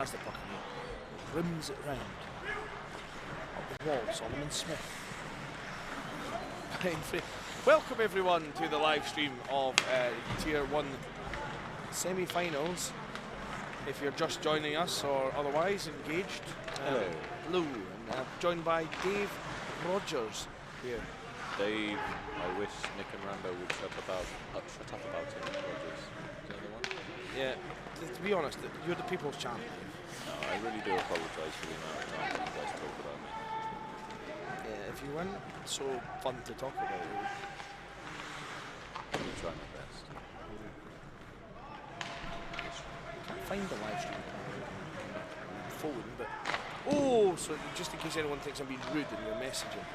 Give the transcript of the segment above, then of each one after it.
That's the puck here. Rims it round. Up the wall, Solomon Smith. Welcome everyone to the live stream of Tier 1 semi-finals. If you're just joining us or otherwise engaged. Hello. Hello. And joined by Dave Rogers here. Dave, I wish Nick and Rambo would shut up about him, Rogers. The other one? Yeah, to be honest, you're the people's champion. No, I really do apologise for the amount of time you guys talk about me. Yeah, if you weren't so fun to talk about, I will try my best. Can't find the live stream phone, but oh, so just in case anyone thinks I'm being rude in your messaging.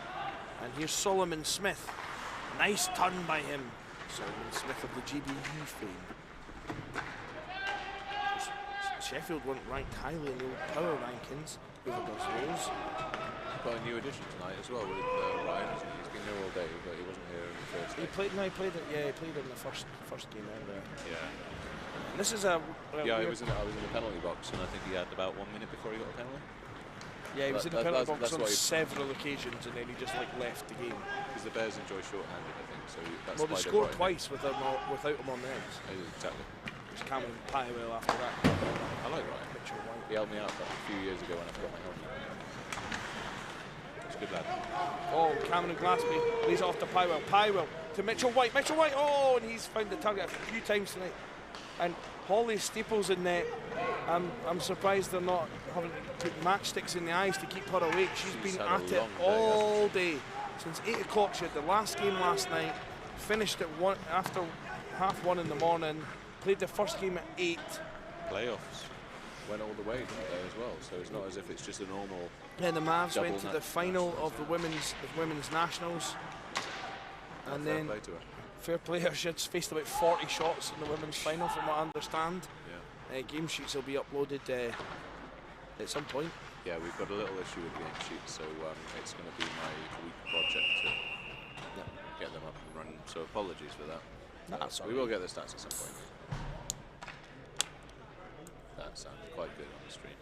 And here's Solomon Smith. Nice turn by him. Solomon Smith of the GBU fame. Sheffield weren't ranked highly in the old power rankings. Whoever does those. Got a new addition tonight as well with Ryan, isn't he? He's been here all day, but he wasn't here in the first game. He played. No, he played it. Yeah, he played in the first game earlier. Yeah. And this is a. Yeah, I was in the penalty box, and I think he had about 1 minute before he got a penalty. Yeah, he was in the penalty box on several occasions, and then he just left the game. Because the Bears enjoy short-handed, I think. So that's well, they scored twice without him on the ends. Exactly. It was Cameron Pywell after that. I like Ryan. He helped me out a few years ago when I forgot my helmet. He's a good lad. Oh, Cameron Glaspie lays it off to Pywell. Pywell to Mitchell White. Mitchell White. Oh, and he's found the target a few times tonight. And Holly Staples in net. I'm surprised they're not having put matchsticks in the eyes to keep her awake. She's been at it all day. Since 8 o'clock. She had the last game last night. Finished at after 1:30 in the morning. Played the first game at 8. Playoffs went all the way, didn't they, as well? So it's not as if it's just a normal. Yeah, the Mavs went to the final of the women's nationals, and then fair play her. She had faced about 40 shots in the women's final, from what I understand. Yeah. Game sheets will be uploaded at some point. Yeah, we've got a little issue with game sheets, so it's going to be my week project to get them up and running. So apologies for that. No, we will get the stats at some point. That sounded quite good on the stream.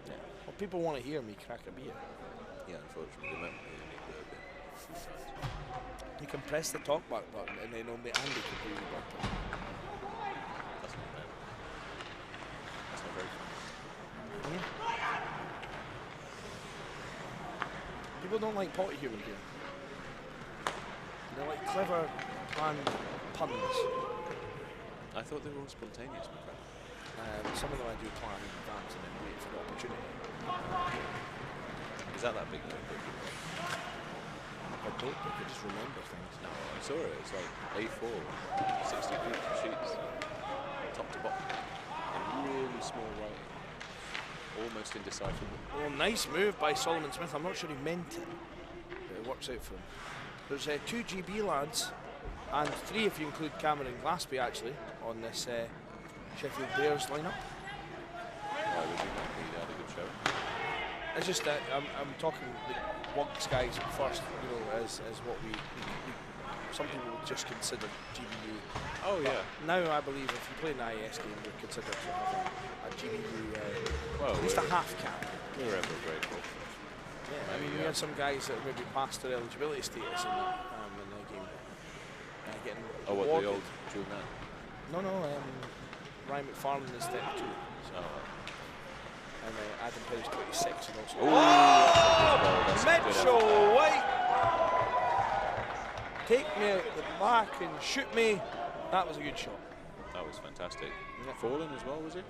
Yeah. Well, people want to hear me crack a beer. Yeah, unfortunately, they meant me a bit. You can press the talk back button, and then only Andy can hear you back. That's not fair. That's not very funny. People don't like potty humour here. They like clever, planned puns. I thought they were all spontaneous, my friend. Some of them I do plan in advance and then wait for the opportunity. Is that big? I don't think I just remember things. No, I saw it. It's like A4, 60 sheets, top to bottom, in really small writing, almost indecipherable. Oh, nice move by Solomon Smith. I'm not sure he meant it, but it works out for him. There's 2 GB lads, and 3 if you include Cameron Glaspie actually, on this Sheffield Bears lineup. Why would you not? He had a good show. It's just that I'm talking the Wugs guys first, you know, as what we some people would just consider GBU. Oh yeah. Now I believe if you play an IS game, you're considered to have a GBU, at least a half cap. We're ever grateful. Yeah, I mean, we had some guys that maybe passed their eligibility status in the game. Getting what, awarded. the old June man? No, Ryan McFarland is 32. So. And Adam Perry's 26 and also. Oh! Mitchell White! Take me out the back and shoot me. That was a good shot. That was fantastic. Yeah. Falling as well, was he?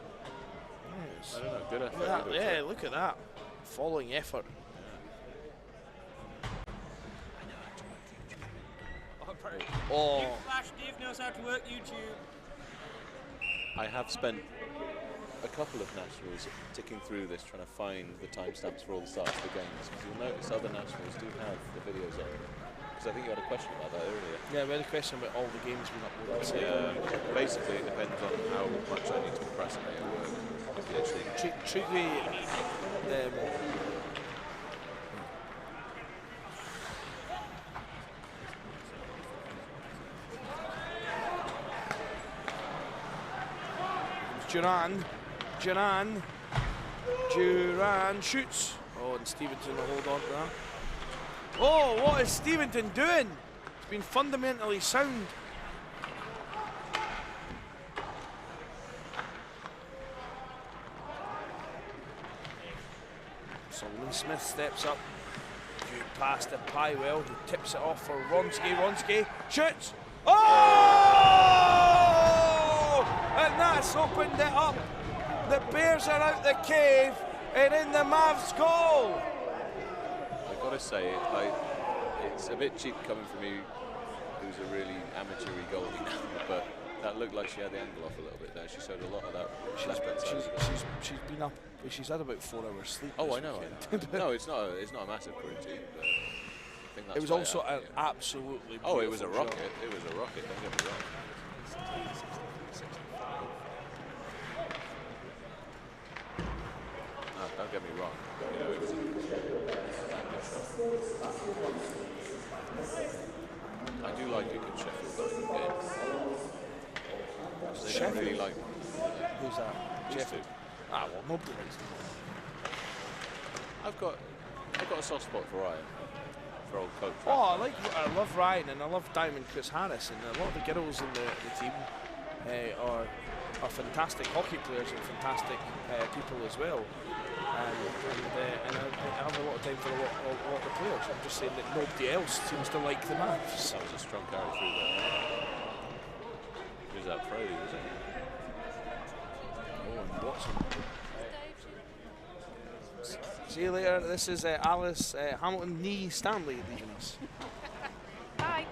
Yes. I don't know, good effort. Yeah, look at that. Following effort. Oh. Flash Steve knows how to work YouTube. I have spent a couple of nationals ticking through this, trying to find the timestamps for all the starts of the games. Because you'll notice other nationals do have the videos on. Because I think you had a question about that earlier. Yeah, we had a question about all the games being uploaded. Yeah, basically it depends on how much I need to procrastinate at work. Triggy, Duran Duran shoots. Oh, and Stevenson will hold on to that. Oh, what is Stevenson doing? He's been fundamentally sound. Solomon Smith steps up. Good pass to Pywell, who tips it off for Wronski. Wronski shoots. Oh! And that's opened it up. The Bears are out the cave and in the Mavs goal. I've got to say, it's a bit cheap coming from you, who's a really amateur-y goalie now, but that looked like she had the angle off a little bit there. She showed a lot of that. She's been up. She's had about 4 hours sleep. Oh, I know. No, it's not a massive routine. But I think that's it was also an absolutely. Oh, it was a rocket. Job. It was a rocket. Don't get me wrong. No, don't get me wrong. You know, it was. I do like it in Sheffield games. Sheffield really like. Who's that? Sheffield. Ah, well, nobody likes them. I've got a soft spot for Ryan, for old coach. Oh, I love Ryan and I love Diamond Chris Harris, and a lot of the girls in the team are fantastic hockey players and fantastic people as well. And I have a lot of time for a lot of the players. I'm just saying that nobody else seems to like the Mavs. That was a strong carry through there. Who's that? Frody, was it? Oh, and Watson. See you later. This is Alice Hamilton Nee Stanley leaving us. Bye.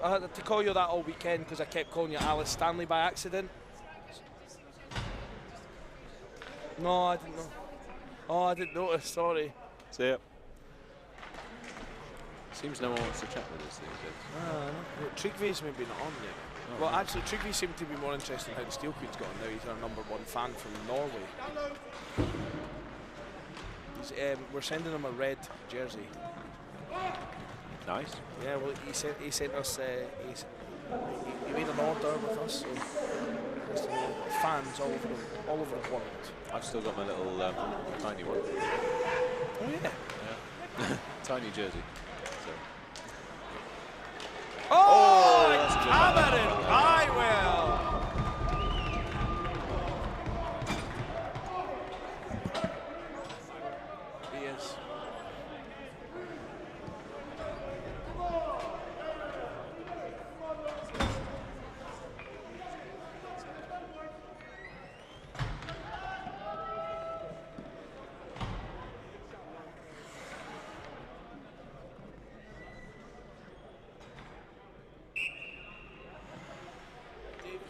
I had to call you that all weekend because I kept calling you Alice Stanley by accident. No, I didn't know. Oh, I didn't notice. Sorry. See ya. Seems no one wants to chat with us these days. Tryggve's maybe not on yet. Oh, well, actually, Tryggve seemed to be more interested in how the Steel Queen's got on now. He's our #1 fan from Norway. We're sending him a red jersey. Nice. Yeah, well, he sent us. He made an order with us, so fans all over the world. I've still got my little tiny one. Oh yeah. Tiny jersey. So. Oh, it's Cameron Pywell. He is.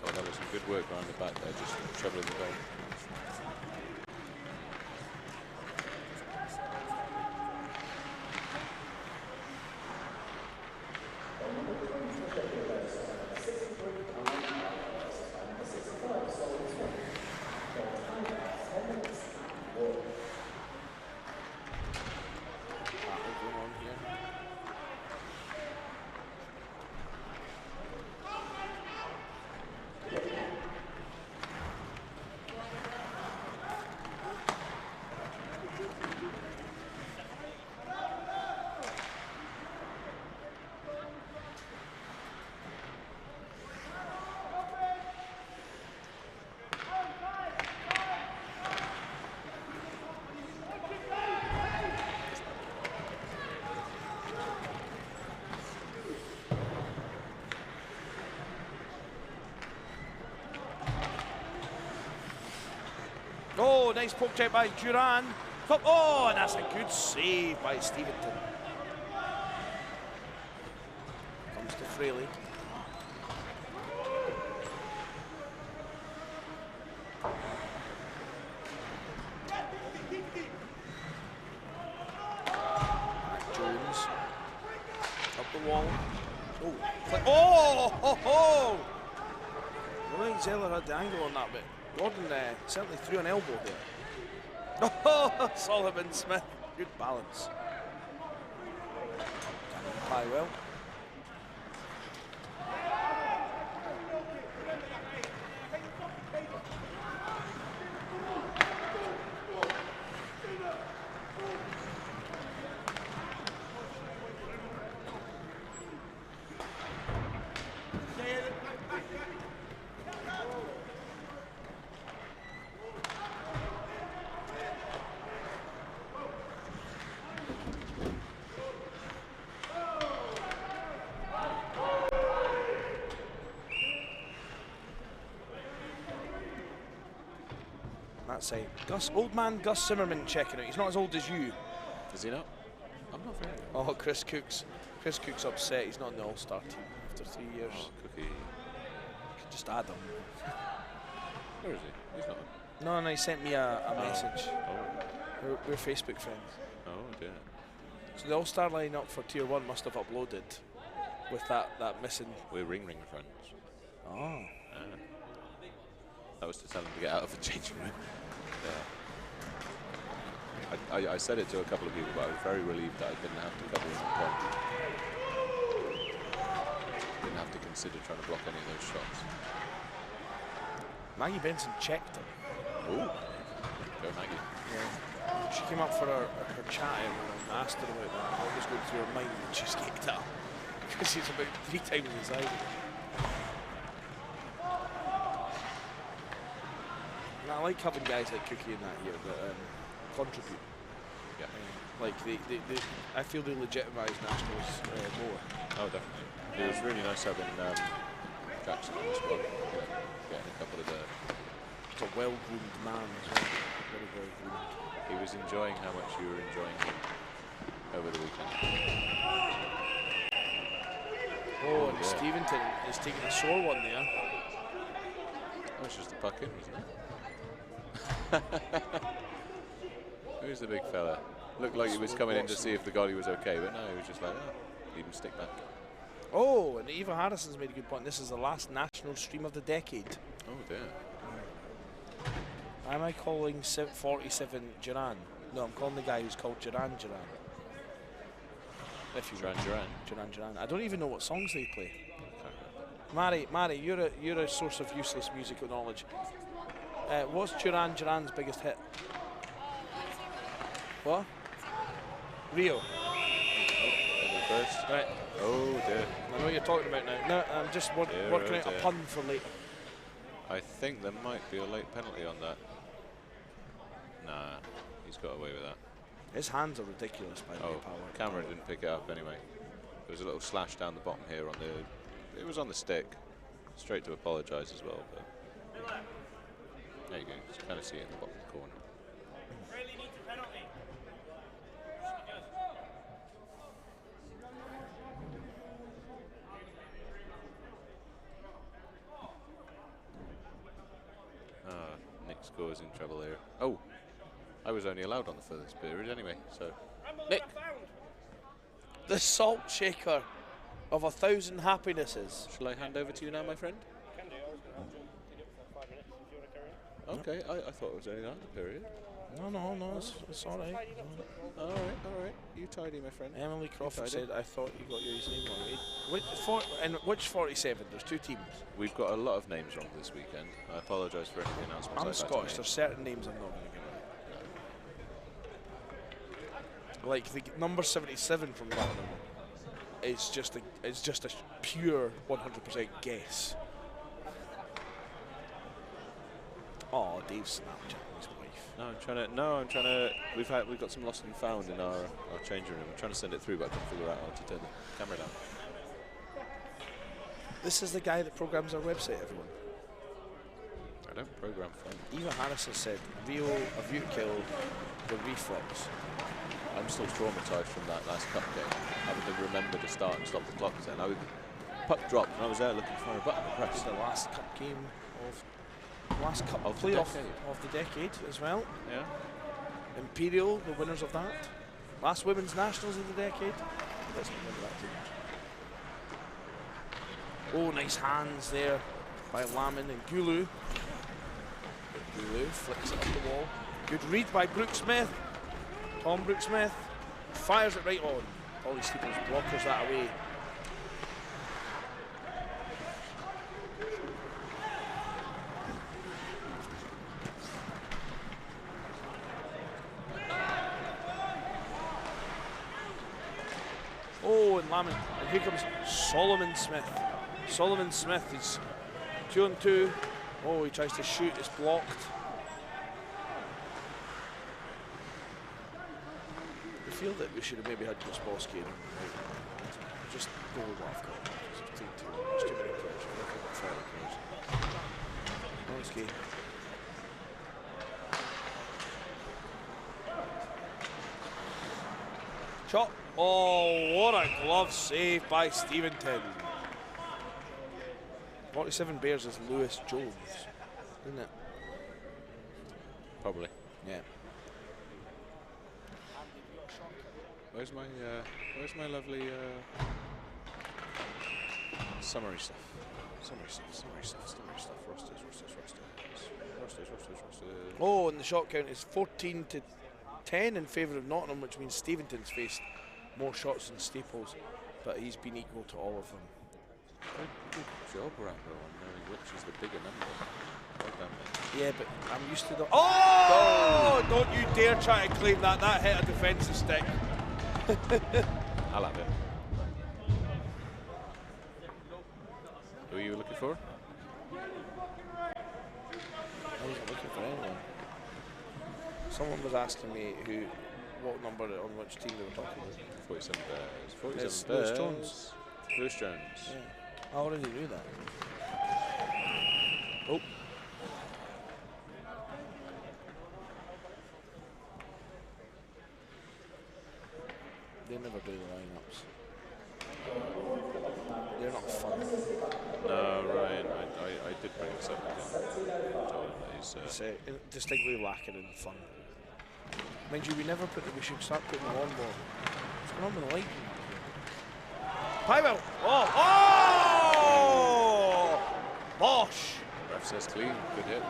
Oh, that was some good work around the back there, just troubling the goal. Oh, nice poke check by Duran. Oh, and that's a good save by Stevenson. Comes to Fraley. Jones. Up the wall. Oh, oh, ho. I think Zeller had the angle on that bit. Gordon certainly threw an elbow there. Oh, Solomon Smith, good balance. Pywell. that side. Old man Gus Zimmerman checking out. He's not as old as you. Is he not? I'm not very Oh, Chris Cook's upset. He's not in the All-Star team after 3 years. Oh, Cookie. You could just add him. Where is he? He's not. No, he sent me a message. Oh. We're Facebook friends. Oh dear. So the All-Star lineup for Tier 1 must have uploaded with that missing. We're ring friends. Oh. That was to tell him to get out of the changing room. Yeah. I said it to a couple of people, but I was very relieved that I didn't have to cover him. Didn't have to consider trying to block any of those shots. Maggie Benson checked him. Ooh. Go Maggie. Yeah. She came up for her chat and I asked her about that. What was going through her mind when she skated up? Because she's about 3 times the size. And I like having guys like Cookie in that here that contribute. Yeah. Like I feel they legitimise Nationals more. Oh, definitely. It was really nice having Jackson on the squad. Getting a couple of the. It's a well-groomed man as well. Very, very groomed. He was enjoying how much you were enjoying him over the weekend. Oh, and Steventon is taking a sore one there. Oh, it's just a puck in, wasn't it? Who's the big fella? Looked like he was coming in to see if the goalie was okay, but no, he was just like, oh, leave him stick back. Oh, and Eva Harrison's made a good point. This is the last national stream of the decade. Oh dear. Am I calling 47 Duran? No, I'm calling the guy who's called Duran. If you Duran. I don't even know what songs they play. Mari, you're a source of useless musical knowledge. What's Duran's biggest hit? What? Rio. First. Right. Oh dear. I know what you're talking about now. No, I'm just working out a pun for later. I think there might be a late penalty on that. Nah, he's got away with that. His hands are ridiculous, by the way. Camera didn't pick it up anyway. There was a little slash down the bottom here on the. It was on the stick. Straight to apologise as well, but there you go. You can kind of see it in the bottom corner. Really needs a penalty. Nick scores in trouble here. Oh, I was only allowed on the furthest period anyway, so. Nick! The salt shaker of 1,000 happinesses. Shall I hand over to you now, my friend? Can do. I was going to have to clean up for 5 minutes if you want to carry on. Okay, I thought it was only that period. No, it's all right. All right. You tidy, my friend. Emily Crawford said, I thought you got your name wrong. Which 47? There's 2 teams. We've got a lot of names wrong this weekend. I apologise for any announcements. I'm Scottish. There's certain names I'm not going to get right. Like the number 77 from Nottingham. It's just a pure 100% guess. Oh, Dave's Snapchatting his wife. No, I'm trying to. We've got some lost and found in our changing room. I'm trying to send it through, but I can't figure out how to turn the camera down. This is the guy that programs our website, everyone. I don't program phones. Eva Harrison said, Rio, a view kill, the reflex. I'm still traumatised from that last cup game, having to remember to start and stop the clock then. Puck dropped and I was there looking for a button to press. The last cup game of last cup of playoff of the decade as well. Yeah. Imperial, the winners of that. Last women's nationals of the decade. Let's remember that too much. Oh, nice hands there by Lamin and Gulu. Gulu flicks it up the wall. Good read by Brooke Smith. Tom Brooke Smith fires it right on. Ollie Steeples blockers that away. Oh, and Lamin. And here comes Solomon Smith. Solomon Smith is 2-on-2. Oh, he tries to shoot. It's blocked. I feel that we should have maybe had Gosposki in. Just go with what I've got. Just too many players. Okay. Shot. Oh, what a glove save by Steventon. 47 Bears is Lewis Jones, isn't it? Probably. Yeah. Where's my lovely summary stuff? Summary stuff. Rosters. Oh, and the shot count is 14-10 in favour of Nottingham, which means Steventon's faced more shots than Staples, but he's been equal to all of them. Good job, Rambo, on knowing which is the bigger number. Well done, mate. Yeah, but I'm used to the... Oh! Don't you dare try to claim that. That hit a defensive stick. I'll have it. Who are you looking for? I wasn't looking for anyone. Someone was asking me what number on which team they were talking about. 47 Bears. 47 It's Bears. Lewis Jones. Lewis Jones. Yeah. I already knew that. Oh. They never do the lineups. They're not fun. No, Ryan, I did bring this up with him. Told him that he's It's distinctly lacking in fun. Mind you, we should start putting the long ball. What's going on with the lighting? Piebell! Oh! Bosh! Ref says clean, good hit.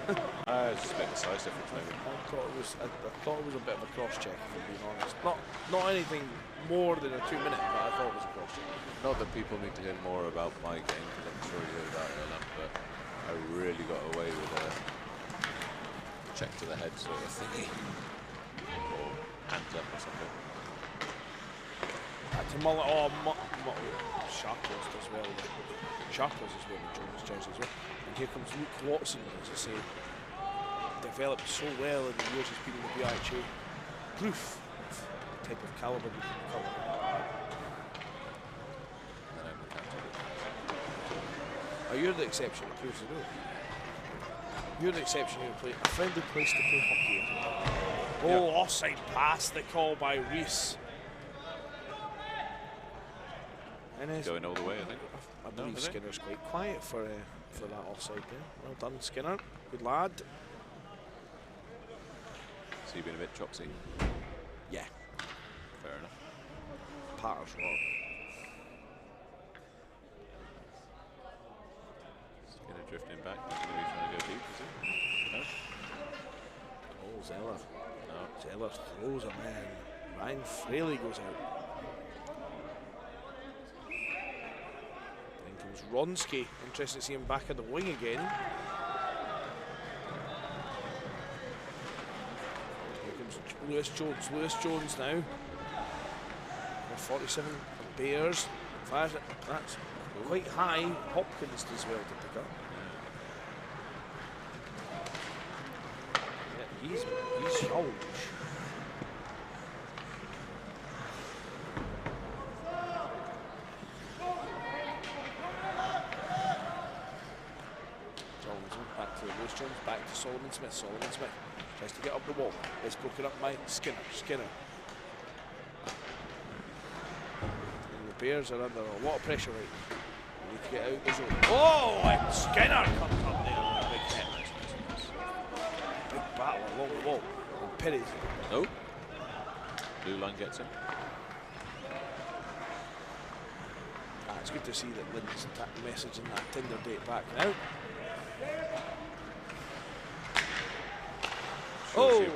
It's just a bit of a size difference maybe. I thought it was a bit of a cross check, if I'm being honest. Not anything more than a 2 minute, but I thought it was a cross check. Not that people need to hear more about my game, because I'm sure you heard about it enough, but I really got away with a check to the head sort of thingy. Or hands up or something. To Mullet, Sharples does well. Sharples is wearing the Jones jersey as well. And here comes Luke Watson, as I say, developed so well in the years he's been in the BUIHA. Proof of the type of calibre he can become. Oh, you're the exception, it proves the rule. You're the exception, you're playing a friendly place to play hockey. Oh, yep. Offside pass, the call by Reese. Going all the way, I think. I believe Skinner's quite quiet for that offside there. Well done, Skinner. Good lad. So you've been a bit chopsy? Yeah. Fair enough. Patter's wrong. Skinner drifting back. He's going to be trying to go deep, is he? No? Oh, Zeller. No. Zeller throws a man. Ryan Fraley goes out. Ronsky, interested to see him back at the wing again. Here comes Lewis Jones. Lewis Jones now. 47 for Bears. That's quite high. Hopkins does well to pick up. Yeah, he's huge. Back to Solomon Smith. Solomon Smith tries to get up the wall. It's broken up by Skinner. Skinner. And the Bears are under a lot of pressure right now. They need to get out the zone. Oh, and Skinner comes up there with a big hit. Big battle along the wall. And Perry. No. Blue line gets him. It's good to see that Lynn's messaging that Tinder date back now. Sure, she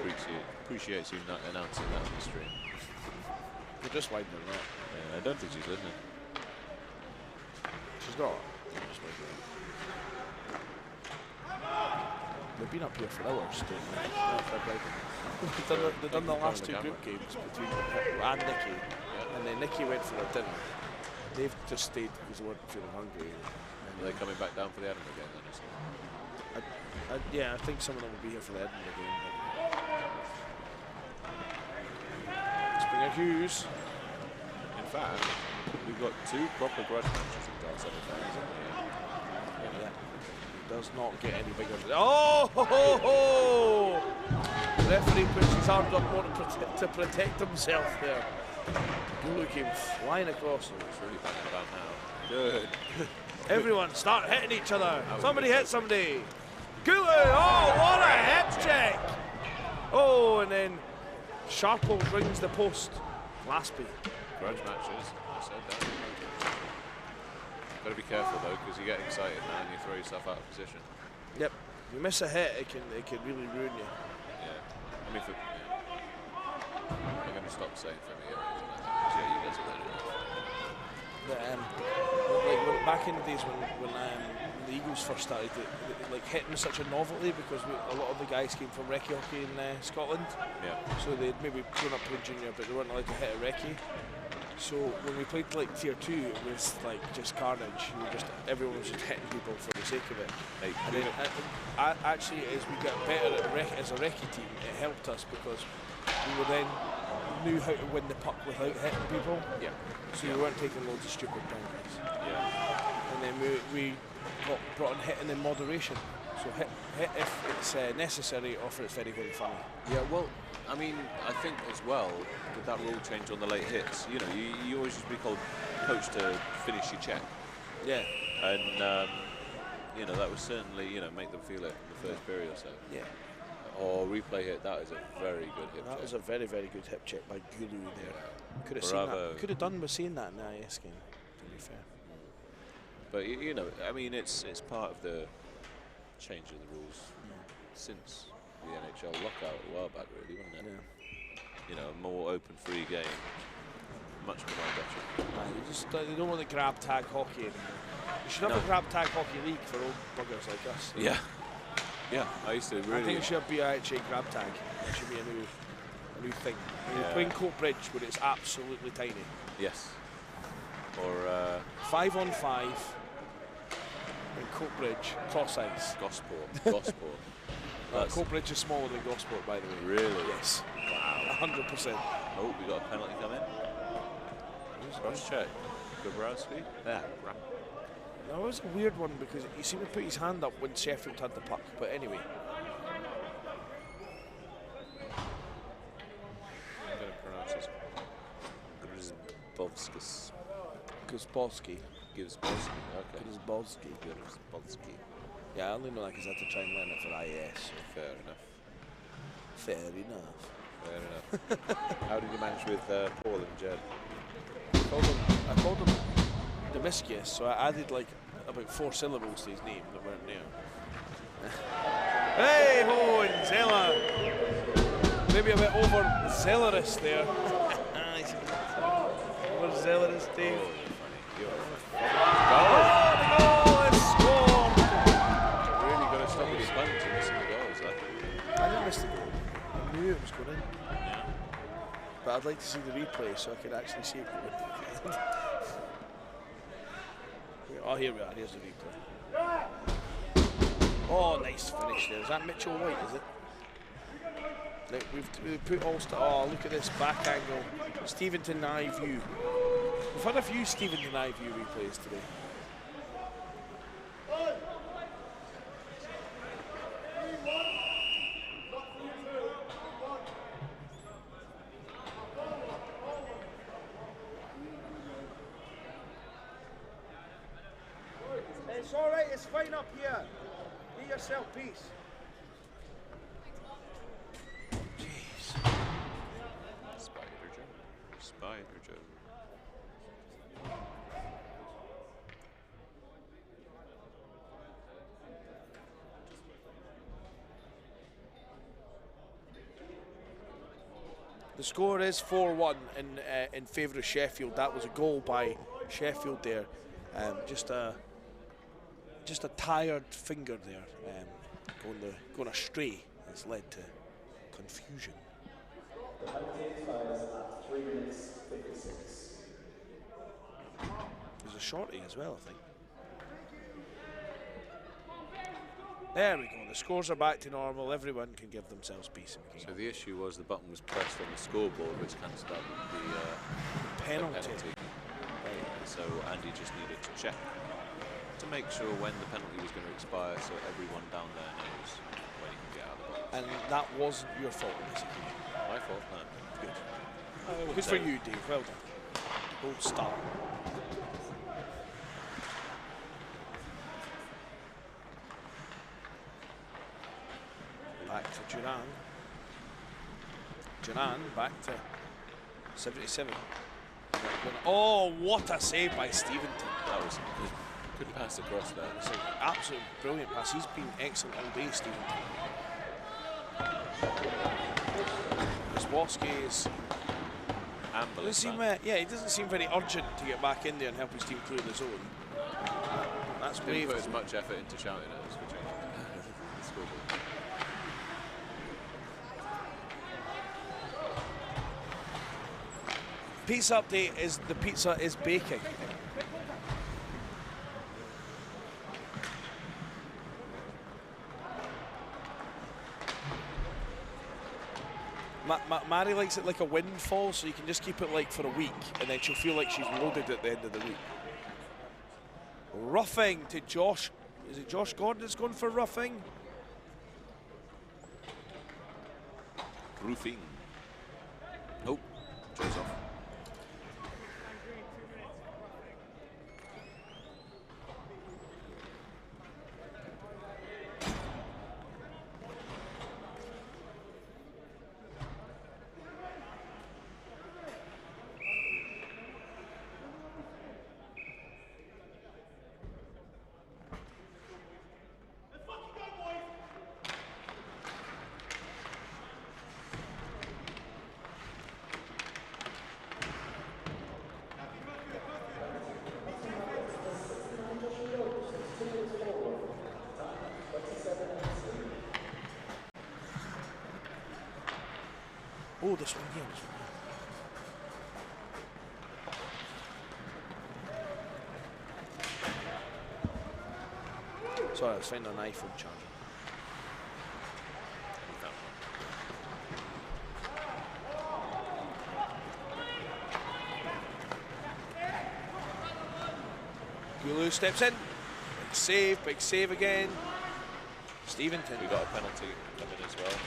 appreciates you not announcing that on the stream. You're just winding her up. Yeah, I don't think she's listening. She's not. Just winding her up. They've been up here for hours, they've done the last two group games between her and Nikki, and then Nikki went for their dinner. They've just stayed because they weren't feeling hungry. Are they coming back down for the Edinburgh game then? Yeah, I think some of them will be here for the Edinburgh game. Springer Hughes. In fact, we've got two proper grudge matches in Dark semi-finals. Yeah, it does not get any bigger. Oh! Ho, ho, ho! Referee puts his arms up more to protect himself there. Gulu came flying across. It's really banging about now. Good. Everyone start hitting each other. Somebody hit somebody. Gulu, oh, what a hip check. Oh, and then Sharple rings the post. Glaspie. Grudge matches, I said that. Got to be careful though, because you get excited now and you throw yourself out of position. Yep. You miss a hit, it can really ruin you. Yeah. I mean, I'm going to stop saying for me or anything like that, because yeah, you guys are better enough. But, like back in the days when the Eagles first started, like hitting was such a novelty because a lot of the guys came from recce hockey in Scotland. Yeah. So they'd maybe grown up playing junior, but they weren't allowed to hit a recce. So when we played like tier 2, it was like just carnage. Everyone was just hitting people for the sake of it. Hey, and then, actually, as we got better at as a recce team, it helped us because we were then knew how to win the puck without hitting people. Yeah. So we weren't taking loads of stupid penalties. Yeah. And then we got brought in hitting in moderation. So hit if it's necessary, or if it's very, very funny. Yeah, well, I mean, I think as well, with that rule change on the late hits, you know, you always used to be called coach to finish your check. Yeah. And, you know, that would certainly, you know, make them feel it in the first period or so. Yeah. Or replay hit, that is a very good hip check. That was a very, very good hip check by Gulu there. Could have seen Bravo. that. Could have done with seeing that in the IS game, to be fair. But, you know, I mean, it's part of the change of the rules since the NHL lockout a while back, really, wasn't it? Yeah. You know, a more open, free game, much more better. They don't want the grab tag hockey anymore. You should have a grab tag hockey league for old buggers like us. Yeah. Yeah, I used to really. I think it should be BUIHA grab tag. It should be a new thing. You're playing Coatbridge where it's absolutely tiny. Yes. Or 5-on-5 in Coatbridge, cross ice. Gosport. Coatbridge is smaller than Gosport, by the way. Really? Yes. Wow. 100%. Oh, we got a penalty coming. Cross check. Gabrowski. Yeah. That was a weird one because he seemed to put his hand up when Sheffield had the puck, but anyway. I'm going to pronounce this Grzybowskis. Grzybowski. Grzybowski, okay. Grzybowski. Grzybowski. Yeah, I only know that because I had to try and learn it for IS. So. Fair enough. Fair enough. Fair enough. How did you manage with Paul and Jed? I called him Demiscius, so I added like about 4 syllables to his name that weren't there. Hey ho, and Zeller. Maybe a bit over-zealous there. Over-zealous, Dave. Oh, the goal is scored! Really got to stop with your punch and missing the goals, like. I didn't miss the goal. I knew it was going in. Yeah. But I'd like to see the replay so I could actually see it going. Oh, here we are. Here's the replay. Oh, nice finish there. Is that Mitchell White, is it? Like we've put All-Star. Oh, look at this back angle. Steventon eye view. We've had a few Steventon eye view replays today. It's all right. It's fine up here. Be yourself, peace. Jeez. Spider Joe. The score is 4-1 in favour of Sheffield. That was a goal by Sheffield there. Just a tired finger there, going astray has led to confusion. There's a shorty as well, I think. There we go. The scores are back to normal. Everyone can give themselves peace and So the issue was the button was pressed on the scoreboard, which cancelled out the penalty. Right. So Andy just needed to check to make sure when the penalty was going to expire, so everyone down there knows when he can get out of the box. And that wasn't your fault, basically. My fault, no. Good. Good for you, Dave. Well done. Gold star. Back to Duran. Duran back to 77. Oh, what a save by Steventon. That was good pass across there. It's an absolute brilliant pass. He's been excellent all day, Steventon. Zworsky is... he doesn't seem very urgent to get back in there and help his team clear the zone. That's brave. Didn't put as much effort into shouting at us for changing the scoreboard. Pizza update is the pizza is baking. Mary likes it like a windfall, so you can just keep it like for a week, and then she'll feel like she's loaded at the end of the week. Roughing to Josh. Is it Josh Gordon that's going for roughing? Roofing. Oh, Joe's off. Oh, this one here. Sorry, I was finding an iPhone charger. Gulu steps in. Big save again. Steventon. We got a penalty coming as well.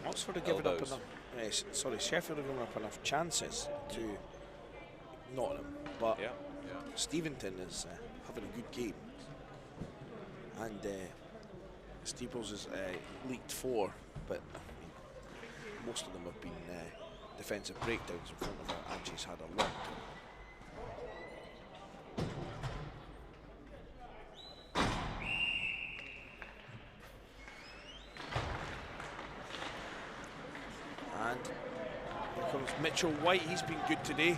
Oxford are giving up enough. Sheffield are giving up enough chances to Nottingham, but Steventon is having a good game, and Steeples has leaked 4, but most of them have been defensive breakdowns in front of her, and she's had a lot. Mitchell White, he's been good today,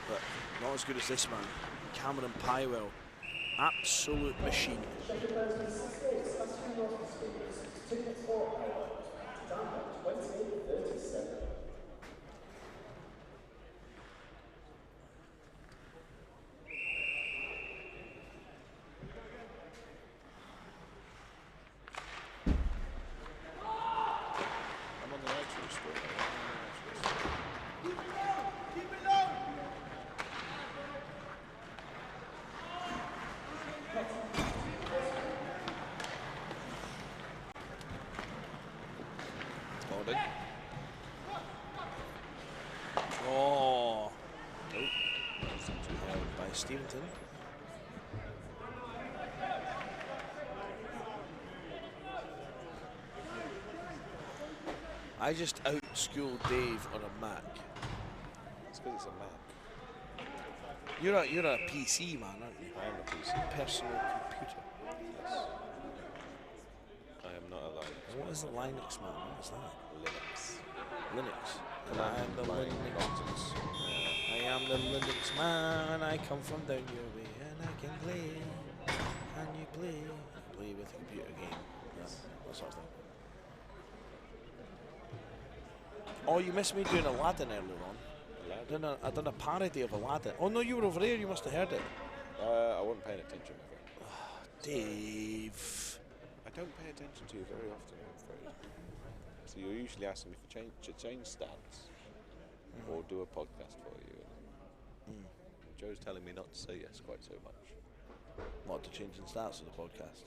but not as good as this man. Cameron Pywell, absolute machine. Oh, nope. By Steventon. I just outschooled Dave on a Mac. It's because it's a Mac. You're a PC man, aren't you? I am a PC. Personal computer. Yes. I am not a Linux. What is the Linux man? What is that? Linux. And I am the Linux. I am the Linux man. I come from down your way, and I can play. Can you play? Play with a computer game. Yes. That sort of thing. Oh, you missed me doing Aladdin earlier on. I done a parody of Aladdin. Oh no, you were over there. You must have heard it. I wasn't paying attention. Dave. I don't pay attention to you very often, I'm afraid. So you're usually asking me to change stats or do a podcast for you. And Joe's telling me not to say yes quite so much. What, the change in stats of the podcast?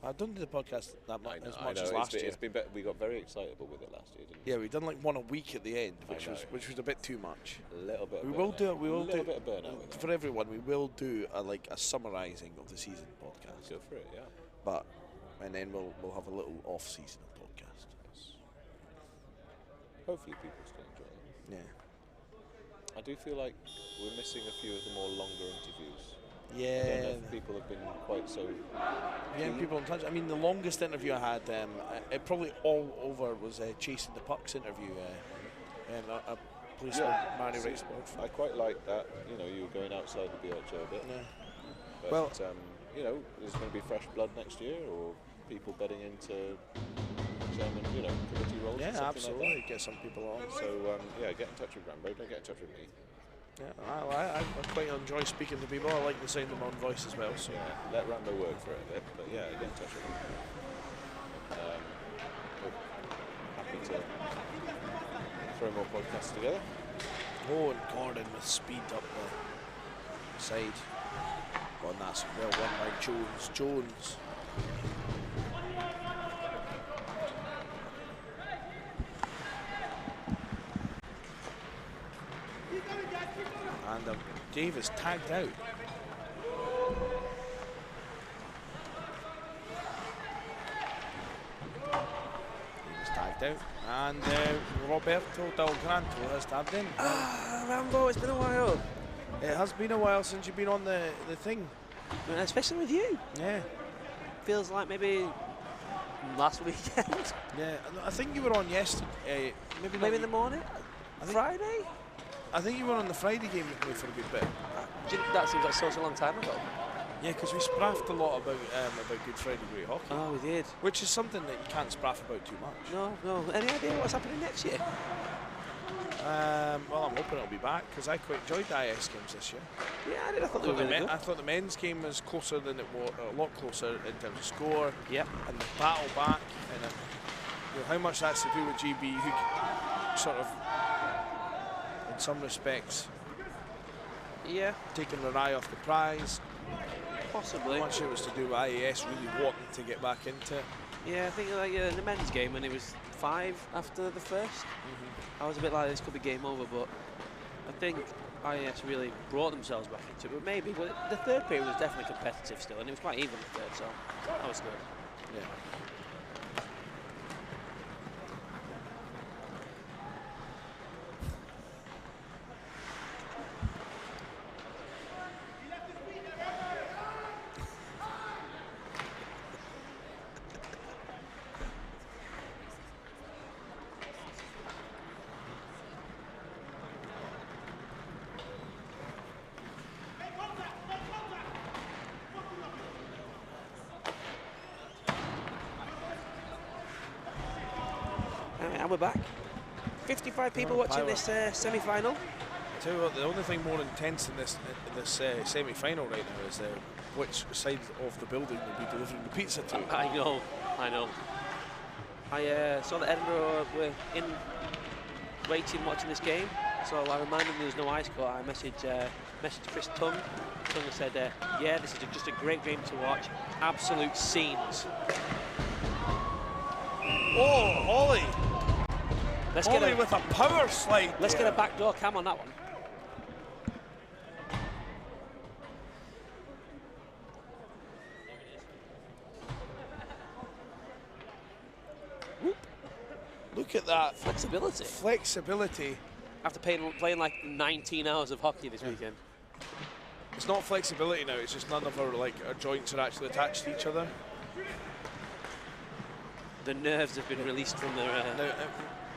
I don't do the podcast that much as much I know. as last year. It's been we got very excitable with it last year, didn't we? Yeah, we done like one a week at the end, which was a bit too much. A little bit. We will do it. We will do a little bit of burnout with for everyone. We will do a summarising of the season podcast. Go for it, yeah. But and then we'll have a little off-season podcast. Yes. Hopefully, people still enjoy it. Yeah. I do feel like we're missing a few of the more longer interviews. I don't know Yeah. if people have been quite so. Yeah, people in touch. I mean, the longest interview I had, it probably all over was Chasing the Pucks interview. A policeman, Manny Rexford. I quite like that. You know, you were going outside the BUIHA a bit. Yeah. But, Well, you know, there's going to be fresh blood next year, or people betting into chairman, committee roles. yeah, or something absolutely. Like Get some people on. that. So yeah, get in touch with Rambo. Don't get in touch with me. Yeah, I quite enjoy speaking to people. I like the sound of my own voice as well. So Yeah, let Rambo work for it a bit. But yeah, get in touch with him. Happy to throw more podcasts together. Oh, and Gordon with speed up the side. Oh, and that's well won by Jones. Jones. And Davis tagged out. Davis tagged out. And Roberto Del Granto has tagged in. Rambo, it's been a while. It has been a while since you've been on the thing. Especially with you. Yeah. Feels like maybe last weekend. Yeah. I think you were on yesterday. Maybe in the morning? I think- Friday? I think you were on the Friday game with me for a good bit. That seems like such a long time ago. Yeah, because we spraffed a lot about Good Friday Great Hockey, Oh, we did. which is something that you can't spraff about too much. No. Any idea what's happening next year? Well, I'm hoping it'll be back because I quite enjoyed the IS games this year. Yeah, I did. I thought they were really good. I thought the men's game was closer than it was, a lot closer in terms of score. Yep. And the battle back, and how much that's to do with GB, who sort of, in some respects, Yeah, taking their eye off the prize. possibly. How much it was to do with IAS really wanting to get back into it. Yeah, I think like in the men's game when it was 5 after the first, I was a bit like this could be game over, but I think IAS really brought themselves back into it. But maybe, well, the third period was definitely competitive still, and it was quite even the third, so that was good. Yeah. And we're back. 55 people watching this semi-final. I tell you what, the only thing more intense in this semi-final right now is which side of the building will be delivering the pizza to. I know. I saw that Edinburgh were waiting, watching this game. So I reminded them there was no ice court. I messaged Chris Tung. Tung said, yeah, this is just a great game to watch. Absolute scenes. Oh, Holly! Let's Holly get a, with a power slide. let's there. get a backdoor cam on that one. Look at that Flexibility. flexibility. After playing like 19 hours of hockey this weekend. It's not flexibility now. It's just none of our joints are actually attached to each other. The nerves have been released from their. Now,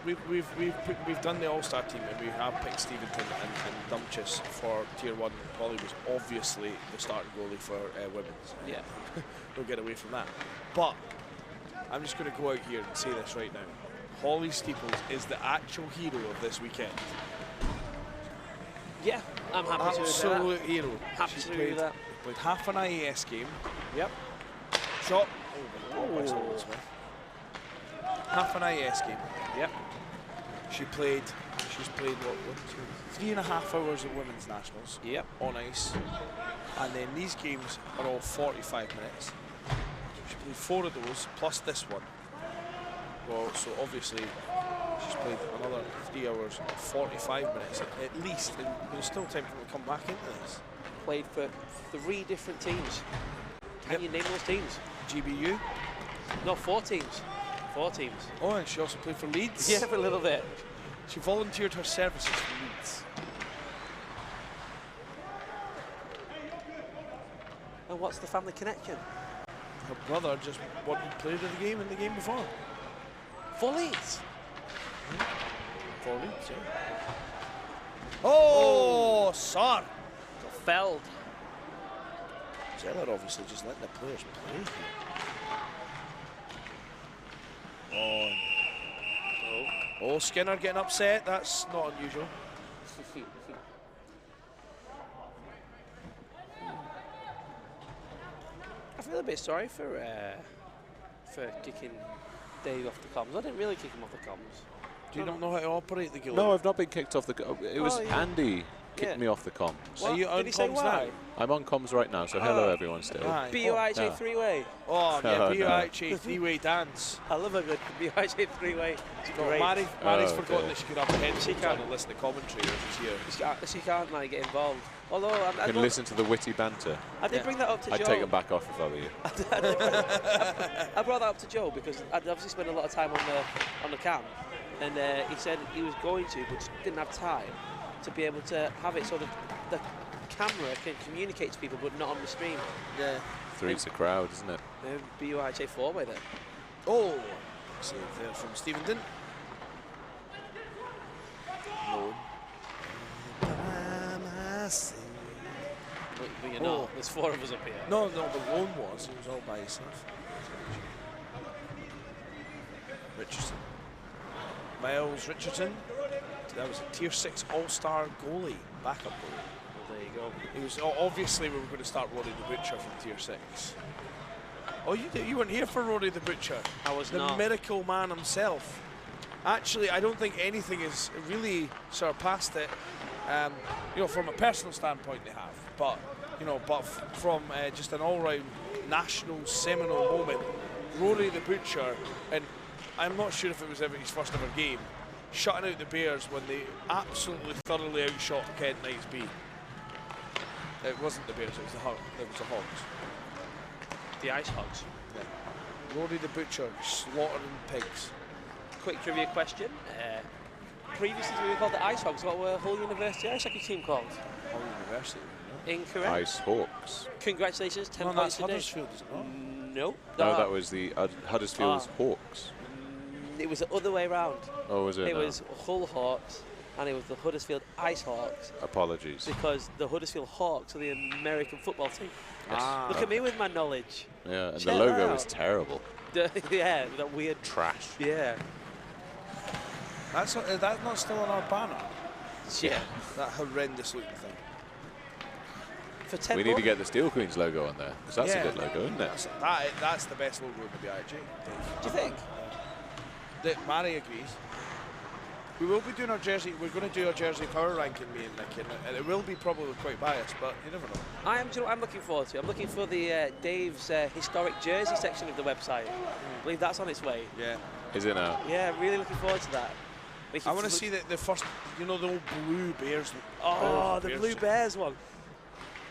we've done the All-Star team and we have picked Steventon and Dumchus for Tier 1. Holly was obviously the starting goalie for women's. Yeah. Don't get away from that. But I'm just going to go out here and say this right now. Holly Steeples is the actual hero of this weekend. Yeah, I'm happy to say that. Absolute hero. Happy She's to do played, that. played half an IAS game. Yep. Shot. Oh my God, Smith. Half an IAS game. Yep. She She's played, what, 3.5 hours of women's nationals on ice. And then these games are all 45 minutes. She played 4 of those, plus this one. Well, so obviously, she's played another 3 hours and 45 minutes at least. And there's still time for them to come back into this. Played for 3 different teams. Can you name those teams? GBU. No, 4 teams. 4 teams. Oh, and she also played for Leeds. Yeah, for a little bit. She volunteered her services for Leeds. And what's the family connection? Her brother just wanted player of the game in the game before. For Leeds? For Leeds, yeah. Oh, Sar! Got felled. Zeller obviously just letting the players play here. Oh, Skinner getting upset. That's not unusual. I feel a bit sorry for kicking Dave off the comms. I didn't really kick him off the comms. Do you not know how to operate the guild? No, I've not been kicked off the. It was yeah. Andy kicked me off the comms. Are you on Did he say comms why? now? I'm on comms right now, so hello everyone still. Aye. BUIHA yeah. 3-way. Oh, yeah, Oh, BUIHA three-way dance. I love a good BUIHA 3-way. It's No, great. Mary's Oh, forgotten okay. that she could have a headphones She on can't. and listen to commentary when she's here. She can't like get involved. Although You can listen to the witty banter. I did bring that up to I'd Joe. take them back off if I were you. I brought that up to Joe because I'd obviously spent a lot of time on the cam, and he said he was going to, but just didn't have time to be able to have it so that the camera can communicate to people, but not on the stream. Yeah. Three's a crowd, isn't it? BUIHA 4-way then. Oh, save there from Stephen Dint. Loan. But you're not. There's 4 of us up here. No, the loan was. He was all by himself. Richardson. Miles Richardson. That was a Tier 6 All-Star goalie, backup goalie. Well, there you go. He was obviously we were going to start Rory the Butcher from Tier 6. Oh, you weren't here for Rory the Butcher. I was the not. miracle man himself. Actually, I don't think anything has really surpassed it. You know, from a personal standpoint, they have. But you know, from just an all-round national seminal moment, Rory the Butcher, and I'm not sure if it was ever his first ever game, shutting out the Bears when they absolutely thoroughly outshot Kent Knights B. It wasn't the Bears, it was the Hogs. The Ice Hogs. Yeah. Rory the Butcher slaughtering pigs. Quick trivia question. Previously we were called the Ice Hogs. What were Hull University Ice Hockey team called? Hull University. Incorrect. Ice Hawks. Congratulations, 10 No, points that's today. Huddersfield, is it not? Nope. No, that was the Huddersfield's Hawks. It was the other way around. Oh, was it? It No. was Hull Hawks, and it was the Huddersfield Ice Hawks, Apologies. because the Huddersfield Hawks are the American football team. Ah. Look at me with my knowledge. Yeah, and Check the logo that was out. terrible. Yeah, that weird. Trash. Yeah. That's not still on our banner. Yeah. That horrendous looking thing. For 10 We need to get the Steel Queens logo on there, because that's Yeah. a good logo, isn't it? That's the best logo in the BIG. Do you think? That Mary agrees. We will be doing our jersey. We're going to do our jersey power ranking, me and Nick, and it will be probably quite biased, but you never know. Do you know what I'm looking forward to? I'm looking for the Dave's historic jersey section of the website. I believe that's on its way. Yeah. Is it now? Yeah, really looking forward to that. I want to see the first, you know, the old blue Bears. Oh, the Blue Bears one.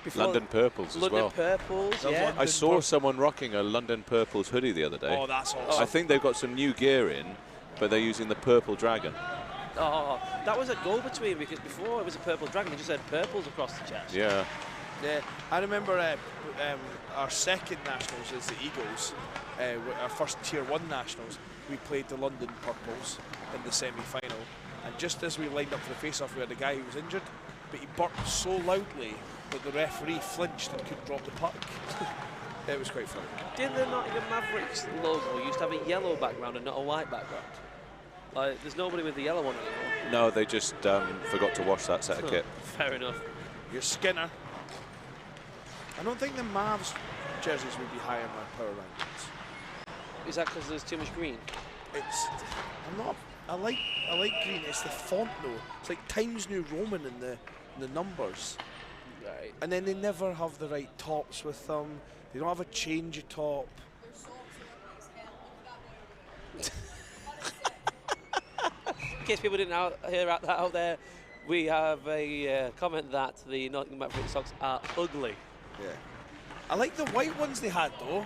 Before London Purples as London well. Purples, The yeah. London I saw someone rocking a London Purples hoodie the other day. Oh, that's awesome. I think they've got some new gear in, but they're using the Purple Dragon. Oh, that was a go-between, because before it was a purple dragon, it just had purples across the chest. Yeah. Yeah, I remember our second nationals is the Eagles. Our first Tier 1 nationals, we played the London Purples in the semi-final. And just as we lined up for the face-off, we had a guy who was injured, but he burped so loudly that the referee flinched and couldn't drop the puck. It was quite funny. Did the Nottingham Mavericks logo used to have a yellow background and not a white background? Like, there's nobody with the yellow one anymore. No, they just forgot to wash that set of kit. Fair enough. Your Skinner. I don't think the Mavs jerseys would be higher in my power rankings. Is that because there's too much green? I'm not I like green. It's the font though. It's like Times New Roman in the numbers. Right. And then they never have the right tops with them. They don't have a change of top. In case people didn't hear that out there, we have a comment that the Nottingham Red socks are ugly. Yeah. I like the white ones they had though.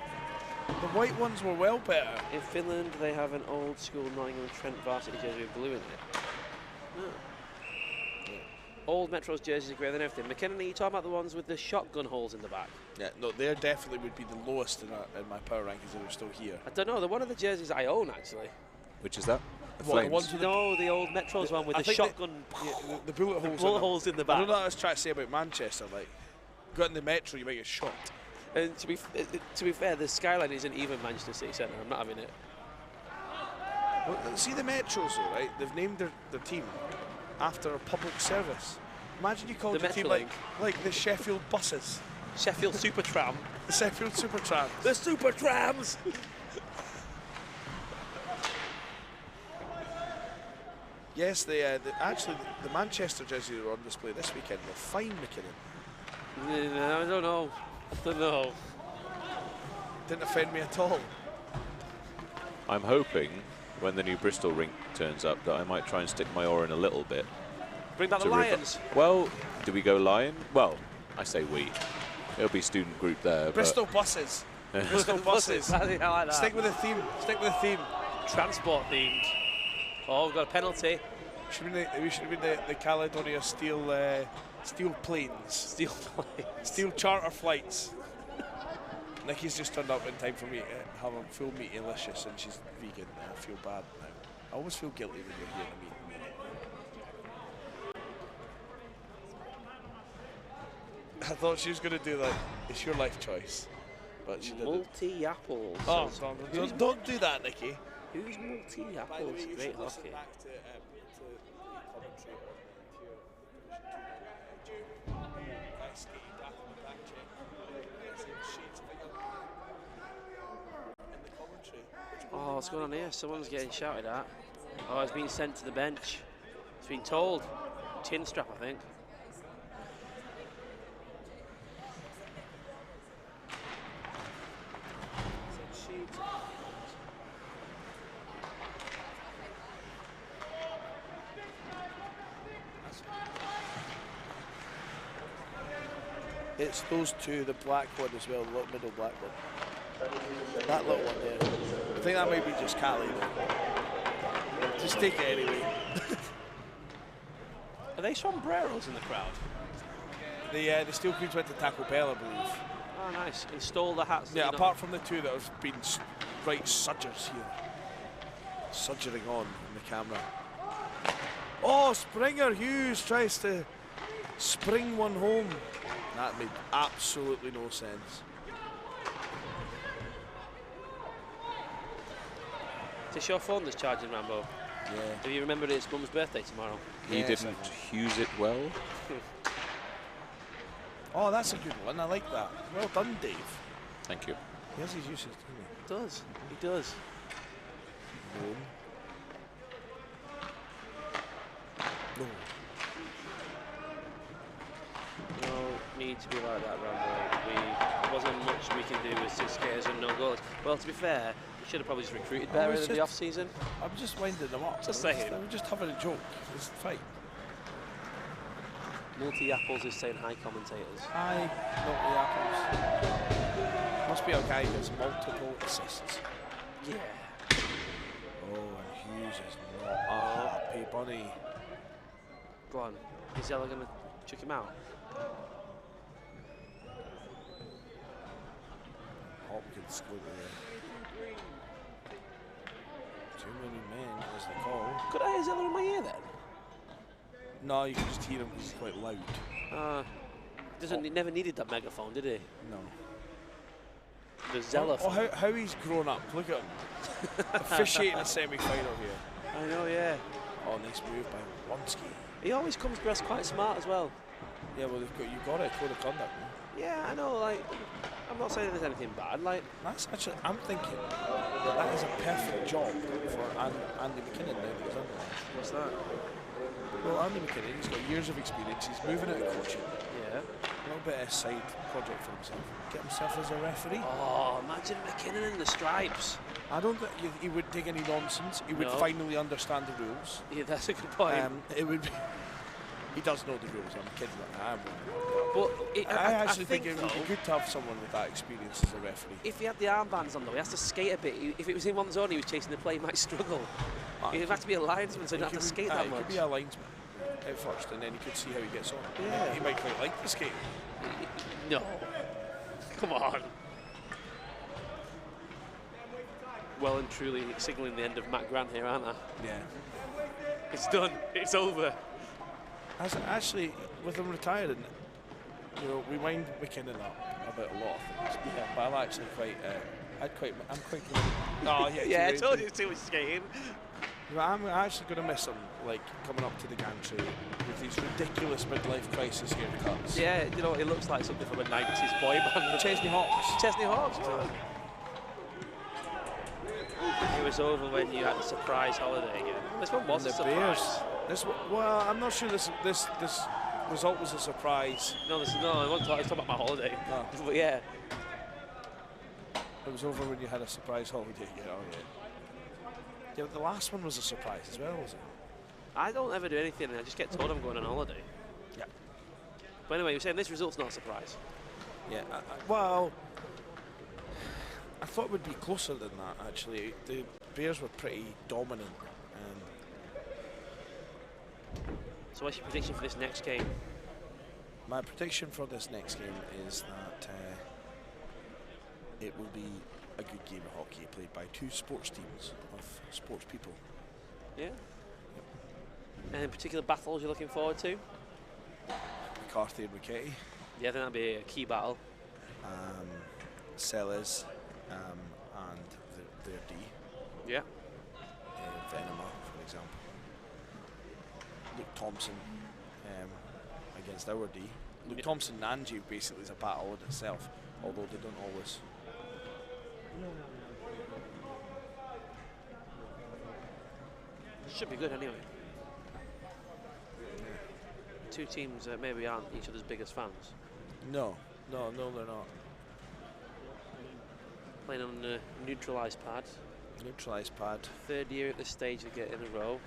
The white ones were well better. In Finland, they have an old school Nottingham Trent varsity jersey with blue in it. No. Yeah. Old Metro's jerseys are greater than everything. McKinnon, are you talking about the ones with the shotgun holes in the back? Yeah, no, they definitely would be the lowest in my power rankings if they were still here. I don't know. They're one of the jerseys I own, actually. Which is that? The What, the Flames? ones with No, the old Metro's one with I the think shotgun the bullet holes. bullet holes in the I back. don't know what I was trying to say about Manchester. Like, got in the Metro, you might get shot. And to be fair, the skyline isn't even Manchester City Centre. I'm not having it. Well, see the Metros though, right? They've named their team after a public service. Imagine you called The your team Metrolink. like the Sheffield buses. Sheffield Super Tram. The Sheffield Super Trams. The Super Trams! Yes, actually the Manchester jerseys that were on display this weekend were fine, McKinnon. I don't know. I don't know. Didn't offend me at all. I'm hoping when the new Bristol rink turns up that I might try and stick my oar in a little bit. Bring back the to Lions. Well, do we go Lion? Well, I say we. It'll be student group there. Bristol buses. Bristol buses. I like that. Stick with the theme. Stick with the theme. Transport themed. Oh, we've got a penalty. We should have been the Caledonia steel planes. Steel planes. Steel charter flights. Nikki's just turned up in time for me to have a full meaty delicious, and she's vegan. I feel bad now. I always feel guilty when you're here in a meeting. I thought she was going to do like, it's your life choice, but she didn't. Multi-apples. Oh, don't do that, Nikki. Who's multi-apples? Great hockey. Oh, what's going on here? Someone's getting shouted at. Oh, it's been sent to the bench. It's been told. Chin strap, I think. It's those two, the black one as well, the middle black one. That little one there. I think that might be just Callie. Just take it anyway. Are they sombreros in the crowd? The Steel Queens went to Taco Bell, I believe. Oh, nice. Install the hats. Yeah, apart from the two that have been right sudgers here. Sudgering on in the camera. Oh, Springer Hughes tries to spring one home. That made absolutely no sense. Is this your phone that's charging, Rambo? Yeah. Have you remembered it's Mum's birthday tomorrow? He Yes, didn't I use it well. Oh, that's a good one. I like that. Well done, Dave. Thank you. He has his uses, doesn't He does. He does. he? No. No need to be like that, Rambo. There wasn't much we can do with 6 Ks and no goals. Well, to be fair, we should have probably just recruited better in the off-season. I'm just winding them up. Just saying. I'm just having a joke. It's fine. Multi-apples is saying hi, commentators. Hi, not the apples. Must be a guy who has multiple assists. Yeah. Oh, and Hughes is not a happy bunny. Go on. Is Ella going to check him out? Hopkins scored there. Too many men was the call. Could I hear Zella in my ear then? No, you can just hear him because he's quite loud. He never needed that megaphone, did he? No. The Zella Oh, phone. how he's grown up. Look at him. Officiating a semi-final here. I know, yeah. Oh, nice move by Wonsky. He always comes dressed quite smart as well. Yeah, well, you got it. Code of conduct. Man. Yeah, I know, like, I'm not saying there's anything bad. Like, That's actually, I'm thinking that is a perfect job for Andy McKinnon now that he's under there. what's that? Well, Andy McKinnon, he's got years of experience. He's moving out of coaching. Yeah. A little bit of a side project for himself. Get himself as a referee. Oh, imagine McKinnon in the stripes. I don't think he would take any nonsense. He would No. finally understand the rules. Yeah, that's a good point. It would be. He does know the rules. I'm kidding. But I actually think it would though, be good to have someone with that experience as a referee. if he had the armbands on though, he has to skate a bit. If it was in one zone, he was chasing the play, he might struggle. He'd have to be a linesman, so he doesn't have to skate that He much. could be a linesman at first, and then he could see how he gets on. Yeah. He might quite like the skate. No. Come on. Well and truly signalling the end of Matt Grant here, aren't I? Yeah. It's done. It's over. Actually, with him retiring, you know, we wind McKinnon up about a lot of things. Yeah. But I'm actually quite. I'm quite. Oh yeah. Yeah, I too told late. you too much skating. But I'm actually going to miss him, like coming up to the gantry with these ridiculous midlife crisis haircuts. Yeah, you know, it looks like something from a 90s boy band. Chesney Hawks. Chesney Hawks. It was over when you had the surprise holiday again. This one was a the surprise. Bears. Well, I'm not sure this result was a surprise. No, I want to talk about my holiday. No. But yeah. It was over when you had a surprise holiday. Yeah, oh yeah. Yeah, the last one was a surprise as well, was it? I don't ever do anything, I just get told I'm going on holiday. Yeah. But anyway, you're saying this result's not a surprise. Yeah. Well, I thought it would be closer than that. Actually, the Bears were pretty dominant. So what's your prediction for this next game? My prediction for this next game is that it will be a good game of hockey played by two sports teams of sports people. Yeah. Any particular battles you're looking forward to? McCarthy and Ricketty. Yeah, I think that'd be a key battle. Sellers and their D. Yeah. Venema, for example. Luke Thompson against our D. Luke Thompson and Angie basically is a battle in itself, although they don't always. Should be good anyway. Two teams that maybe aren't each other's biggest fans. No, they're not. Playing on a neutralised pad. Neutralised pad. Third year at this stage again in a row.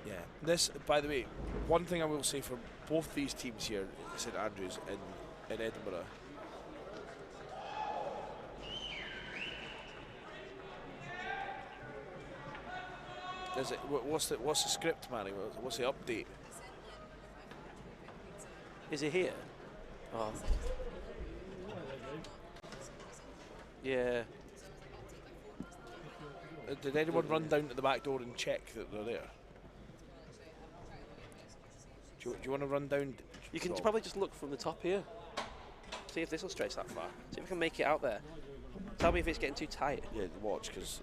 Yeah. This, by the way, one thing I will say for both these teams here, St Andrews in Edinburgh. Is it? What's the script, Manny? What's the update? Is it here? Oh. Yeah. Did anyone run down to the back door and check that they're there? Do you want to run down? You can probably just look from the top here. See if this will stretch that far. See if we can make it out there. Tell me if it's getting too tight. Yeah, watch, because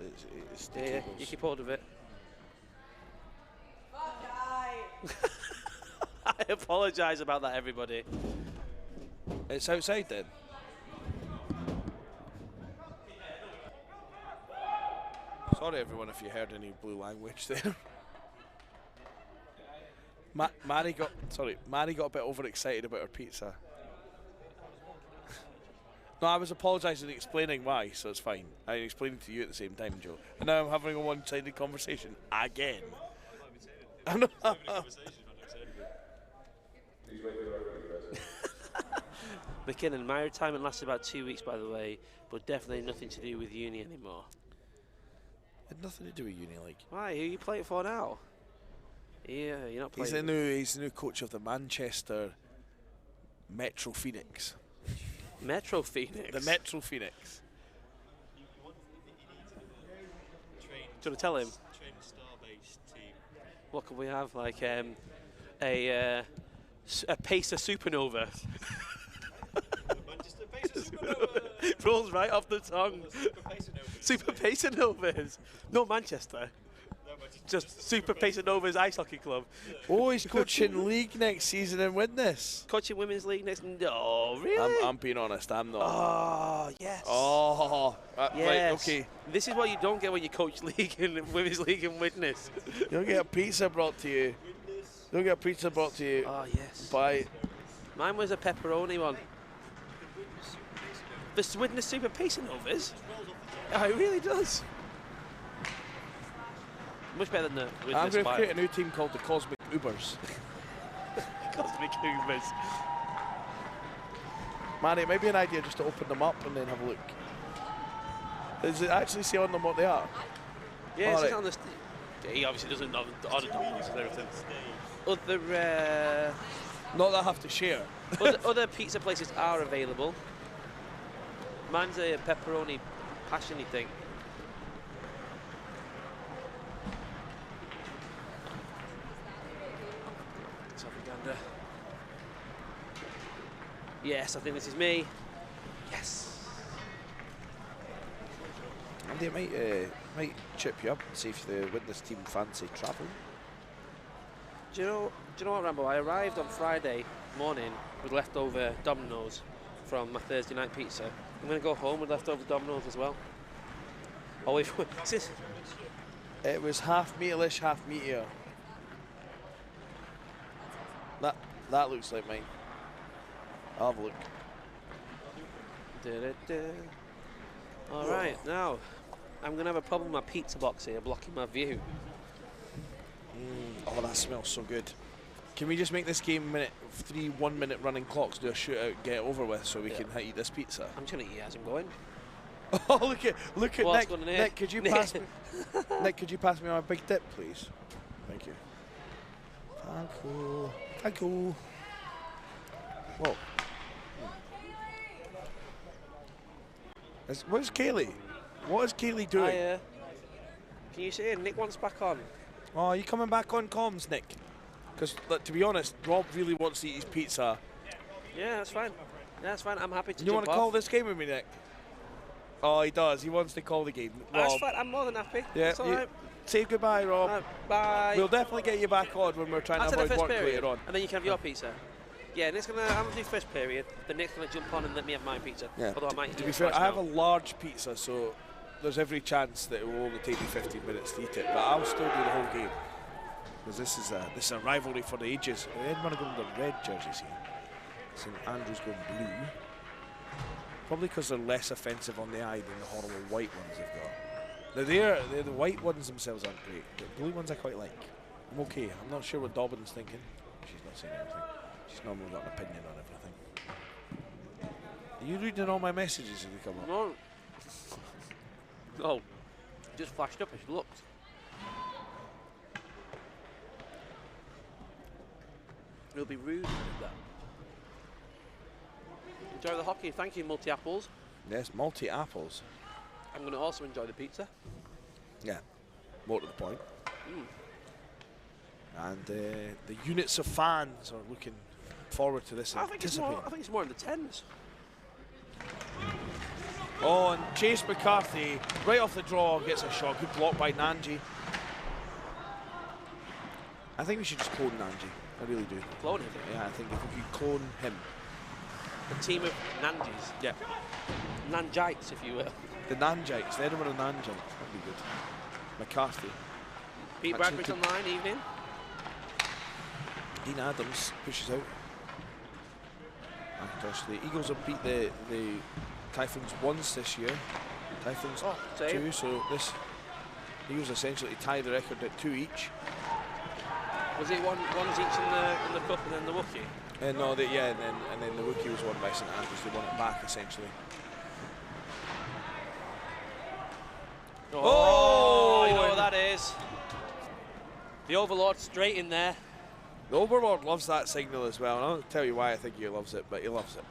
it's the Yeah, cables. you keep hold of it. I apologise about that, everybody. It's outside then. Sorry, everyone, if you heard any blue language there. Mary got a bit overexcited about her pizza. No, I was apologising and explaining why, so it's fine. I'm explaining to you at the same time, Joe. And now I'm having a one-sided conversation again. I know. McKinnon, my retirement lasted about 2 weeks, by the way, but definitely nothing to do with uni anymore. Had nothing to do with uni, like. Why? Who are you playing for now? Yeah, you're not playing. He's the new coach of the Manchester Metro Phoenix. Metro Phoenix? The Metro Phoenix. Do you want to tell him? Train a star-based team. What can we have? Like a Pacer Supernova. Manchester Pacers Supernova. Rolls right off the tongue. Super Pacer Novas. Super Pacer Novas. No, Manchester. Just Super Pacer Nova's ice hockey club. Oh, he's coaching league next season in Widnes. Coaching women's league next. No, really? I'm being honest, I'm not. Oh, yes. Oh, yes. right, okay. This is what you don't get when you coach league in women's league in Widnes. You'll get a pizza brought to you. You'll get a pizza brought to you. Oh, yes. By. Mine was a pepperoni one. The Widnes Super Pacer Novas? Oh, it really does. Much better than the Widnes. I'm going to create a new team called the Cosmic Ubers. Cosmic Ubers. Man, it might be an idea just to open them up and then have a look. Does it actually say on them what they are? Yeah, it's on the. He obviously doesn't know the other dominoes and everything. Other. Not that I have to share. other pizza places are available. Mine's a pepperoni passion-y thing. Let's have a gander. Yes, I think this is me. Yes. And they might chip you up and see if the Widnes team fancy travel. Do you know what, Rambo? I arrived on Friday morning with leftover Dominoes from my Thursday night pizza. I'm going to go home with leftover Dominoes as well. Oh, if it was half meatish, half meatier. That looks like mine. I'll have a look. All right, now I'm going to have a problem with my pizza box here blocking my view. Oh, that smells so good. Can we just make this game 3 1-minute running clocks, do a shootout, get it over with, so we can eat this pizza? I'm trying to eat as I'm going. Oh, look at What's Nick. going on Nick, could you pass me? Nick, could you pass me my big dip, please? Thank you. Thank you. Thank you. Whoa. Where's Kaylee? What is Kaylee doing? Hiya. Can you see Nick wants back on? Oh, are you coming back on comms, Nick? Because, to be honest, Rob really wants to eat his pizza. Yeah, that's fine. Yeah, that's fine. I'm happy to You want jump to call off. this game with me, Nick? Oh, he does. He wants to call the game. That's Rob. fine. I'm more than happy. Yeah, That's all right. Say goodbye, Rob. Bye. We'll definitely get you back on when we're trying After to the avoid first work period, later on. and then you can have your pizza. Yeah, Nick's I'm gonna do first period. Then Nick's gonna jump on and let me have my pizza. Yeah. Although I might eat To it be fair, twice I have now. a large pizza, so there's every chance that it will only take me 15 minutes to eat it. But I'll still do the whole game because this is a rivalry for the ages. Edinburgh are going with the red jerseys here. St Andrews going blue. Probably because they're less offensive on the eye than the horrible white ones they've got. The white ones themselves aren't great. The blue ones I quite like. I'm okay. I'm not sure what Dobbin's thinking. She's not saying anything. She's normally got an opinion on everything. Are you reading all my messages as they come up? No. No. Just flashed up as you looked. It'll be rude to do that. Enjoy the hockey. Thank you, Multi Apples. Yes, multi-apples. I'm going to also enjoy the pizza. Yeah, more to the point. And the units of fans are looking forward to this. I think it's more in the tens. Oh, and Chase McCarthy, right off the draw, gets a shot. Good block by Nanji. I think we should just clone Nanji. I really do. Clone him? Yeah, I think if we could clone him. A team of Nanjis. Yeah. Nanjites, if you will. The Nanjites, the Edinburgh Nanjites. That'd be good. McCarthy. Pete Actually, Bradbury's online, evening. Dean Adams pushes out. Gosh, the Eagles have beat the Typhoons once this year. Typhoons same. 2, so this Eagles essentially tie the record at 2 each. Was it one each in the cup and then the Wookiee? No, and then the Wookiee was won by St Andrews. They won it back essentially. Oh, you know what that is. The Overlord straight in there. The Overlord loves that signal as well. And I'll tell you why I think he loves it, but he loves it.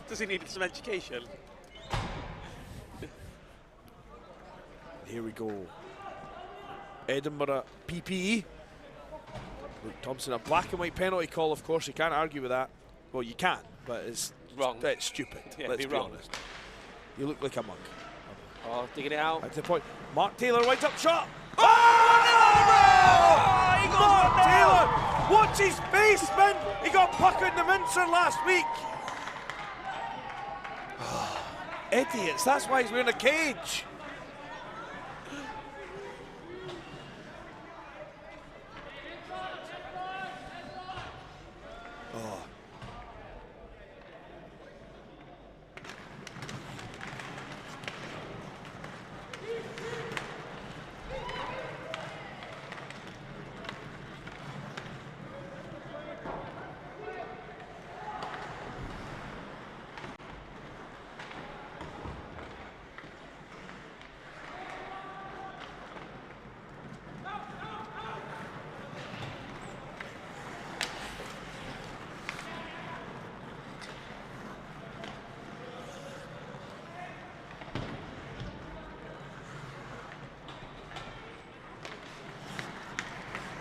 Does he need some education? Here we go. Edinburgh PPE. Luke Thompson, a black and white penalty call, of course. You can't argue with that. Well, you can, but it's Wrong. That's stupid. Yeah, Let's be be wrong. honest. You look like a monk. Oh, digging it out. At the point, Mark Taylor winds up shot. Oh! He goes Mark one Taylor! Watch his face, man! He got puck in the mincer last week. Idiots, that's why he's wearing a cage. Oh.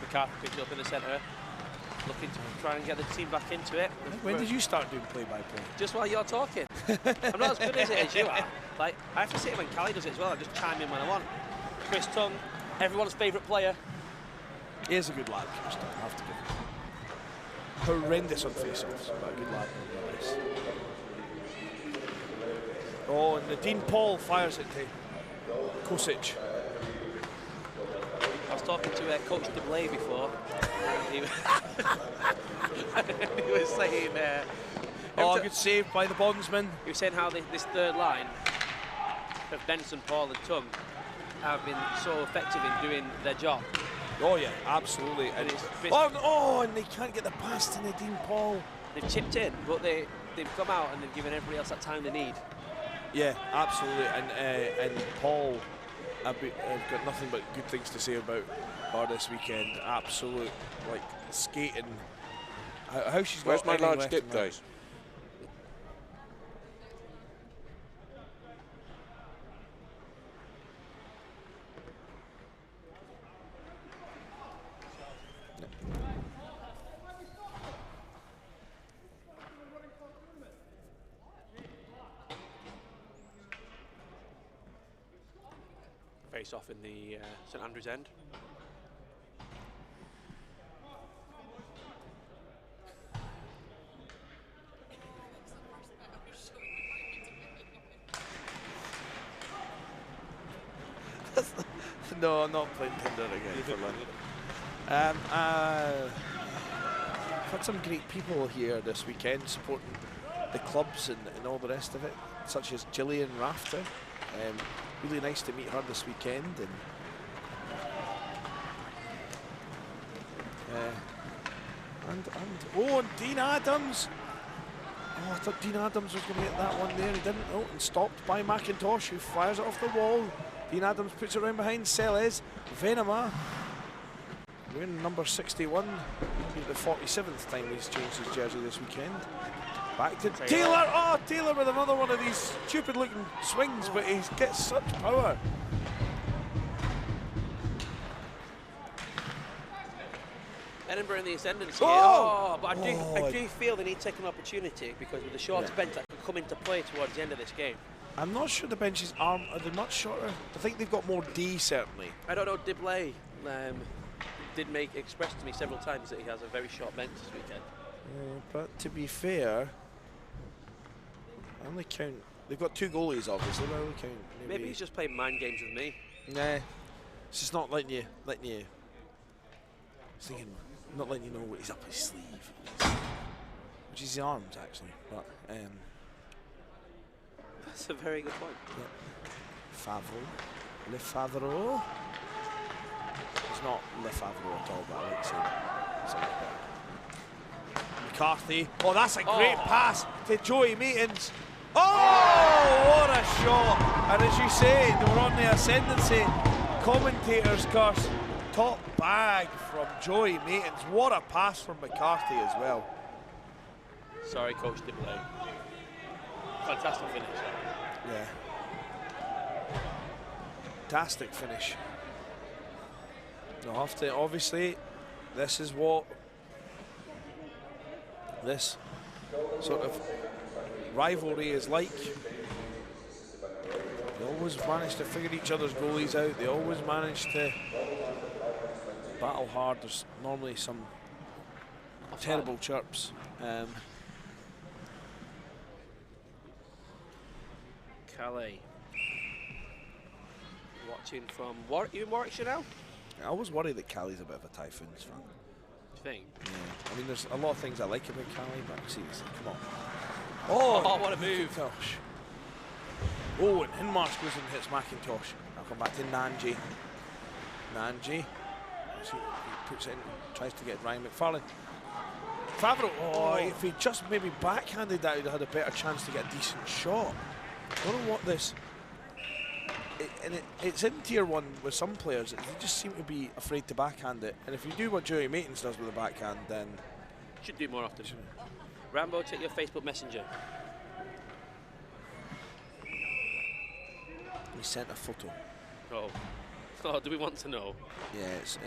McCarthy picks it up in the centre, looking to try and get the team back into it. When did you start doing play-by-play? Just while you're talking. I'm not as good as it as you are. Like, I have to sit when Callie does it as well. I just chime in when I want. Chris Tongue, everyone's favourite player. He is a good lad, Chris Tongue, I have to give him. Horrendous on face-offs, but a good lad nonetheless. Oh, and Dean Paul fires it to Kosic. I was talking to Coach DeBlay before. He was saying... Oh, good save by the bondsman. He was saying how this third line of Benson, Paul and Tongue have been so effective in doing their job. Oh yeah, absolutely. And and they can't get the pass to Nadine Paul. They've chipped in, but they've come out and they've given everybody else that time they need. Yeah, absolutely. And Paul, I've got nothing but good things to say about her this weekend. Absolute, like, skating. How she's Where's got my any large left dip, in her. guys? Face off in the St Andrews end. No, I'm not playing Tinder again for lunch. I've had some great people here this weekend supporting the clubs and all the rest of it, such as Gillian Rafter. Really nice to meet her this weekend. And Dean Adams. Oh, I thought Dean Adams was going to get that one there. He didn't. Oh, and stopped by McIntosh, who fires it off the wall. Dean Adams puts it around behind Celes. Venema, wearing number 61. The 47th time he's changed his jersey this weekend. Back to Taylor. Oh, Taylor with another one of these stupid-looking swings, but he gets such power. Edinburgh in the ascendancy. Oh, but I do feel they need to take an opportunity because with the shorter bench that could come into play towards the end of this game. I'm not sure the bench's arm are they much shorter. I think they've got more D certainly. I don't know. Dibley did express to me several times that he has a very short bench this weekend. But to be fair, I only count. They've got two goalies, obviously. But I only count. Maybe he's just playing mind games with me. Nah, it's just not letting you. I was thinking, not letting you know what he's up his sleeve, which is the arms actually. But that's a very good point. Yeah. Lefavre. It's not Lefavre at all, but I like saying it. McCarthy. Oh, that's a great pass to Joey Meetings. Oh, what a shot! And as you say, they were on the ascendancy. Commentator's curse. Top bag from Joey Meetings. What a pass from McCarthy as well. Sorry, Coach Dibley. Fantastic finish. Yeah. Fantastic finish. You'll have to, obviously, this is what this sort of rivalry is like. They always manage to figure each other's goalies out. They always manage to battle hard. There's normally some terrible chirps. Calais. Watching from you in Warwickshire now? I always worry that Callie's a bit of a Typhoons fan. Do you think? Yeah. I mean, there's a lot of things I like about Callie, but seriously, come on. Oh, what a move. Macintosh. Oh, and Hinmarsh goes and hits McIntosh. I'll come back to Nanji. Nanji. So he puts it in, tries to get Ryan McFarlane. Favreau. Oh, if he just maybe backhanded that, he'd have had a better chance to get a decent shot. I don't know what this. It's in tier 1 with some players. They just seem to be afraid to backhand it. And if you do what Joey Maitons does with a backhand, then should do it more often. Rambo, take your Facebook Messenger. He sent a photo. Oh. Oh, do we want to know? Yeah, it's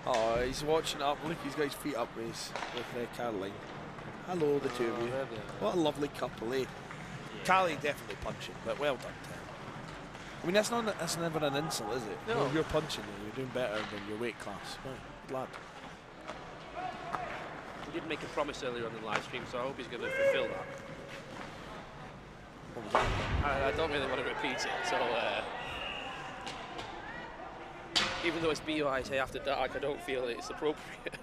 oh, he's watching up. Look, he's got his feet up with Caroline. Hello, the two of you. What a lovely couple, eh? Yeah. Callie definitely punching, but well done to him. I mean, that's never an insult, is it? No. If you're punching, you're doing better than your weight class. Right, glad. He did make a promise earlier on the live stream, so I hope he's going to fulfill that. What was that? I don't really want to repeat it, so even though it's BUIHA After Dark, I don't feel it's appropriate.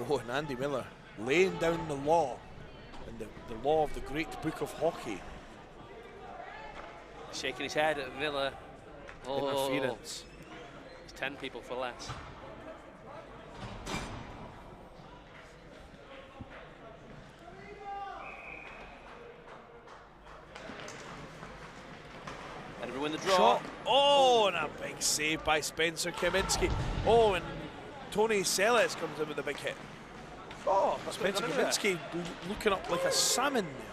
Oh, and Andy Miller laying down the law, and the law of the great book of hockey. Shaking his head at Miller. Oh, interference. It's 10 people for less. And we win the draw. Shot. Oh, and a big save by Spencer Kaminski. Oh, and Tony Sellis comes in with a big hit. Oh, Spencer Kaminski looking up like a salmon there.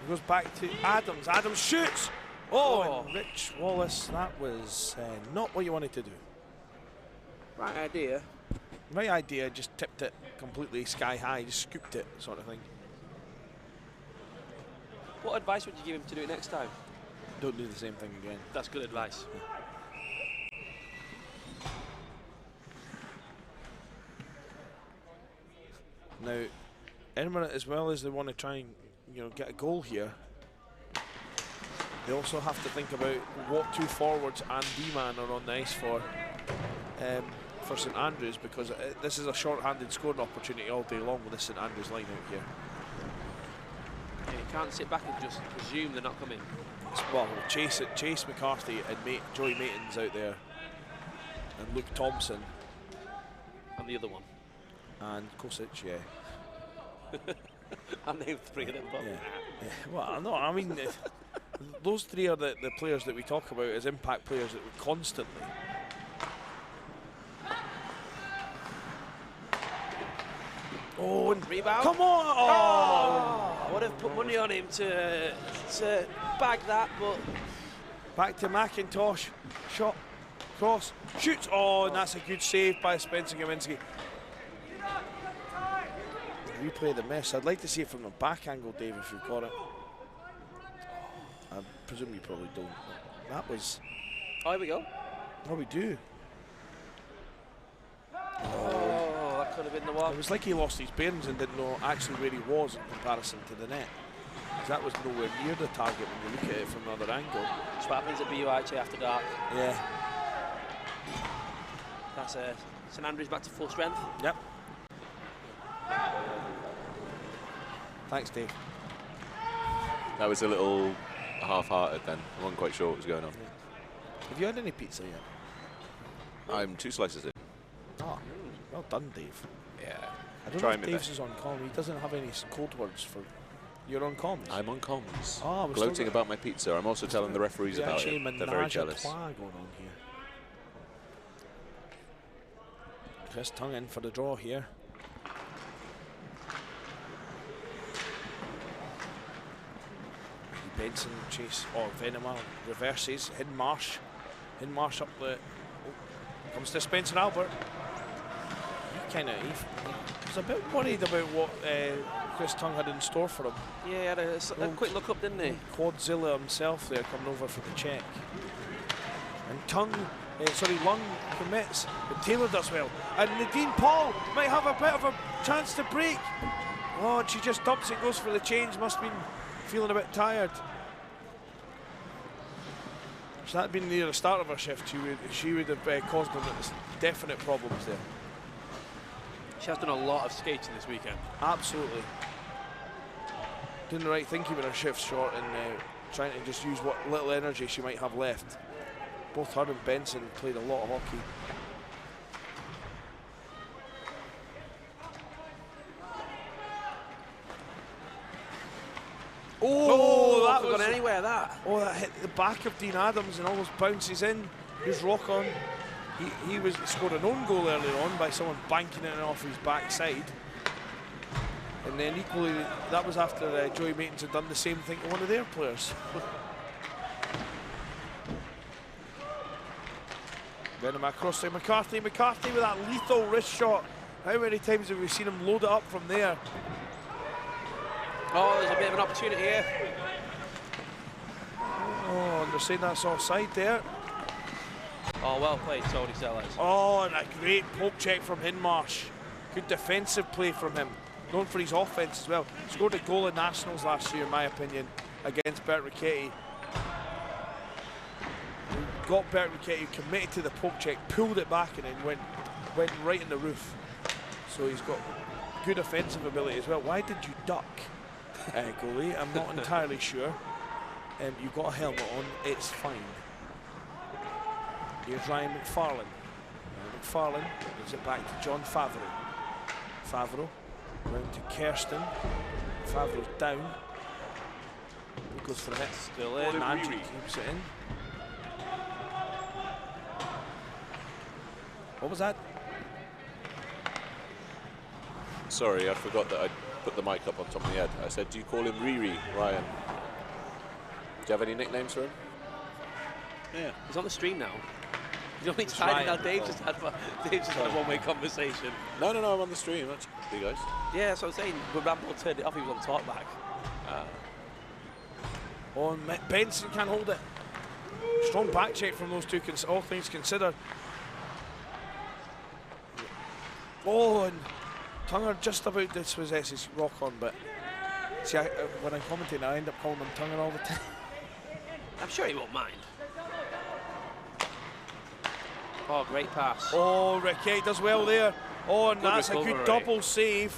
He goes back to Adams. Adams shoots. Oh, and Rich Wallace, that was not what you wanted to do. Right idea. Right idea, just tipped it completely sky high, just scooped it, sort of thing. What advice would you give him to do it next time? Don't do the same thing again. That's good advice. Now, Edinburgh, as well as they want to try and get a goal here, they also have to think about what two forwards and D-man are on the ice for St Andrews, because this is a short-handed scoring opportunity all day long with this St Andrews line out here. Yeah, you can't sit back and just presume they're not coming. Well, Chase McCarthy and Joey Maitons out there, and Luke Thompson. And the other one. And Kosic, yeah. I named three of them. Yeah. Well, no, I mean, those three are the players that we talk about as impact players that we constantly. Oh, and rebound. Come on! Oh! I would have put money on him to bag that, but back to McIntosh. Shot, cross, shoots. Oh, and that's a good save by Spencer Kaminski. Replay the miss. I'd like to see it from the back angle, Dave, if you've got it. I presume you probably don't. That was. Oh, here we go. Oh, we do. Oh, that could have been the one. It was like he lost his bearings and didn't know actually where he was in comparison to the net. Because that was nowhere near the target when you look at it from another angle. That's what happens at BUIHA After Dark. Yeah. That's St Andrews back to full strength. Yep. Thanks, Dave. That was a little half-hearted then. I wasn't quite sure what was going on. Yeah. Have you had any pizza yet? I'm 2 slices in. Oh, well done, Dave. Yeah. I don't know if Dave's is on comm. He doesn't have any code words for. You're on comms. I'm on comms. Oh, gloating about my pizza. I'm also telling the referees about it. They're very jealous. Going on here. Chris Tongue in for the draw here. Benson chase, or Venema reverses. Hinmarsh up the. Oh, comes to Spencer Albert. kind of, he was a bit worried about what Chris Tongue had in store for him. Yeah, he had a quick look up, didn't he? Quadzilla himself there coming over for the check. And Lung commits, but Taylor does well. And Nadine Paul might have a bit of a chance to break. Oh, and she just dumps it, goes for the change, must have been feeling a bit tired. If that had been near the start of her shift, she would have caused them definite problems there. She has done a lot of skating this weekend. Absolutely. Doing the right thing, keeping her shifts short and trying to just use what little energy she might have left. Both her and Benson played a lot of hockey. Oh, that wasn't anywhere, that. Oh, that hit the back of Dean Adams and almost bounces in. Here's Rock on. He scored an own goal earlier on by someone banking it off his backside. And then equally, that was after Joey Maitons had done the same thing to one of their players. Then across to McCarthy. McCarthy with that lethal wrist shot. How many times have we seen him load it up from there? Oh, there's a bit of an opportunity here. Oh, and they're saying that's offside there. Oh, well played, Tony Sellers. Oh, and a great poke check from Hinmarsh. Good defensive play from him. Known for his offense as well. Scored a goal in Nationals last year, in my opinion, against Bert Richetti. Got Bert Richetti, committed to the poke check, pulled it back, and then went right in the roof. So he's got good offensive ability as well. Why did you duck, goalie? I'm not entirely sure. You've got a helmet on, it's fine. Here's Ryan McFarlane. McFarlane gives it back to John Favreau. Favreau round to Kirsten. Favreau's down. He goes for a hit. Still in. And Andrew keeps it in. What was that? Sorry, I forgot that I put the mic up on top of my head. I said, do you call him Riri, Ryan? Do you have any nicknames for him? Yeah. He's on the stream now. You know, he's hiding now. Dave just had a one-way conversation. No, I'm on the stream. That's you guys. Yeah, that's what I'm saying. But Rambo turned it off, he was on talkback. Oh, and Benson can't hold it. Strong back check from those two, all things considered. Oh, and Tunger just about dispossesses Rock on, but see, when I'm commentating, I end up calling him Tunger all the time. I'm sure he won't mind. Oh, great pass. Oh, Ricky does well there. Oh, and Good that's recovery. A good double save.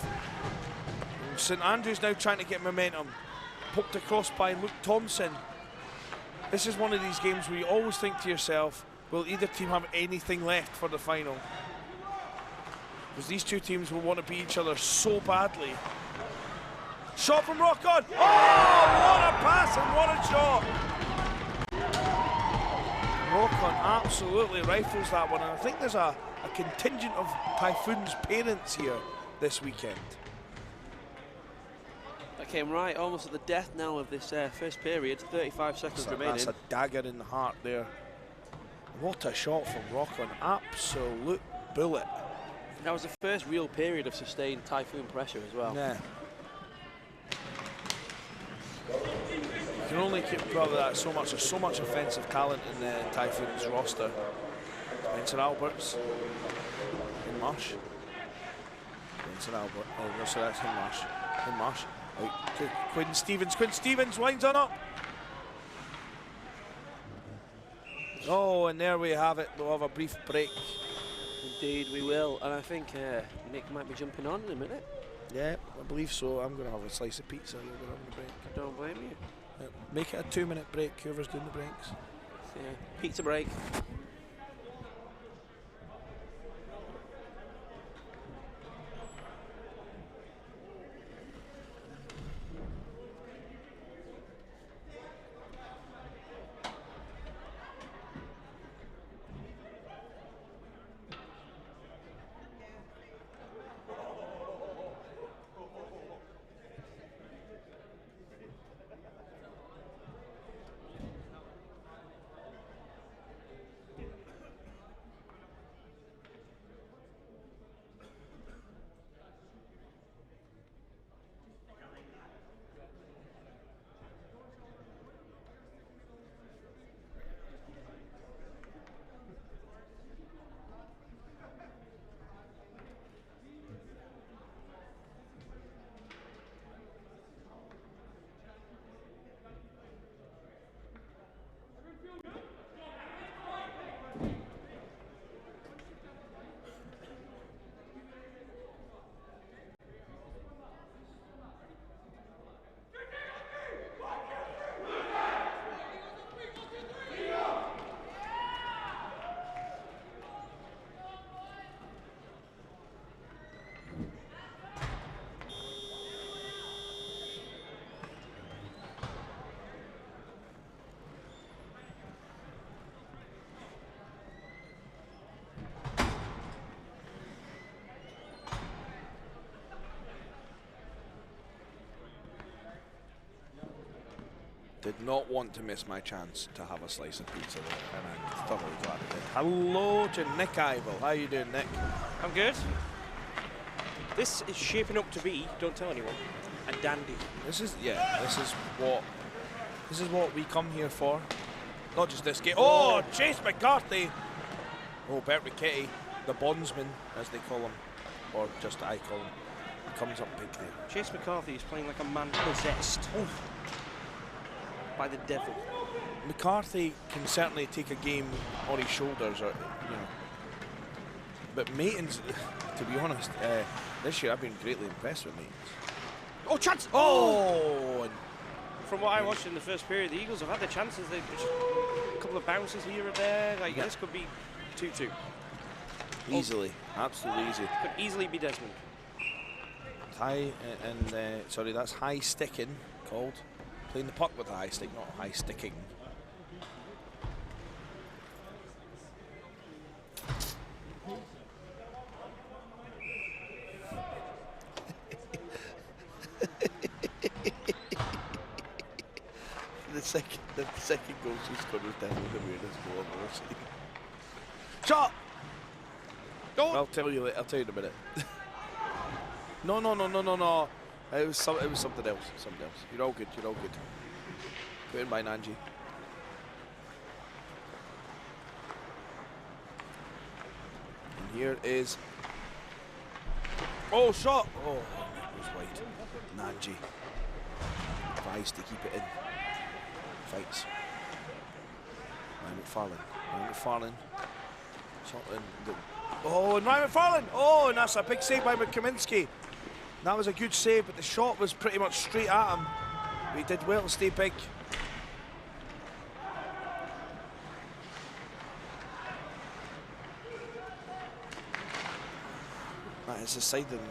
St Andrews now trying to get momentum. Poked across by Luke Thompson. This is one of these games where you always think to yourself, will either team have anything left for the final? Because these two teams will want to beat each other so badly. Shot from Rock on. Oh, what a pass and what a shot. Rockon absolutely rifles that one, and I think there's a contingent of Typhoon's parents here this weekend. That came right almost at the death knell of this first period. 35 seconds remaining. That's a dagger in the heart there. What a shot from Rockon, absolute bullet. That was the first real period of sustained Typhoon pressure as well. Yeah. You can only keep probably that so much. There's so much offensive talent in the Typhoon's roster. Spencer Alberts, Hinmarsh. Spencer Albert. Oh, no, so that's Hinmarsh. Hinmarsh. Out to Quinn Stevens. Quinn Stevens winds on up. Oh, and there we have it. We'll have a brief break. Indeed, we will. And I think Nick might be jumping on in a minute. Yeah, I believe so. I'm going to have a slice of pizza. You're going to have a break. Don't blame you. Make it a 2-minute break, whoever's doing the breaks. Yeah, pizza break. Did not want to miss my chance to have a slice of pizza there, and I'm thoroughly glad I did. Hello to Nick Ivel. How you doing, Nick? I'm good. This is shaping up to be, don't tell anyone, a dandy. This is what we come here for. Not just this game. Oh, Chase McCarthy. Oh, Bert McKitty, the bondsman, as they call him, or just I call him. He comes up big there. Chase McCarthy is playing like a man possessed by the devil. McCarthy can certainly take a game on his shoulders, or but Maitons, to be honest, this year I've been greatly impressed with Maitons. Oh, chance! Oh! And from what I watched in the first period, the Eagles have had the chances. They've just a couple of bounces here and there. Like this could be 2-2. Easily, absolutely easy. Could easily be Desmond. High and sorry, that's high sticking called. Playing the puck with a high stick, not high sticking. the second goal she scored was definitely the weirdest goal I've ever seen. Shot! Go! I'll tell you in a minute. No. It was something else. Something else. You're all good. Put in by Nanji. And here is. Oh, shot! Oh, it was wide. Nanji tries to keep it in. Fights. Ryan McFarlane. Shot in. Oh, and Ryan McFarlane! Oh, and that's a big save by McKaminsky. That was a good save, but the shot was pretty much straight at him. But he did well to stay big. That is the side of the net.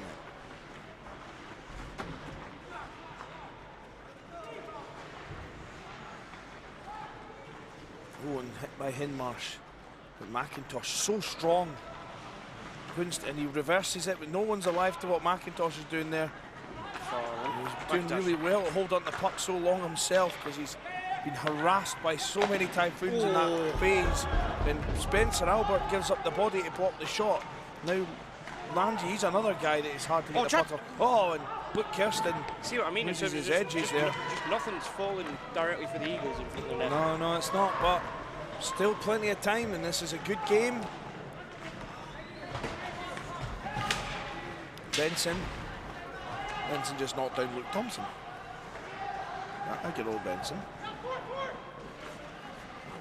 Oh, and hit by Hinmarsh. But McIntosh, so strong. And he reverses it, but no one's alive to what McIntosh is doing there. He's doing really well to hold on to the puck so long himself, because he's been harassed by so many typhoons in that phase. And Spencer Albert gives up the body to block the shot. Now Lange, he's another guy that is hard to get the puck off. Oh, and look, Kirsten. See what I mean? Loses his edges there. Just nothing's falling directly for the Eagles in front of the net. No, it's not, but still plenty of time, and this is a good game. Benson just knocked down Luke Thompson. I get old Benson. I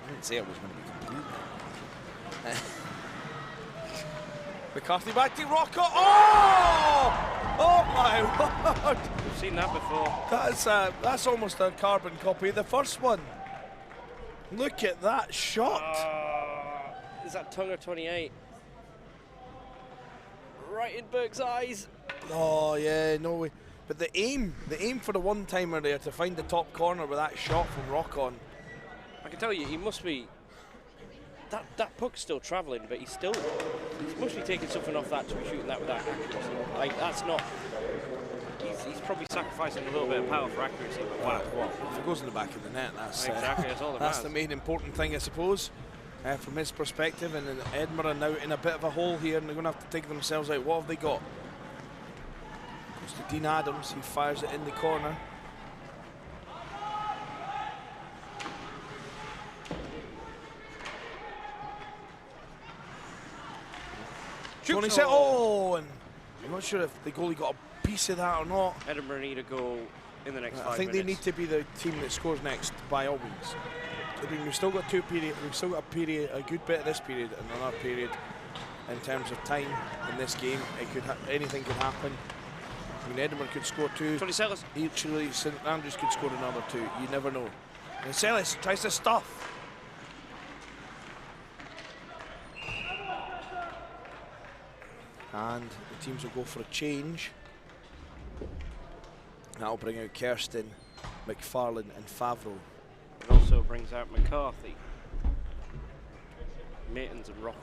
didn't say I was going to be complete. McCarthy back to Rocco. Oh! Oh my word! We've seen that before. That's almost a carbon copy of the first one. Look at that shot. Is that Tonga 28? Right in Burke's eyes. Oh yeah, no way. But the aim for the one-timer there to find the top corner with that shot from Rock-On. I can tell you, he must be. That puck's still travelling, but he must be taking something off that to be shooting that with that accuracy. Like that's not. He's probably sacrificing a little bit of power for accuracy. But wow. Well, if it goes in the back of the net, that's exactly that's all that that's matters. the main important thing, I suppose, from his perspective. And Edinburgh are now in a bit of a hole here, and they're going to have to take themselves out. What have they got? Goes to Dean Adams. He fires it in the corner. Oh, and I'm not sure if the goalie got a piece of that or not. Edinburgh need a goal in the next 5 minutes. I think they need to be the team that scores next by all means. I mean, we've still got two periods. We've still got a period, a good bit of this period, and another period in terms of time in this game. It could anything could happen. I mean, Edinburgh could score two. Actually, St Andrews could score another two. You never know. And Celis tries to stuff. And the teams will go for a change. That'll bring out Kirsten, McFarlane and Favreau. It also brings out McCarthy, Maitons and Rock.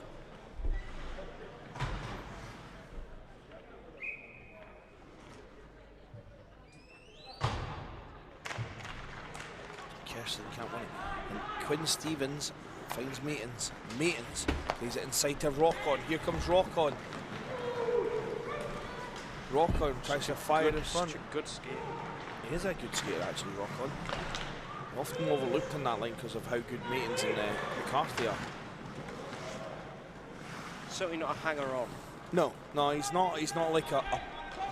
absolutely can't win it. And Quinn Stevens finds Maitons. Maitons plays it inside to Rock On. Here comes Rock On. Rock On tries to fire in front. Such a good skate. He is a good skater, actually, Rock On. Often overlooked in that line because of how good Maitons and McCarthy are. Certainly not a hanger-on. No, he's not. He's not like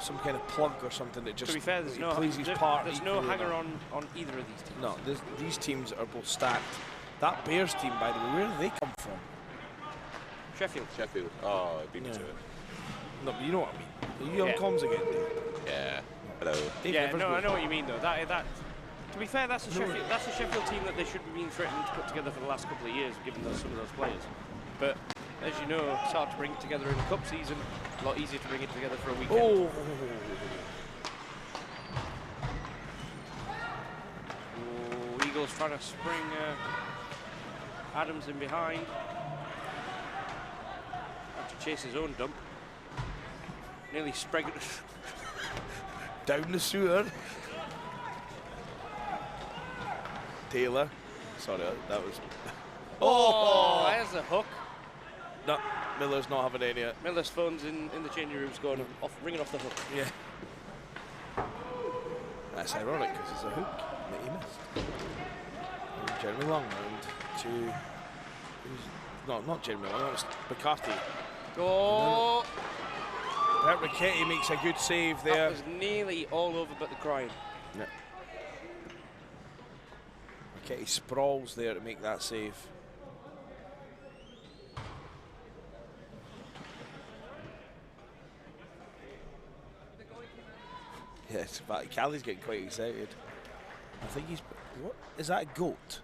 some kind of plug or something that just. To be fair, there's no hanger on either of these teams. No, these teams are both stacked. That Bears team, by the way, where do they come from? Sheffield. Oh, I beat me to it. No, but you know what I mean. Are you on comms again, Dave? Yeah. Hello. Dave I know what you mean though. That to be fair, that's a Sheffield team that they should have been threatening to put together for the last couple of years, given some of those players. But as you know, it's hard to bring it together in a cup season. A lot easier to bring it together for a weekend. Oh. Eagles trying to spring Adams in behind. Had to chase his own dump. Nearly spread it Down the sewer. Taylor. Sorry, that was. Oh, there's a hook. No, Miller's not having any yet. Miller's phone's in the changing rooms going off, ringing off the hook. Yeah. That's ironic because it's a hook that he missed. And Jeremy Long round to. No, not Jeremy Long, it's McCarthy. Oh! Bert McKetty makes a good save there. That was nearly all over but the crying. Yeah. McKetty sprawls there to make that save. Yes, but Callie's getting quite excited. I think he's. What is that? A goat?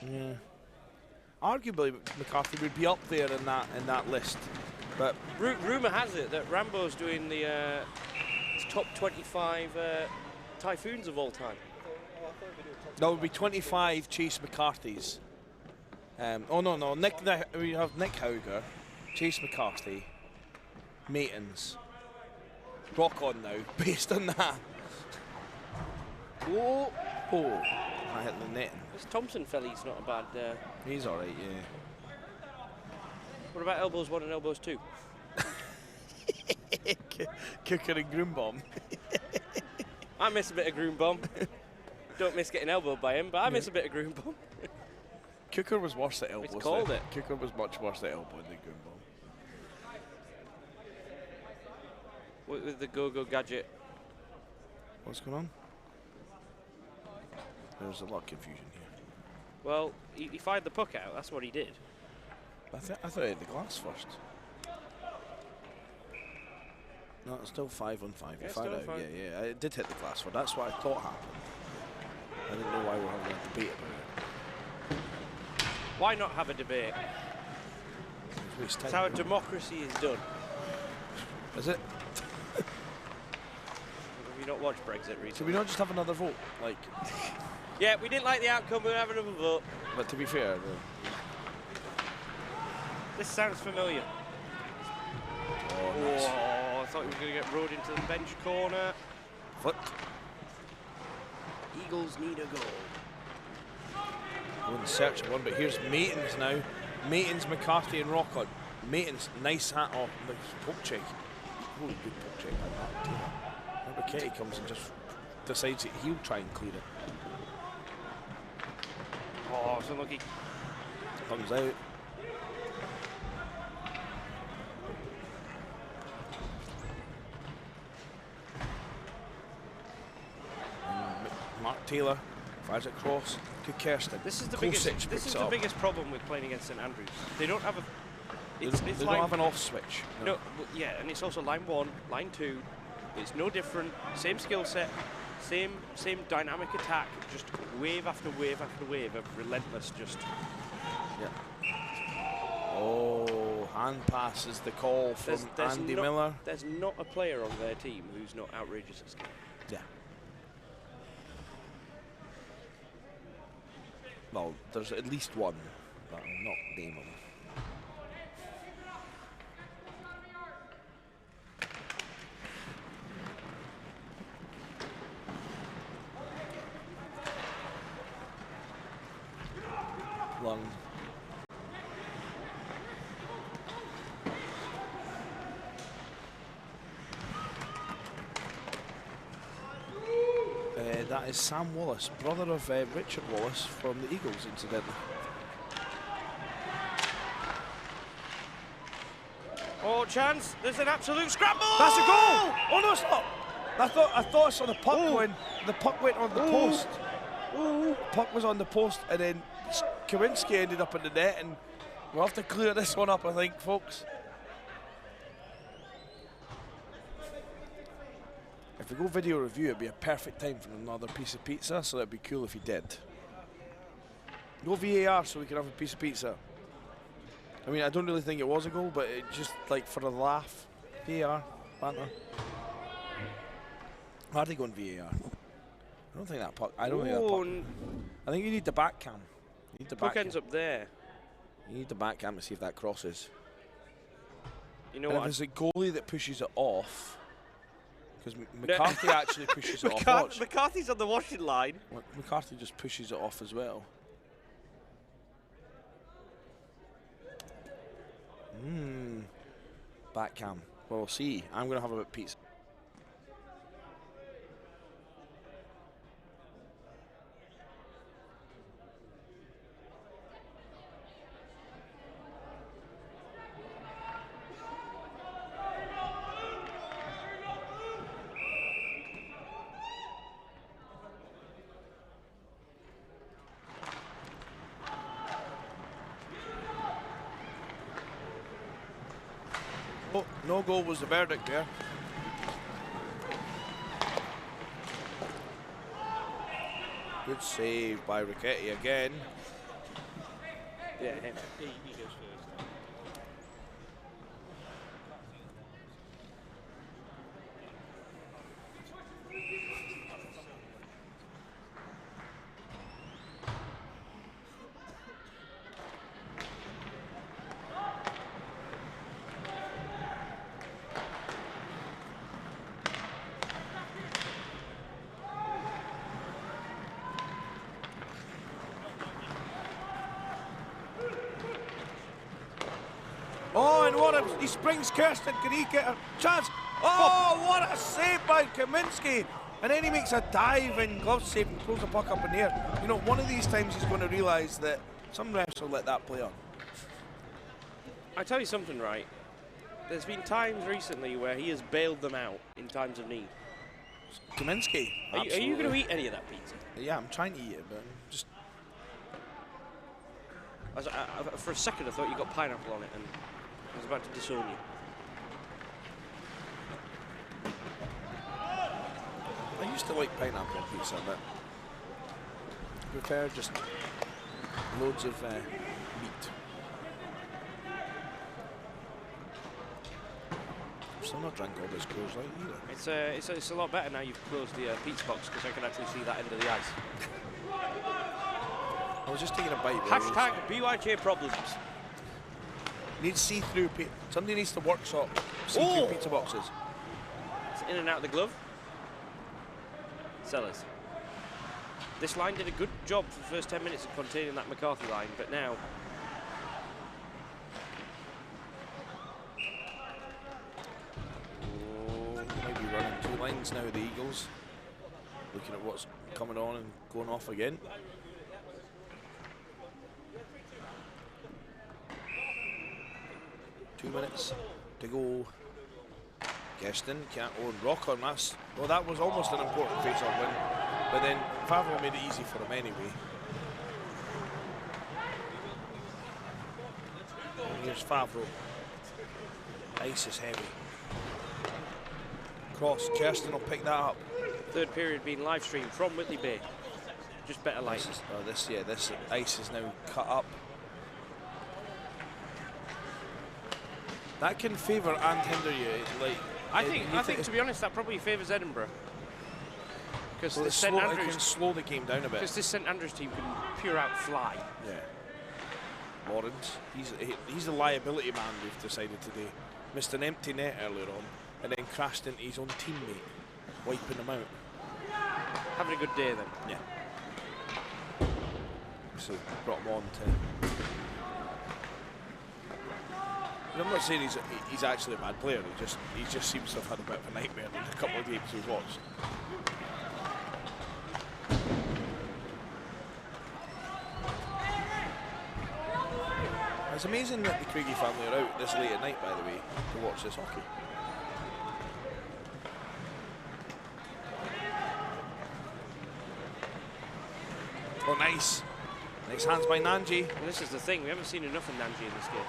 Yeah. Arguably, McCarthy would be up there in that list, but Rumour has it that Rambo's doing the top 25 typhoons of all time. that would be 25 Chase McCarthy's. Oh no, we have Nick Hauger, Chase McCarthy, Maitons. Rock On now, based on that. Oh, I hit the net. This Thompson fella's not a bad. He's all right, yeah. What about elbows 1 and elbows 2? Cooker and Groombomb. I miss a bit of groom bomb. Don't miss getting elbowed by him, but I miss a bit of groom bomb. Cooker was worse at elbows. It's called it. Cooker was much worse at elbow than Groombomb. With the go-go gadget. What's going on? There's a lot of confusion here. Well, he fired the puck out. That's what he did. I thought he hit the glass first. No, it's still 5 on 5. Yeah, You fired out. still 5. Yeah, it did hit the glass first. That's what I thought happened. I didn't know why we were having a debate about it. Why not have a debate? That's how a democracy is done. Is it? Have you not watched Brexit recently? Should we not just have another vote? Like, yeah, we didn't like the outcome, we'll have another vote. but to be fair, This sounds familiar. nice. Oh, I thought he was going to get rode into the bench corner. Flipped. Eagles need a goal. Go in search of one, but here's Maitons now. Maitons, McCarthy, and Rock On. Maitons, nice hat off. Nice poke check. Oh, good poke check by that. Remember, Ketty comes and just decides that he'll try and clear it. Oh, it's unlucky. Comes out. Mark Taylor fires it across to Kirsten. This is the Kosic biggest problem with playing against St Andrews. They don't have a. They don't have an off switch. No, yeah, and it's also line 1, line 2. It's no different. Same skill set, same dynamic attack. Just wave after wave after wave of relentless. Just. Yeah. Oh, hand pass is the call from Andy Miller. There's not a player on their team who's not outrageous at skill. Yeah. Well, there's at least one, but I'll not name him. that is Sam Wallace, brother of Richard Wallace from the Eagles, incidentally. Oh, chance. There's an absolute scramble. That's a goal! Oh, no, it's not. I thought I saw the puck going. The puck went on the post. Puck was on the post, and then Kaminski ended up in the net, and we'll have to clear this one up, I think, folks. If we go video review, it'd be a perfect time for another piece of pizza, so that'd be cool if he did. Go VAR so we can have a piece of pizza. I mean, I don't really think it was a goal, but it just like for a laugh. VAR, banter. Are they going VAR? I don't think that puck. I don't think that puck. I think you need the back cam. You need the back puck ends up there. You need the back cam to see if that crosses. You know and what? If it's a goalie that pushes it off, because McCarthy actually pushes it off. McCarthy's on the washing line. McCarthy just pushes it off as well. Back cam. Well, we'll see. I'm going to have a bit of pizza. Oh, no goal was the verdict there. Good save by Ricchetty again. Yeah, him. He goes first. Oh, and what he springs Kirsten. Can he get a chance? Oh, what a save by Kaminski. And then he makes a dive and glove save and throws the puck up in the air. You know, one of these times he's going to realise that some refs will let that play on. I tell you something, right? There's been times recently where he has bailed them out in times of need. Kaminski. Are you going to eat any of that pizza? Yeah, I'm trying to eat it, but I'm just... For a second I thought you got pineapple on it and I was about to disown you. I used to like pineapple on pizza, but I prefer just loads of meat. I'm still not drank all this Coors Light either. It's a lot better now you've closed the pizza box because I can actually see that end of the ice. I was just taking a bite. Hashtag BUIHA problems. You need see-through pizza. Somebody needs to workshop see-through pizza boxes. It's in and out of the glove. Sellers. This line did a good job for the first 10 minutes of containing that McCarthy line, but now... Oh, maybe running two lines now, the Eagles. Looking at what's coming on and going off again. Two minutes to go. Geston can't own rock on us. Well, that was almost an important face-off win, but then Favreau made it easy for him anyway. And here's Favreau. Ice is heavy. Cross. Kirsten will pick that up. Third period being live streamed from Whitley Bay. Just better light. This ice is now cut up. That can favour and hinder you. Like I think to be honest, that probably favours Edinburgh. Because well, it can slow the game down a bit. Because this St Andrews team can pure out fly. Yeah. Lawrence, he's the liability man, we've decided today. Missed an empty net earlier on and then crashed into his own teammate, wiping him out. Having a good day then. Yeah. So brought him on to... I'm not saying he's actually a bad player. He just seems to have had a bit of a nightmare in a couple of games we've watched. It's amazing that the Craigie family are out this late at night, by the way, to watch this hockey. Oh, nice. Nice hands by Nanji. Well, this is the thing, we haven't seen enough of Nanji in this game.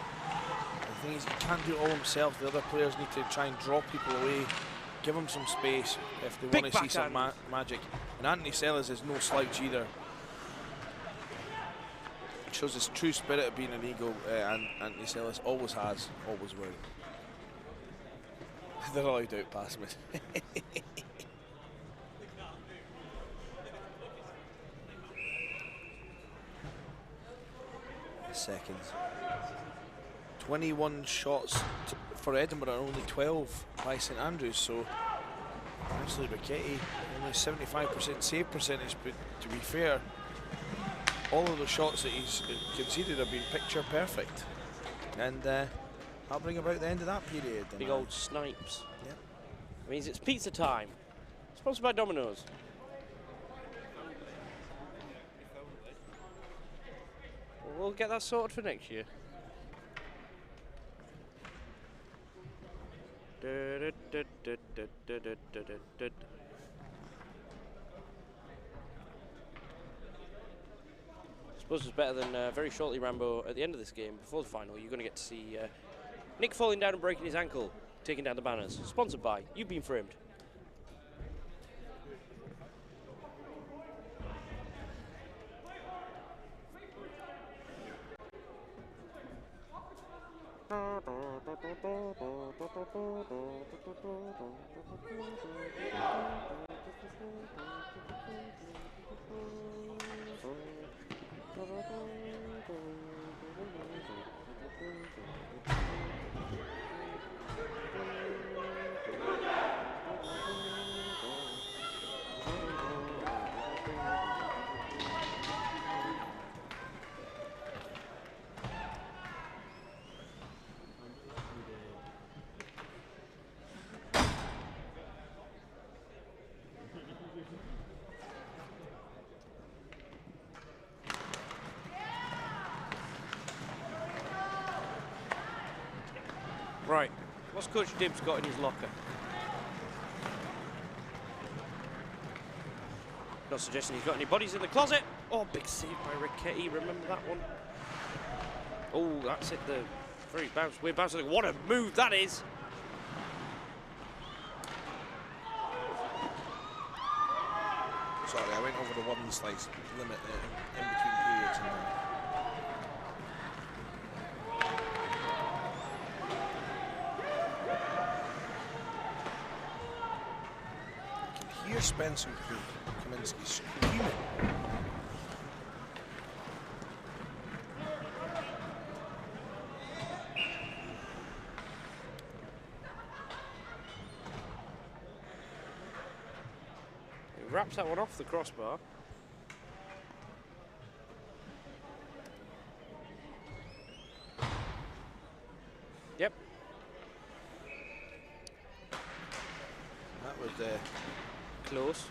The thing is, he can't do it all himself. The other players need to try and draw people away, give him some space if they want to see some magic. And Anthony Sellers is no slouch either. It shows his true spirit of being an Eagle, and Anthony Sellers always has, always will. They're allowed out past me. Seconds. 21 shots for Edinburgh, only 12 by St Andrews, so actually Ricchetty only 75% save percentage, but to be fair, all of the shots that he's conceded have been picture perfect, and that'll bring about the end of that period. Big old snipes. Yep. It means it's pizza time. Sponsored by Domino's. We'll get that sorted for next year. I suppose it's better than very shortly, Rambo, at the end of this game, before the final, you're going to get to see Nick falling down and breaking his ankle, taking down the banners. Sponsored by You've Been Framed. Right, what's Coach Dibbs got in his locker? Not suggesting he's got any bodies in the closet. Oh, big save by Ricchetty, remember that one? Oh, that's it, the very weird bounce. What a move that is! Sorry, I went over the one slice limit in between periods. I can hear Spencer Kaminsky screaming. Wraps that one off the crossbar. Yep. That was close.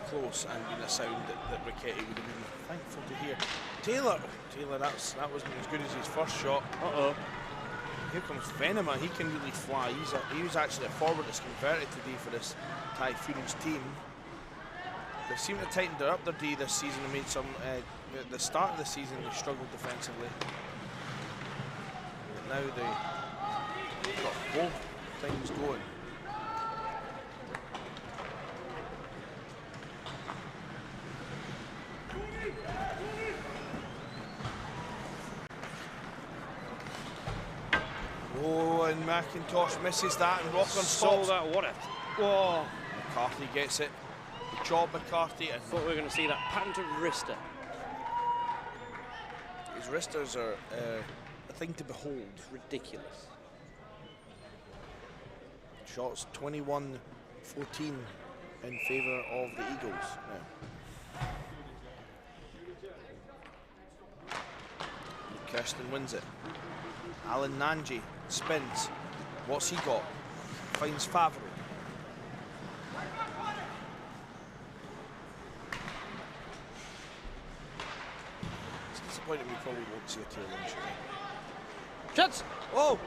Close, and been a sound that Ricchetty would have been thankful to hear. Taylor, that wasn't as good as his first shot. Uh-oh. Here comes Venema. He can really fly. He was actually a forward that's converted today for this Typhoons team. They seem to have tightened up their D this season and made some. At the start of the season, they struggled defensively. But now they've got both things going. Oh, and McIntosh misses that, and Rockland stops. That, what a... Oh, McCarthy gets it. Good job, McCarthy. And thought we were going to see that patented wrister. His wristers are a thing to behold. Ridiculous. Shots 21-14 in favour of the Eagles now. Kirsten wins it. Alan Nanji spins. What's he got? Finds Favreau. It's disappointing we probably won't see a tail in shooting. Chance! Oh!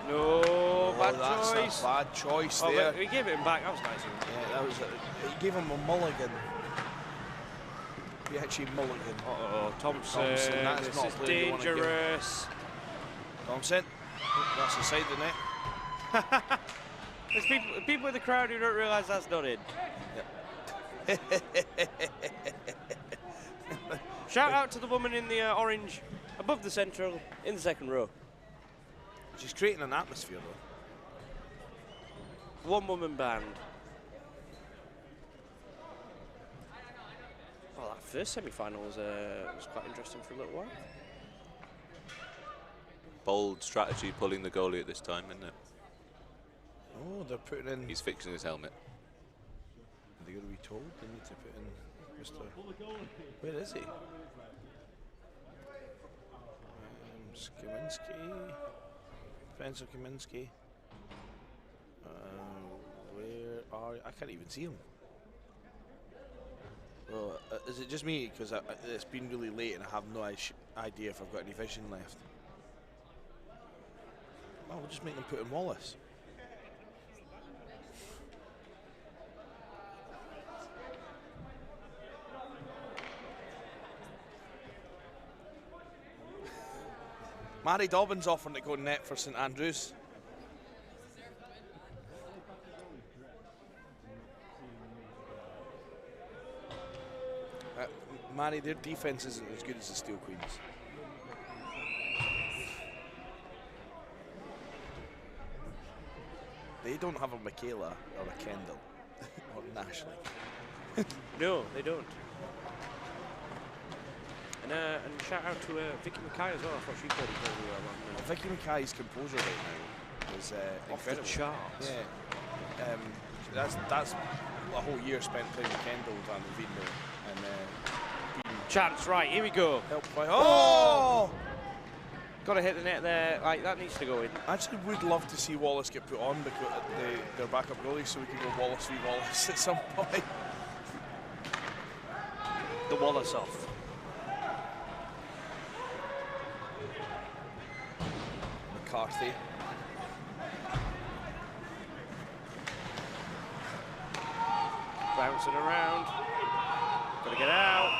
No, bad that's choice. a bad choice Oh, there. but he gave it him back. That was nice of him. Yeah, that was he gave him a mulligan. He actually mulligan. Uh-oh, Thompson. That's This not is a play you wanna give. dangerous. Thompson. That's the side of the net. There's people in the crowd who don't realise that's not in. Shout out to the woman in the orange above the central in the second row. She's creating an atmosphere though. One-woman band. Well, that first semi-final was quite interesting for a little while. Bold strategy pulling the goalie at this time, isn't it? Oh, they're putting in. He's fixing his helmet. They're going to be told they need to put in Mr. Where is he? Skiminski. Spencer Kaminsky. Where are I can't even see him. Well, is it just me? Because it's been really late and I have no idea if I've got any vision left. Oh, we'll just make them put in Wallace. Mary Dobbins offering to go net for St Andrews. Mary, their defence isn't as good as the Steel Queens. They don't have a Michaela or a Kendall or an Ashley. No, they don't. And shout out to Vicky Mackay as well. I thought she played really well. Vicky Mackay's composure right now is Off incredible. the charts. Yeah, that's a whole year spent playing with Kendall, Van Vino, and Chance, right, here we go. helped by. Oh! Got to hit the net there. Like, that needs to go in. I actually would love to see Wallace get put on because their backup goalie, so we can go Wallace v Wallace at some point. The Wallace off. McCarthy. Bouncing around. Got to get out.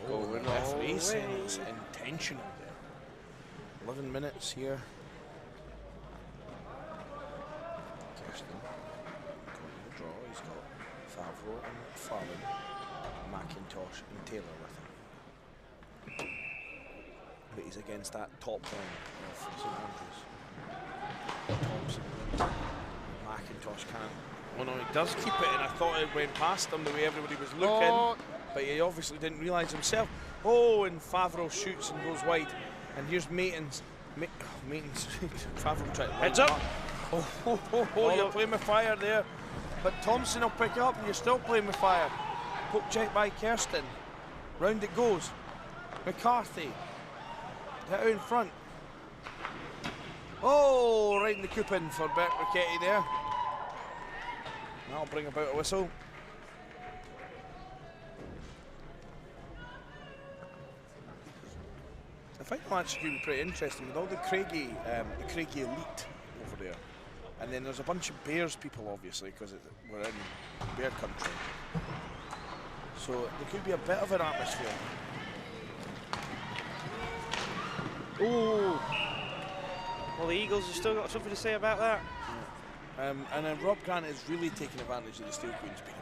Oh, Going the referee all saying the way. it's intentional there. 11 minutes here. Kirsten. Draw. He's got Favreau and Fallon, McIntosh and Taylor with him. But he's against that top line of St Andrews. Thompson. McIntosh can't. Oh no, he does keep it, and I thought it went past him the way everybody was looking. Oh. But he obviously didn't realise himself. Oh, and Favreau shoots and goes wide. And here's Maitons. Maitons. Favreau tried to Heads line up. Oh, you're playing with fire there. But Thompson will pick up and you're still playing with fire. Poke check by Kirsten. Round it goes. McCarthy. Hit out in front. Oh, right in the coupon for Bert Riquetti there. That'll bring about a whistle. I think the match could be pretty interesting with all the Craigie elite over there. And then there's a bunch of Bears people, obviously, because we're in Bear country. So there could be a bit of an atmosphere. Ooh. Well, the Eagles have still got something to say about that. Yeah. And then Rob Grant is really taking advantage of the Steel Queens being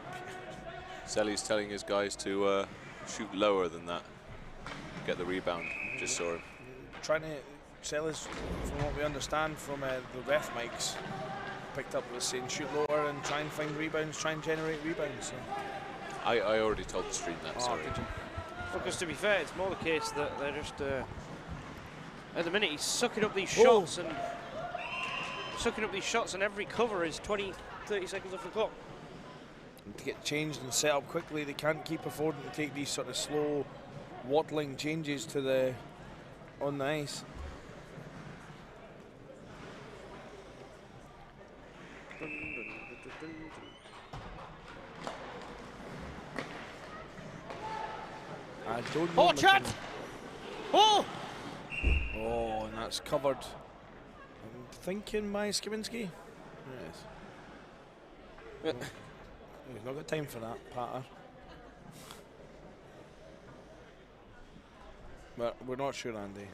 Selly's telling his guys to shoot lower than that. Get the rebound. Just saw him. trying to sell us, from what we understand from the ref mics, picked up with saying shoot lower and try and find rebounds, try and generate rebounds. So. I already told the stream that, sorry. Because to be fair, it's more the case that they're just, at the minute he's sucking up these shots and every cover is 20, 30 seconds off the clock. And to get changed and set up quickly, they can't keep affording to take these sort of slow, waddling changes to the on the ice. I don't know. Oh, chat! Oh! Oh, and that's covered. I'm thinking by Skibinski. Yes. He's not got time for that, Patter. But we're not sure, Andy.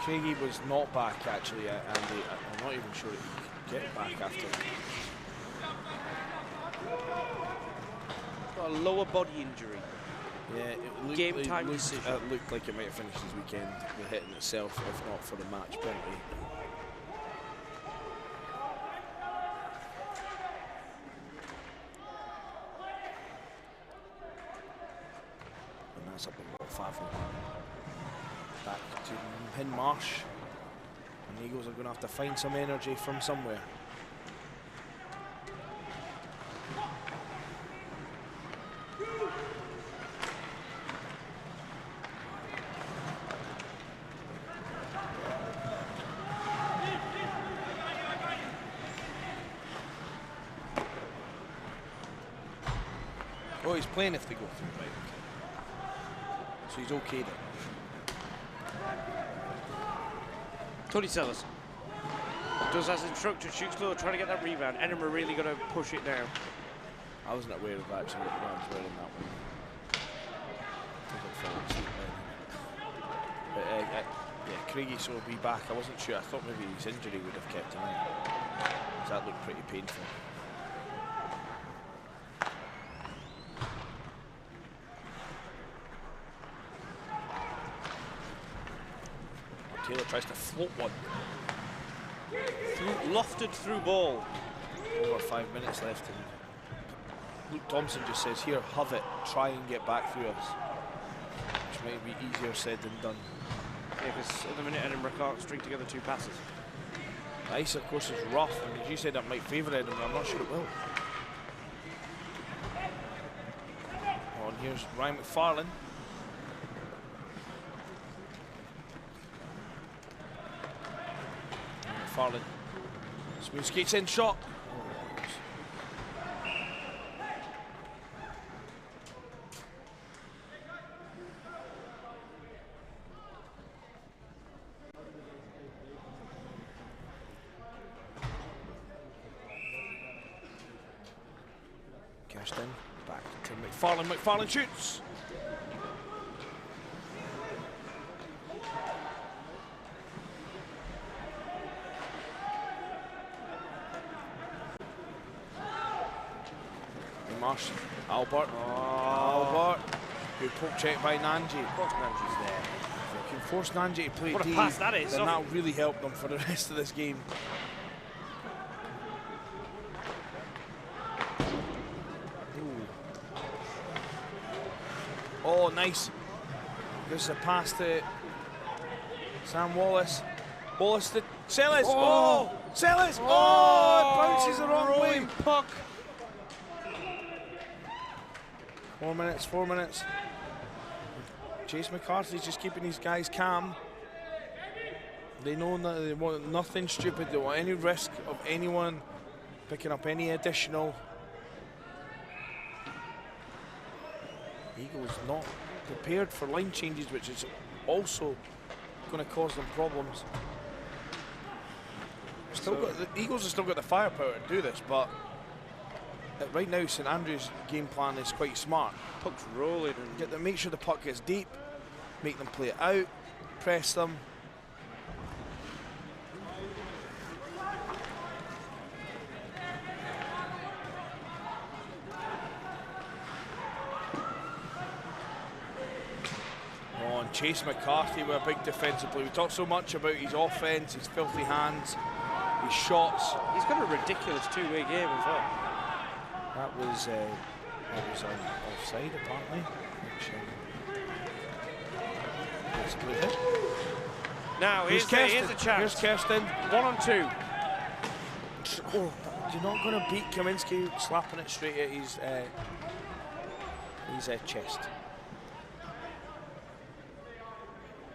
Craigie was not back actually, Andy. I'm not even sure he could get back after. Got a lower body injury. Yeah, it looked, Game time decision. It looked like it might have finished his weekend with hitting itself, if not for the match penalty. And that's up in Favre. Back to Hinmarsh. And the Eagles are going to have to find some energy from somewhere. Oh, he's playing if they go through, right? Okay. So he's okay then. Tony Sellers does as instructed, shoots low, trying to get that rebound. Edinburgh really going to push it down. I wasn't aware of actually what Rams were in that one. I think I'd fallen asleep then. But yeah, Craigie will be back. I wasn't sure. I thought maybe his injury would have kept him in. That looked pretty painful. Taylor tries to float one. Lofted through ball. Over 5 minutes left. And Luke Thompson just says, here, have it, try and get back through us. Which might be easier said than done. Yeah, because at the minute Edinburgh can't string together two passes. The ice, of course, is rough, and as you said, that might favour Edinburgh. I'm not sure it will. Oh, and here's Ryan McFarlane. McFarlane. Smooth skates in, shot. Kirsten, back to McFarlane. McFarlane shoots. Marsh, Albert. Albert. Good poke check by Nanji. Of course Nanji's there. If you can force Nanji to play What a D, pass that is. then that'll really help them for the rest of this game. Ooh. Oh, nice. This is a pass to Sam Wallace. Wallace to Sellers. Oh, Sellers. Oh, it bounces the wrong way. Puck. 4 minutes, 4 minutes. Chase McCarthy's just keeping these guys calm. They know that they want nothing stupid. They want any risk of anyone picking up any additional. Eagles not prepared for line changes, which is also going to cause them problems. Still got the Eagles have still got the firepower to do this, but right now St Andrews' game plan is quite smart. Puck's rolling and Make sure the puck gets deep, make them play it out, press them. Oh, and Chase McCarthy with a big defensive play. We talk so much about his offense, his filthy hands, his shots. he's got a ridiculous two-way game as well. That was on offside apparently. That's a blue hit. Now, here's a chance. Here's Kirsten. 1 on 2. Oh, you're not going to beat Kaminski slapping it straight at his chest.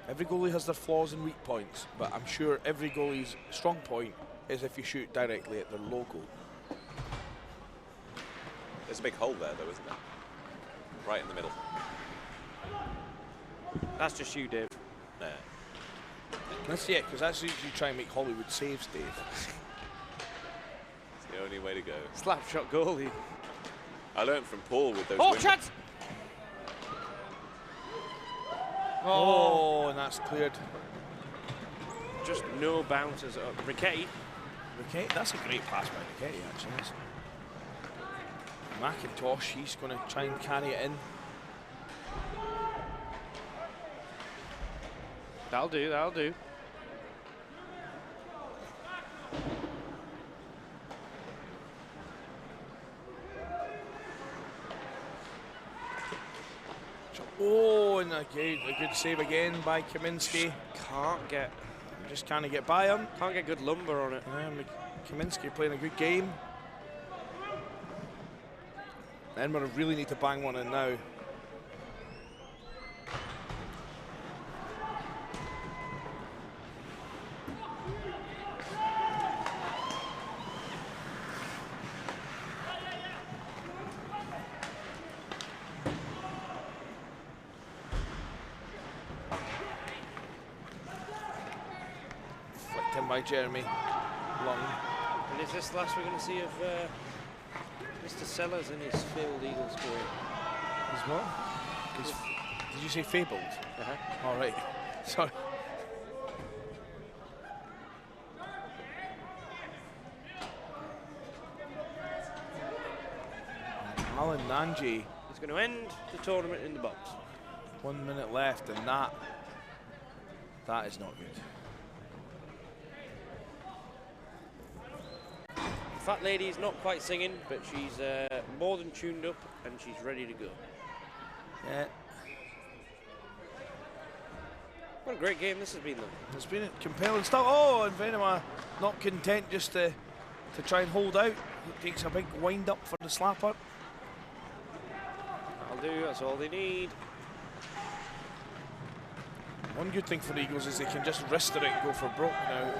Every goalie has their flaws and weak points, but I'm sure every goalie's strong point is if you shoot directly at their logo. There's a big hole there, though, isn't there? Right in the middle. That's just you, Dave. Nah. That's it, because that's usually try and make Hollywood saves, Dave. It's the only way to go. Slap shot goalie. I learned from Paul with those. Oh, wing- chance! Oh, and that's cleared. Just no bounces up. Riquetti. Okay, that's a great pass by Riquetti, actually. McIntosh, he's going to try and carry it in. That'll do, that'll do. Oh, and a good save again by Kaminski. Just can't get by him. Can't get good lumber on it. Kaminski playing a good game. Edinburgh really need to bang one in now. Flicked in by Jeremy Long. And is this the last we're going to see of Mr. Sellers and his failed Eagles career? As well? Did you say fabled? All right. Sorry. Alan Nanji. He's going to end the tournament in the box. 1 minute left, and that is not good. Fat lady's not quite singing, but she's more than tuned up and she's ready to go. Yeah. What a great game this has been, though. It's been a compelling stuff. Oh, and Venema not content just to try and hold out. He takes a big wind up for the slapper. That'll do, that's all they need. One good thing for the Eagles is they can just wrist it and go for broke now.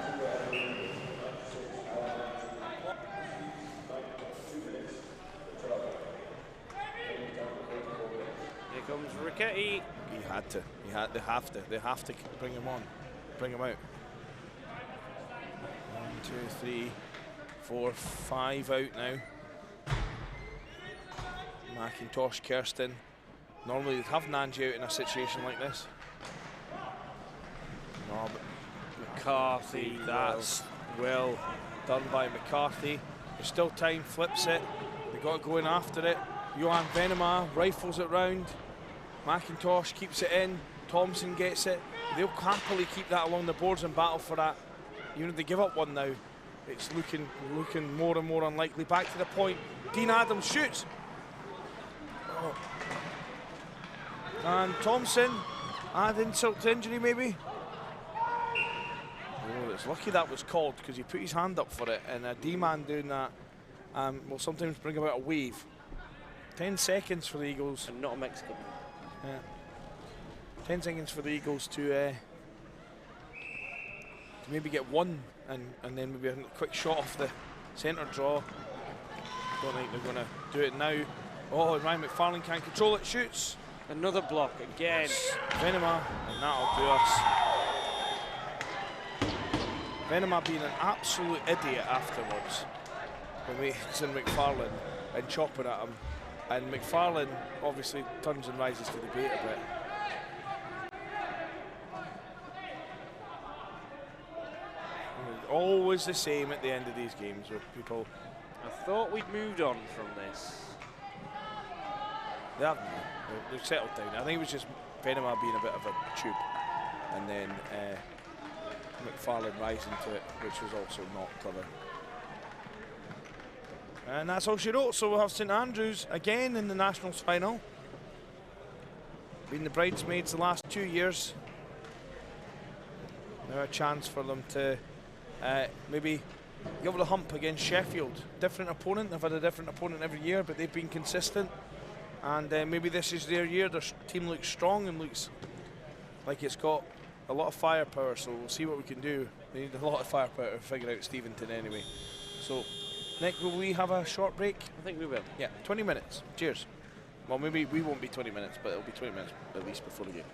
Here comes Riquetti. They have to bring him on. Bring him out. 1, 2, 3, 4, 5 out now. McIntosh, Kirsten. Normally they'd have Nanji out in a situation like this. No, but McCarthy, that's well done by McCarthy. There's still time, flips it. They got to go in after it. Johan Venema rifles it round. McIntosh keeps it in. Thompson gets it. They'll happily keep that along the boards and battle for that. Even if they give up one now, it's looking more and more unlikely. Back to the point. Dean Adams shoots. Oh. And Thompson, add insult to injury maybe. Oh, it's lucky that was called because he put his hand up for it, and a D-man doing that will sometimes bring about a wave. 10 seconds for the Eagles. And not a Mexican. Yeah. 10 seconds for the Eagles to maybe get one and then maybe a quick shot off the centre draw. Don't think they're going to do it now. Oh, and Ryan McFarlane can't control it, shoots. Another block again. Venema, and that'll do us. Venema being an absolute idiot afterwards. When Mason McFarlane and chopping at him. And McFarlane obviously turns and rises to the bait a bit. Always the same at the end of these games with people. I thought we'd moved on from this. They haven't. They've settled down. I think it was just Benema being a bit of a tube, and then McFarlane rising to it, which was also not clever. And that's all she wrote. So we'll have St Andrews again in the Nationals final. Been the bridesmaids the last 2 years. Now a chance for them to maybe give it a hump against Sheffield. Different opponent. They've had a different opponent every year, but they've been consistent. And maybe this is their year. Their team looks strong and looks like it's got a lot of firepower. So we'll see what we can do. They need a lot of firepower to figure out Steventon anyway. So, Nick, will we have a short break? I think we will. Yeah, 20 minutes. Cheers. Well, maybe we won't be 20 minutes, but it'll be 20 minutes at least before the game.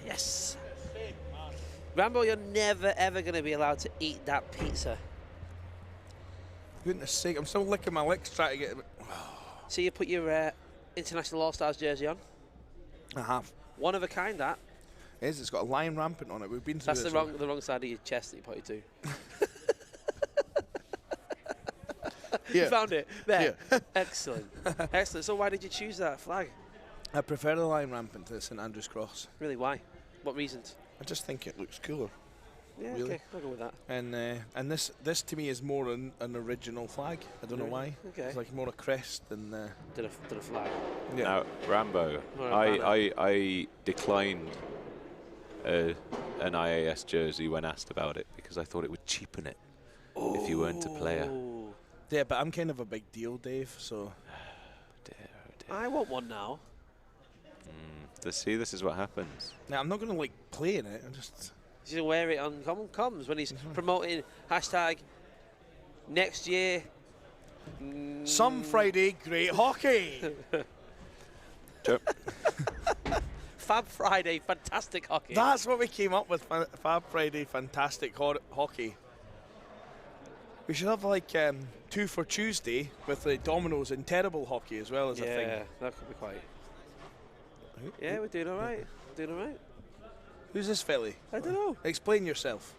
Yes. Rambo, you're never ever going to be allowed to eat that pizza. Goodness sake, I'm still licking my lips trying to get it. See, you put your International All-Stars jersey on. I have. One of a kind, that. It is, it's got a lion rampant on it. We've been through That's this. the wrong side of your chest that you pointed to. Yeah. You found it? There. Yeah. Excellent. Excellent. So why did you choose that flag? I prefer the lion rampant to the St Andrew's Cross. Really, why? What reasons? I just think it looks cooler. Yeah, Really? okay, I'll go with that. And this to me is more an original flag. I don't know why. Okay. It's like more a crest than Than a flag. yeah. Now, Rambo, Right, I declined an IAS jersey when asked about it because I thought it would cheapen it if you weren't a player. Oh. Yeah, but I'm kind of a big deal, Dave. So Dear, oh dear. I want one now. See, this is what happens. now I'm not going to like play in it. I just He's going to wear it on Common Comms when he's promoting hashtag next year. some Friday great hockey. Sure. Fab Friday, fantastic hockey. That's what we came up with. Fab Friday, fantastic hockey. We should have like 2 for Tuesday with the dominoes and terrible hockey as well as a thing. Yeah, that could be quite. Yeah, we're doing all right. Doing all right. Who's this felly? I don't know. Explain yourself.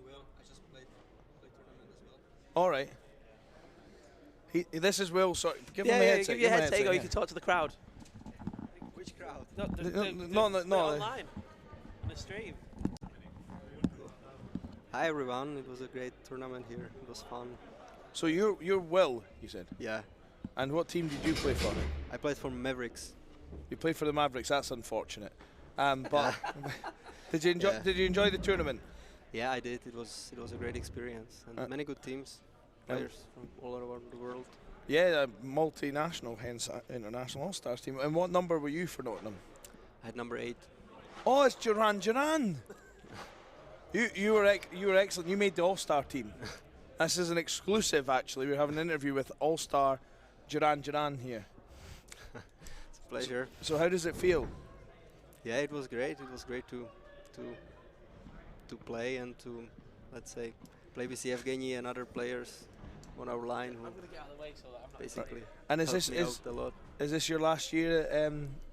Well, I just played tournament as well. All right. This is Will. Sorry, give him Yeah, a yeah, headset. give your him a headset, or you yeah. can talk to the crowd. Which crowd? No, Online. On the stream. Hi everyone, it was a great tournament here. It was fun. So you're Will, you said. Yeah, And what team did you play for? I played for Mavericks. You played for the Mavericks. That's unfortunate. But did you enjoy? Yeah. Did you enjoy the tournament? Yeah, I did. It was a great experience and many good teams, players from all around the world. Yeah, a multinational, hence international all-stars team. And what number were you for Nottingham? I had number 8. Oh, it's Duran. You were excellent. You made the all-star team. This is an exclusive, actually. We're having an interview with all-star Duran here. It's a pleasure. So how does it feel? Yeah, it was great. It was great to play and to, let's say, play with Evgeny and other players on our line who I'm going to get out of the way so that I'm not. basically And helped me out a lot. is this your last year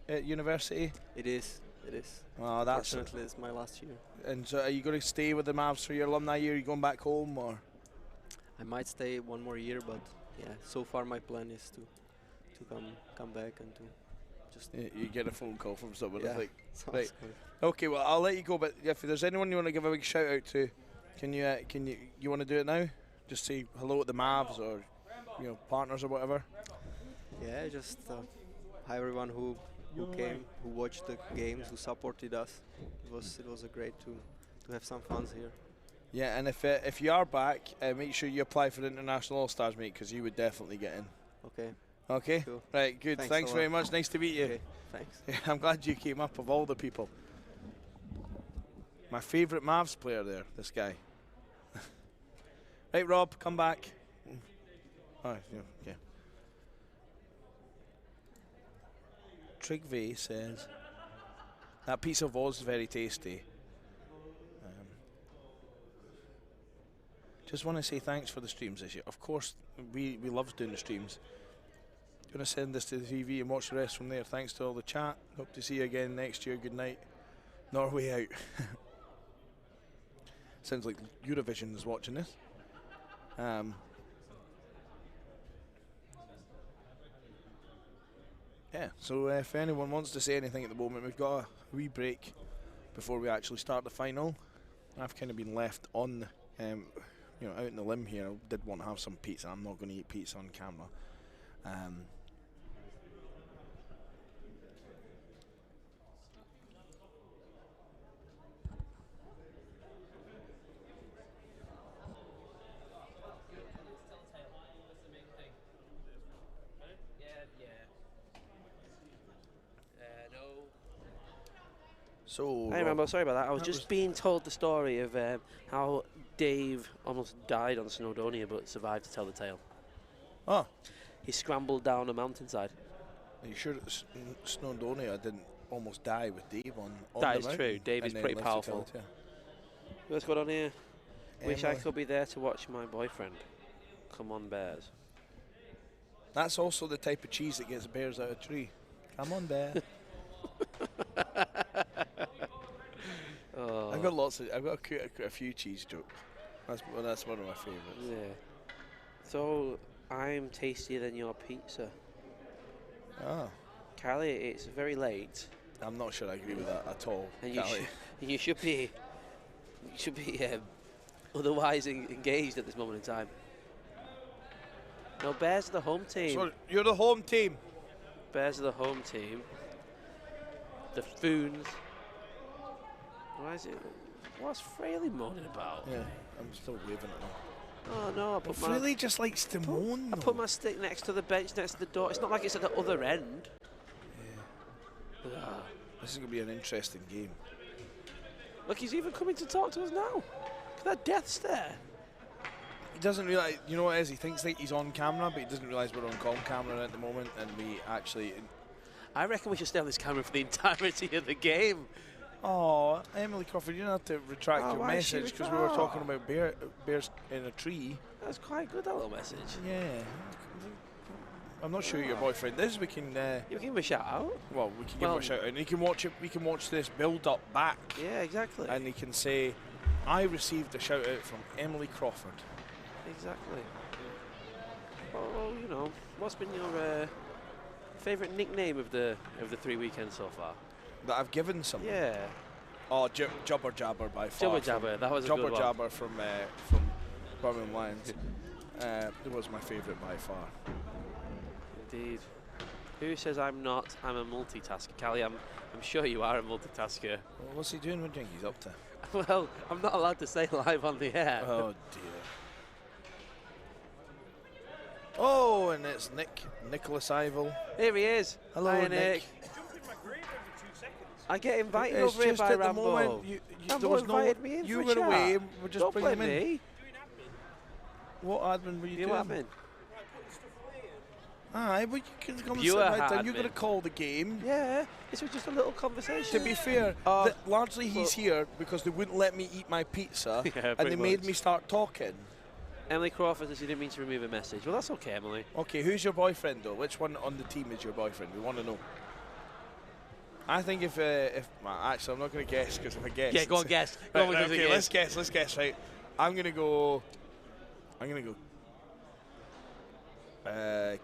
at university? It is. It is. Oh, that's. Fortunately, it's my last year. And so, are you going to stay with the Mavs for your alumni year? Are you going back home or? I might stay one more year, but yeah, so far my plan is to come back and to just You get a phone call from someone. I yeah. think. sounds Right. good. Okay, well I'll let you go. But if there's anyone you want to give a big shout out to, can you want to do it now? Just say hello at the Mavs or partners or whatever. Yeah, just hi everyone who came, who watched the games, who supported us. It was a great to have some fun here. Yeah, and if you are back, make sure you apply for the International All Stars, mate, because you would definitely get in. Okay. Okay. Cool. Right. Good. Thanks Thanks a very lot. much. Nice to meet you. Okay. Thanks. Yeah, I'm glad you came up of all the people. My favourite Mavs player there, this guy. Right, Rob, come back. Oh, yeah, okay. Trigve says that pizza was very tasty. Just want to say thanks for the streams this year. Of course, we love doing the streams. Going to send this to the TV and watch the rest from there. Thanks to all the chat. Hope to see you again next year. Good night. Norway out. Sounds like Eurovision is watching this. Yeah, so if anyone wants to say anything at the moment, we've got a wee break before we actually start the final. I've kind of been left on, out in the limb here. I did want to have some pizza. I'm not going to eat pizza on camera. So, Hey Rambo, sorry about that. I was that just was- being told the story of how Dave almost died on Snowdonia but survived to tell the tale. Oh, He scrambled down a mountainside. Are you sure Snowdonia didn't almost die with Dave on That the is mountain true. Dave is and then pretty lived to powerful. tell it, What's going on here? Wish I Emily. could be there to watch my boyfriend. Come on, Bears. That's also the type of cheese that gets bears out of a tree. Come on, bear. Oh. I've got a few cheese jokes. That's one of my favourites. Yeah. So, I'm tastier than your pizza. Ah, Callie, it's very late. I'm not sure I agree with that at all. And Callie. you should be otherwise engaged at this moment in time. No, Bears are the home team. So you're the home team. Bears are the home team. The Foons. What's Fraley moaning about? Yeah, I'm still waving at them. Oh no, I Really just likes to moan. I put my stick next to the bench, next to the door. It's not like it's at the other end. Yeah. This is going to be an interesting game. Look, he's even coming to talk to us now. Look at that death stare. He doesn't realise, you know what it is, he thinks like he's on camera, but he doesn't realise we're on camera at the moment, and we actually... I reckon we should stay on this camera for the entirety of the game. Oh, Emily Crawford, you don't have to retract your why is she message because we were talking about bears in a tree. That's quite good, that little message. Yeah. I'm not sure who your boyfriend is. We can... You give him a shout out. well, we can give him a shout out, and he can watch it. We can watch this build-up back. Yeah, exactly. And he can say, I received a shout out from Emily Crawford. Exactly. Well, you know, what's been your favourite nickname of the 3 weekends so far? That I've given someone. Yeah. Oh, Jubber Jabber by far. Jubber Jabber, that was a good Jubber one. Jabber from Birmingham Lions. It was my favourite by far. Indeed. Who says I'm not? I'm a multitasker. Callie, I'm sure you are a multitasker. Well, what's he doing? What do you think he's up to? Well, I'm not allowed to say live on the air. Oh dear. Oh, and it's Nicholas Ivel. Here he is. Hello, Hi, Nick. I get invited It's over here just by at the Rambo. moment there Rambo was invited me in you for were a chat. away. We're just Don't bringing blame him in. me. What admin were you You doing? admin. Aye, but you can come and sit BUIHA right down. You're admin. going to call the game. Yeah, this was just a little conversation. To be fair, largely he's here because they wouldn't let me eat my pizza, Yeah, and they pretty made much. me start talking. Emily Crawford says you didn't mean to remove a message. Well, that's okay, Emily. Okay, who's your boyfriend though? Which one on the team is your boyfriend? We want to know. I think if well, actually I'm not going to guess because if I guess. Yeah, go on, guess. Go Right, on with right, the okay, guess. let's guess. Right, I'm going to go.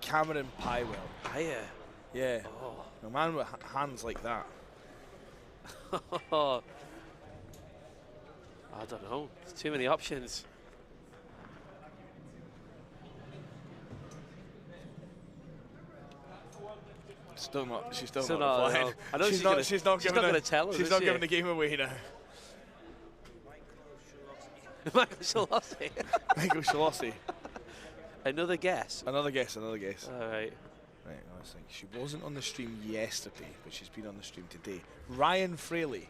Cameron Pywell. Hiya. Yeah, Oh. a man with hands like that. I don't know. There's too many options. Still not. She's still Still not not, replying. no. I know she's she's gonna- She's not she's giving. not gonna tell us, She's is not she? giving the game away now. Michael Shalossi. Michael Shalossi. Another guess. Another guess. Another guess. All right. Right. Let's think. She wasn't on the stream yesterday, but she's been on the stream today. Ryan Fraley.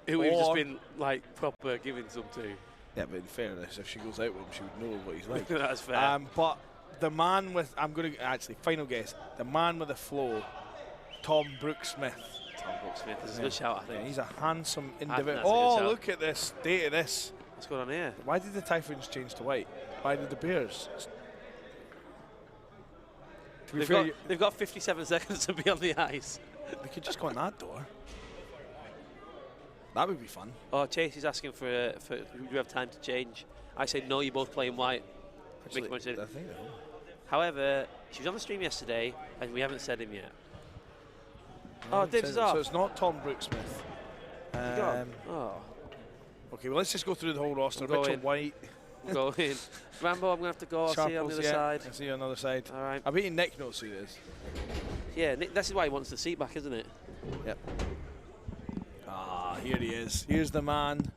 Who we've just Or- been like proper giving some to. Yeah, but in fairness, if she goes out with him, she would know what he's like. That's fair. But the man with, I'm going to actually final guess. The man with the flow, Tom Brooksmith. Tom Brooksmith. This is a good shout, I Yeah, think. he's a handsome think individual. that's a good Oh, shout. look at this state of this. What's going on here? Why did the Typhoons change to white? Why did the Bears? To be fair, They've got 57 seconds to be on the ice. they could just go on that door. That would be fun. Oh, Chase is asking for do you have time to change? I said no, you're both playing white. Actually, Mick Munson. I think so. However, she was on the stream yesterday and we haven't said him yet. I Oh, haven't dibs said is it. off. So it's not Tom Brooksmith. Gone. Oh, Okay, well, let's just go through the whole roster. We'll go Mitchell in. White. we'll go in. Rambo, I'm going to have to go. I'll see you on the Sharples, other yeah. side. I'll see you on the other side. All right. I bet Nick knows who it is. Yeah, Nick, this is why he wants the seat back, isn't it? Yep. Ah, here he is. Here's the man.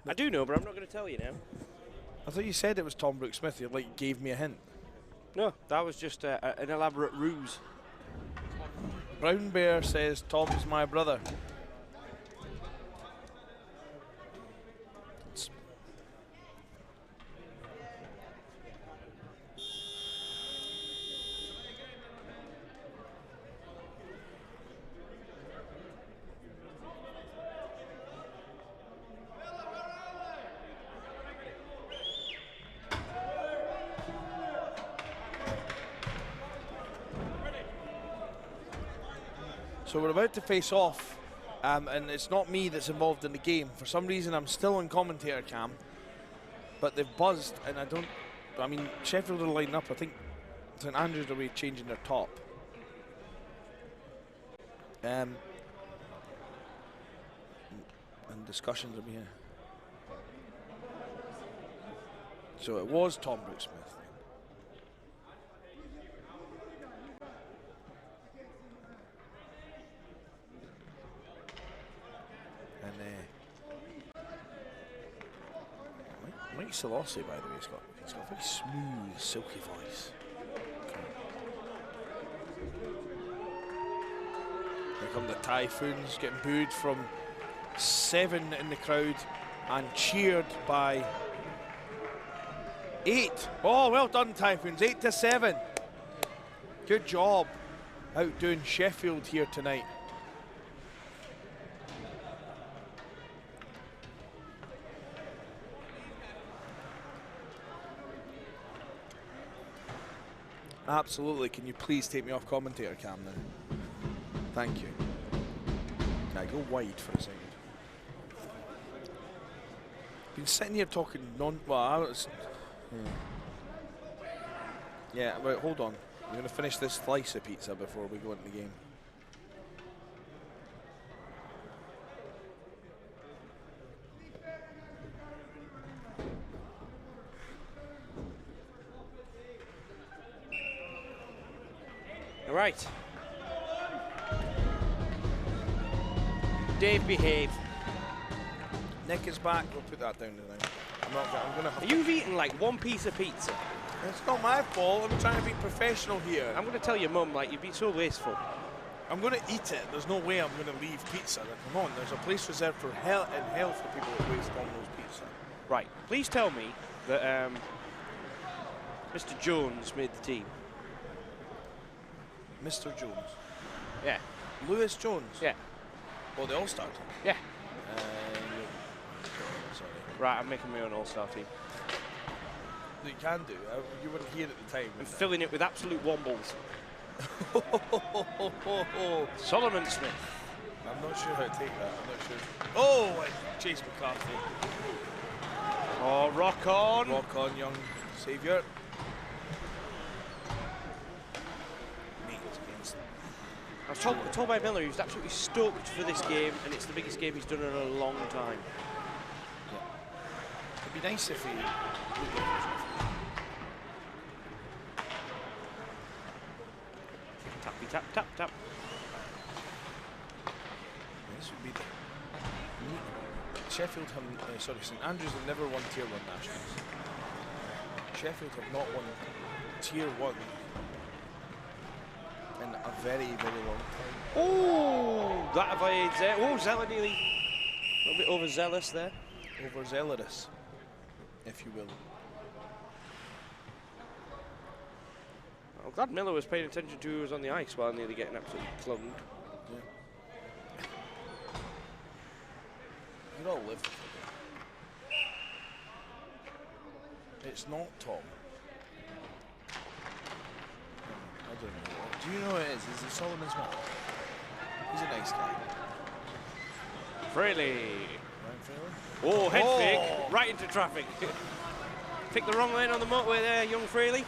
I do know, but I'm not going to tell you now. I thought you said it was Tom Brooksmith. You like gave me a hint. No, that was just an elaborate ruse. Brown Bear says Tom's my brother. So we're about to face off, and it's not me that's involved in the game. For some reason, I'm still on commentator cam, but they've buzzed, and I mean, Sheffield are lining up. I think St Andrews are changing their top. And discussions are here. So it was Tom Brooksmith. And Mike Solossi, by the way, he's got a very smooth, silky voice. Here come the Typhoons, getting booed from 7 in the crowd and cheered by 8. Oh, well done, Typhoons. 8-7. Good job outdoing Sheffield here tonight. Absolutely. Can you please take me off commentator cam then? Thank you. Now go wide for a second. Been sitting here talking yeah, well, hold on. I'm going to finish this slice of pizza before we go into the game. All right. Dave, behave. Nick is back. We'll put that down tonight. I'm going to have You've eaten like one piece of pizza. It's not my fault. I'm trying to be professional here. I'm going to tell your mum, like, you've been so wasteful. I'm going to eat it. There's no way I'm going to leave pizza. Come on, there's a place reserved for hell for people that waste Domino's pizza. Right. Please tell me that Mr. Jones made the team. Mr. Jones. Yeah. Lewis Jones. Yeah. Oh, they all started. Yeah. Sorry. Right, I'm making my own all-star team. You can do. You weren't here at the time. I'm filling it with absolute wombles. Solomon Smith. I'm not sure how to take that. I'm not sure. Oh, Chase McCarthy. Oh, rock on. Rock on, young saviour. I was told by Miller he was absolutely stoked for this game, and it's the biggest game he's done in a long time. Yeah. It'd be nice if he. Tappy tap tap tap. This would be the. Sheffield have, sorry, St Andrews have never won Tier 1 nationals. Sheffield have not won Tier 1 in a very, very long time. Oh, that avoids there. Oh, Zeller nearly a little bit overzealous there. Overzealous, if you will. I'm glad Miller was paying attention to who was on the ice while nearly getting absolutely clunged. Yeah. You all live with it. It's not Tom. I don't know. Do you know who it is? Is it Solomon Smith? He's a nice guy. Fraley. Ryan Fraley? Oh, head fake. Right into traffic. Picked the wrong lane on the motorway there, young Fraley.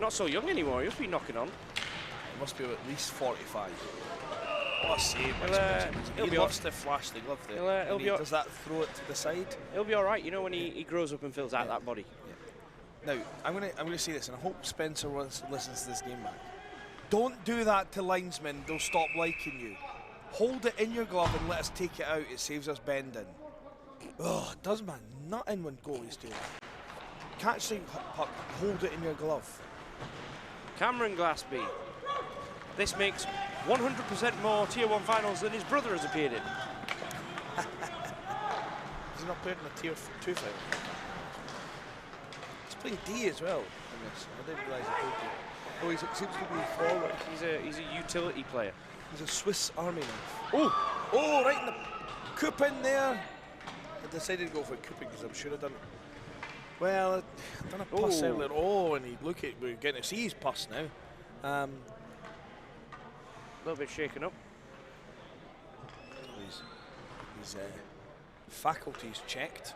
Not so young anymore. He must be knocking on. He must be at least 45. What a save. He loves to flash the glove there. Does that throw it to the side? He'll be all right, you know, when he grows up and fills out that body. Yeah. Now, I'm gonna say this, and I hope Spencer listens to this game back. Don't do that to linesmen. They'll stop liking you. Hold it in your glove and let us take it out. It saves us bending. Oh, it does, man. Nothing when goalies do that. Catch the puck, hold it in your glove. Cameron Glaspie. This makes 100% more Tier 1 finals than his brother has appeared in. Has he not played in a Tier 2 final? He's playing D as well in this. I didn't realise he played D. Oh, he seems to be forward. He's a utility player. He's a Swiss Army knife. Oh, right in the coop in there. I decided to go for cooping because I'm sure I've done it. Well, I've done a pass earlier. Oh, and look at, we're getting to see his pass now. little bit shaken up. His faculties checked.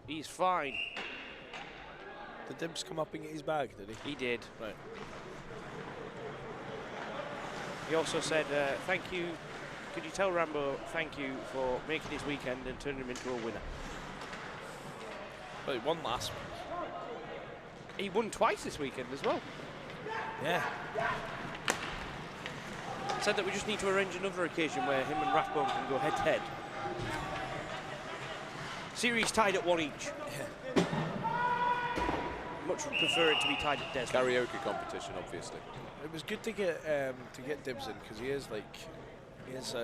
He's fine. Did Dibs come up and get his bag, did he? He did. Right. He also said, thank you. Could you tell Rambo thank you for making his weekend and turning him into a winner? Well, he won last week. He won twice this weekend as well. Yeah. Said that we just need to arrange another occasion where him and Rathbone can go head to head. Series tied at 1 each. Yeah. Much would prefer it to be tied at Des. Karaoke competition, obviously. It was good to get Dibs in because he is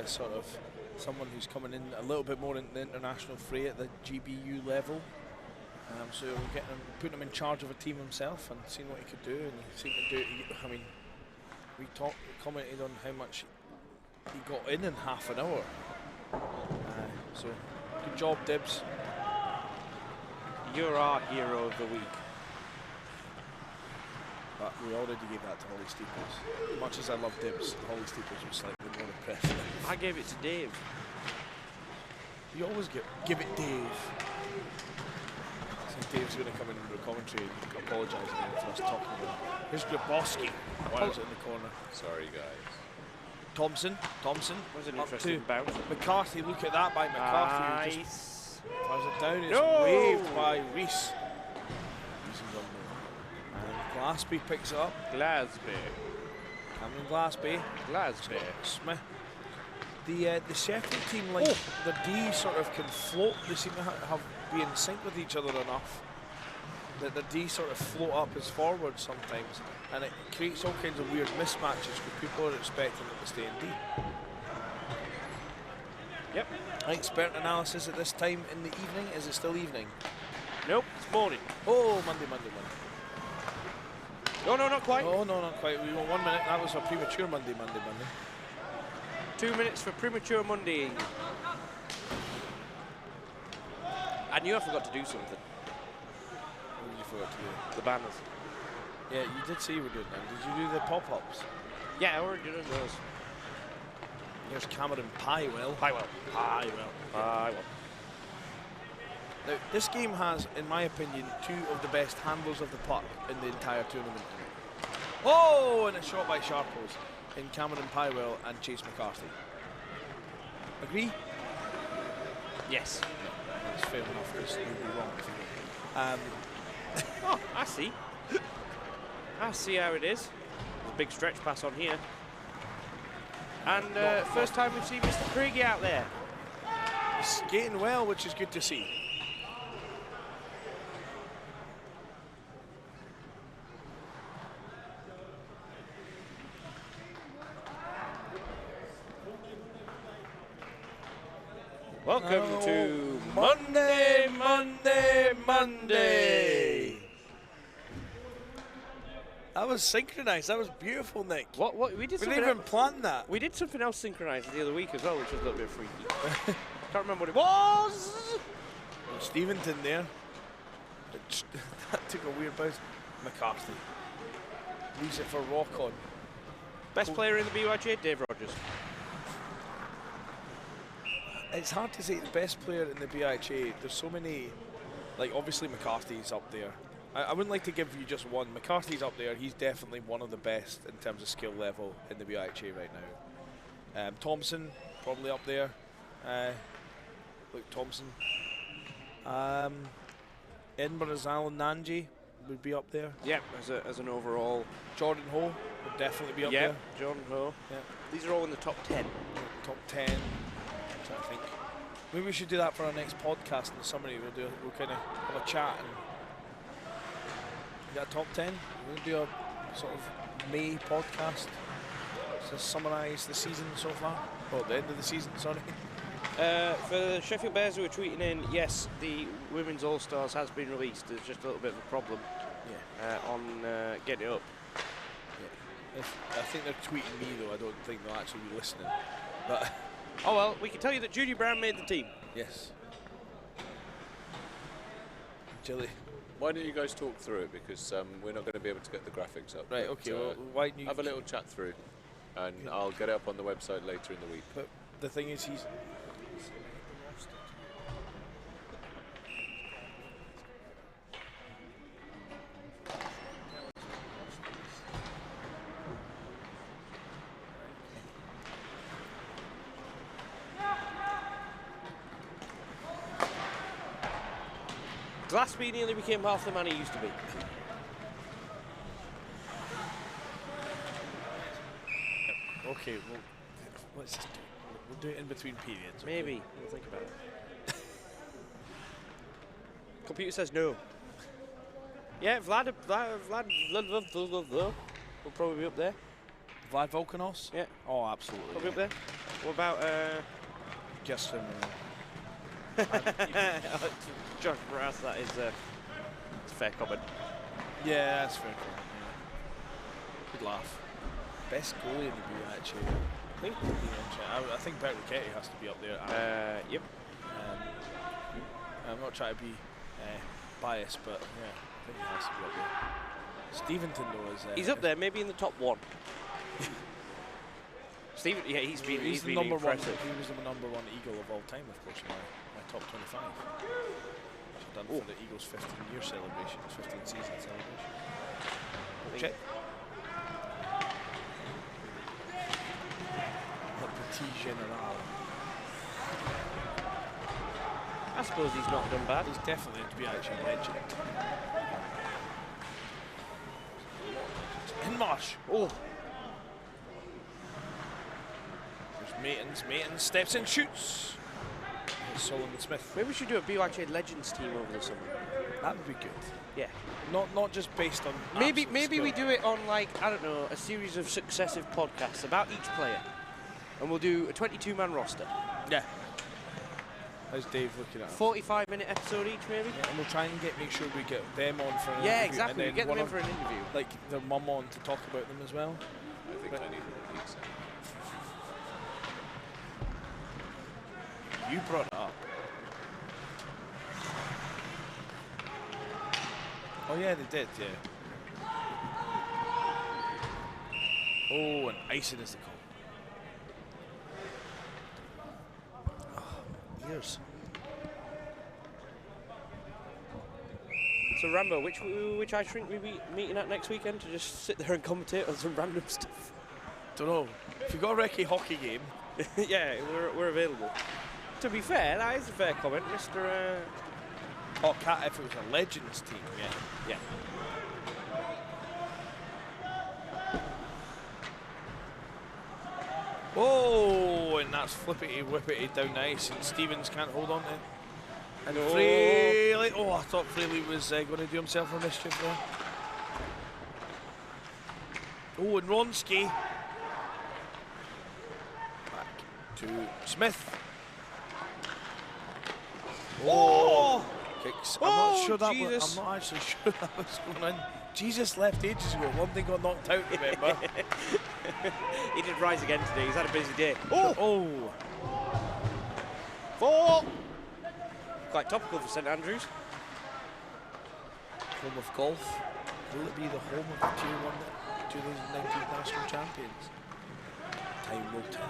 sort of someone who's coming in a little bit more in the international fray at the GBU level. So we're putting him in charge of a team himself and seeing what he could do, and he seemed to do it. I mean, we commented on how much he got in half an hour. So good job, Dibs. You're our hero of the week. But we already gave that to Holly Steeples. As much as I love Dibs, Holly Steeples was slightly more impressive. I gave it to Dave. You always give it Dave. So Dave's going to come in and do a commentary and apologise again for us talking about it. Here's Grabowski. Why was it in the corner? Sorry, guys. Thompson Was an up interesting to bounce. McCarthy. Look at that by McCarthy. Who just Nice. throws it down. It's No! waved by Reese. And Glaspie picks it up. Glasby. Cameron Glaspie. Glasby. Smith. The Sheffield team, like the D sort of can float. They seem to be in sync with each other enough that the D sort of float up as forward sometimes, and it creates all kinds of weird mismatches because people are expecting them to stay in D. Yep. Expert analysis at this time in the evening. Is it still evening? Nope, it's morning. Oh, Monday. No, not quite. Oh, no, not quite. We got 1 minute. That was a premature Monday. 2 minutes for premature Monday. I knew I forgot to do something. What did you forget to do? The banners. Yeah, you did say you were doing them. Did you do the pop-ups? Yeah, I already did those. Here's Cameron Pywell. Now, this game has, in my opinion, two of the best handlers of the puck in the entire tournament. Oh, and a shot by Sharples in Cameron Pywell and Chase McCarthy. Agree? Yes. That's fair enough, because you'd be wrong if you didn't. Oh, I see. I see how it is. There's a big stretch pass on here. And first time we've seen Mr. Craigie out there. He's skating well, which is good to see. Welcome to Monday. That was synchronized. That was beautiful, Nick. What we did We something didn't even else. plan that. We did something else synchronized the other week as well, which was a little bit freaky. Can't remember what it was. Steventon there. That took a weird bounce. McCarthy leaves it for Rock On. Best player in the BUIHA, Dave Rogers. It's hard to say the best player in the BUIHA. There's so many, like obviously McCarthy's up there. I wouldn't like to give you just one. McCarthy's up there. He's definitely one of the best in terms of skill level in the BUIHA right now. Thompson probably up there. Luke Thompson. Edinburgh's Alan Nanji would be up there. Yep, as an overall. Jordan Ho would definitely be up there. Jordan Ho. Yeah. These are all in the top 10. Top 10. I think maybe we should do that for our next podcast in the summer. We'll kind of have a chat and get a top 10. We'll do a sort of May podcast to summarise the season so far. Well, the end of the season, sorry. For the Sheffield Bears who are tweeting in, yes, the Women's All-Stars has been released. There's just a little bit of a problem on getting it up. Yeah. I think they're tweeting me though. I don't think they'll actually be listening. But Oh well, we can tell you that Judy Brown made the team. yes. Jilly. Why don't you guys talk through it, because we're not going to be able to get the graphics up. Right. but, Okay. Well, why don't you have a little chat through, and I'll get it up on the website later in the week. But the thing is, he's. Glassby nearly became half the man he used to be. Okay. Well, let's just we'll do it in between periods. Okay? Maybe. We'll think about it. Computer says no. Yeah, Vlad will probably be up there. Vlad Volkanos. Yeah. Oh, absolutely. Probably up there. What about Just him. Josh Brass? That is it's a fair comment. Yeah, that's fair. Yeah. Good laugh. Best goalie in the BUIHA, actually. I think Bert Luchetti has to be up there. Yep. I'm not trying to be biased, but yeah, I think he has to be up there. Steventon though is. He's up there, maybe in the top one. Steven, yeah, he's been the number impressive. one. He was the number one Eagle of all time, of course, in my top 25. Which I've done for the Eagles' 15-year celebration, 15-season celebration. Check. Le Petit General. I suppose he's not done bad. He's definitely to be actually a legend. In Marsh. Oh. There's Maitons steps in, shoots. It's Solomon Smith. Maybe we should do a BUIHA Legends team over the summer. That would be good. Yeah. Not just based on. Maybe skill. we do it on, like, I don't know, a series of successive podcasts about each player, and we'll do a 22-man roster. Yeah. How's Dave looking at us? 45-minute episode each, maybe. Yeah, and we'll try and make sure we get them on for an Yeah, interview, exactly. and We then get them one in for an interview. like their mum on to talk about them as well. I think I need a pizza. You brought it up. Oh yeah, they did. Yeah. Oh, and icing is the call. Oh, ears. So Rambo, which ice rink we be meeting at next weekend to just sit there and commentate on some random stuff? Don't know. If you've got a recce hockey game, Yeah, we're available. To be fair, that is a fair comment, Mr. oh, Cat, if it was a Legends team, yeah. Yeah. Oh, and that's flippity whippity down the ice, and Stevens can't hold on to it. And No. Fraley, oh, I thought Fraley was going to do himself a mischief there. Oh, and Ronski. Back to Smith. Oh! Kicks. I'm not Oh, sure that Jesus. I'm not actually sure that was going in. Jesus left ages ago. London got knocked out, remember? He did rise again today. He's had a busy day. Oh! 4. Quite topical for St Andrews. Home of golf. Will it be the home of the Tier 1 2019 national champions? Time will tell.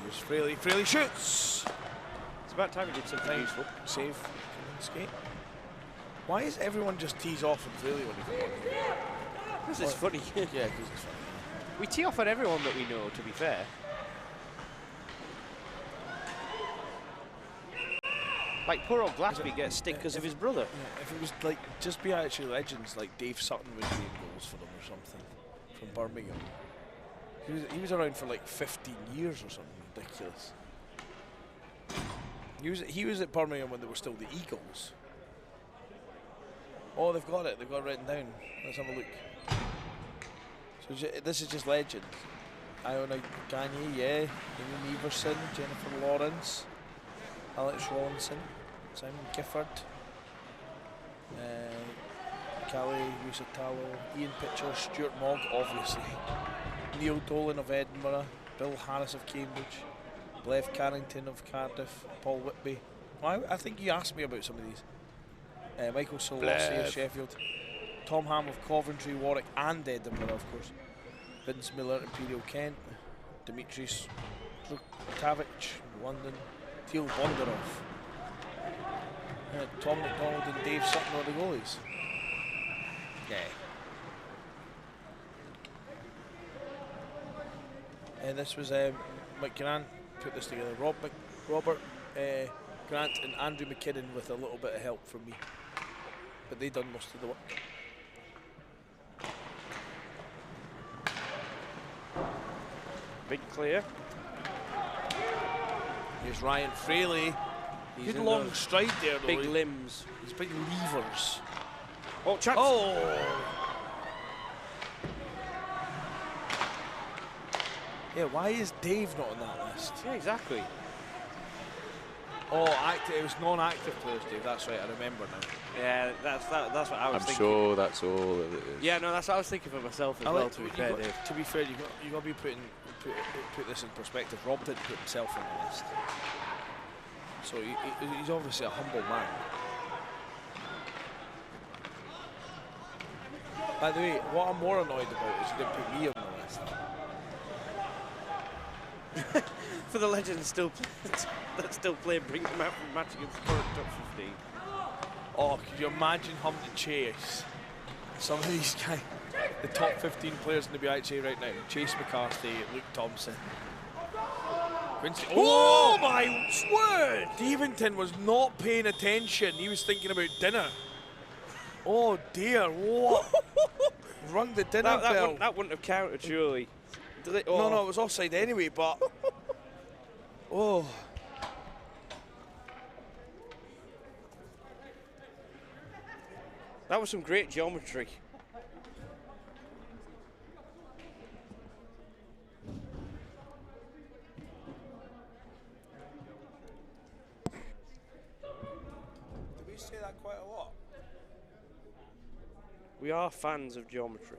Here's Fraley. Fraley shoots! It's about time he did something useful. Save. Skate. Why is everyone just tees off and Fraley when he comes on? This is funny. Yeah, because it's funny. We tee off on everyone that we know, to be fair. Like poor old Glassby gets stick because of his brother. Yeah, if it was like just be actually legends, like Dave Sutton was doing goals for them or something from Birmingham. He was around for like 15 years or something ridiculous. He was at Birmingham when they were still the Eagles. Oh, they've got it. They've got it written down. Let's have a look. So this is just legends. Iona Gagne, yeah. Amy Everson, Jennifer Lawrence, Alex Rawlinson, Simon Gifford, Kelly, Usatalo, Ian Pitcher, Stuart Mogg, obviously, Neil Dolan of Edinburgh, Bill Harris of Cambridge, Lev Carrington of Cardiff, Paul Whitby. I think you asked me about some of these. Michael Solossi of Sheffield, Tom Ham of Coventry, Warwick and Edinburgh, of course. Vince Miller, Imperial Kent, Dimitris Trukavich, London, Teal Bondarov, Tom McDonald and Dave Sutton are the goalies. Yeah. And this was Mike Grant put this together. Robert Grant and Andrew McKinnon with a little bit of help from me, but they done most of the work. Big clear. Here's Ryan Fraley. He's Good long stride there, though. Big limbs. He's big levers. Oh, chance. Oh! Yeah, why is Dave not on that list? Yeah, exactly. Oh, it was non-active players, Dave. That's right, I remember now. Yeah, that's what I was I'm thinking. sure that's all that it is. Yeah, no, that's what I was thinking for myself as well, to be fair, Dave. To be fair, you got to be put this in perspective. Rob didn't put himself on the list, so he's obviously a humble man. By the way, what I'm more annoyed about is he didn't put me on the list. For the legends still playing, bring them out from match against the current top 15. Oh, could you imagine having to chase some of these guys, the top 15 players in the BUIHA right now? Chase McCarthy, Luke Thompson. Quincy. Oh my word! Devington was not paying attention. He was thinking about dinner. Oh dear, what? Rung the dinner bell. That wouldn't have counted, surely. No, it was offside anyway, but... Oh. That was some great geometry. Did we say that quite a lot? We are fans of geometry.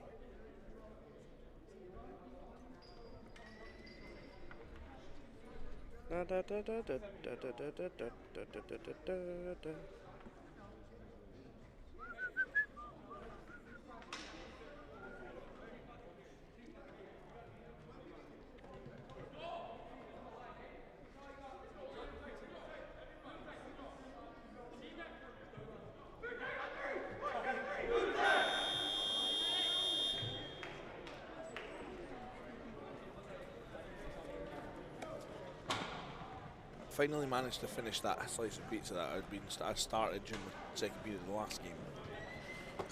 Finally managed to finish that slice of pizza that I started during the second period of the last game.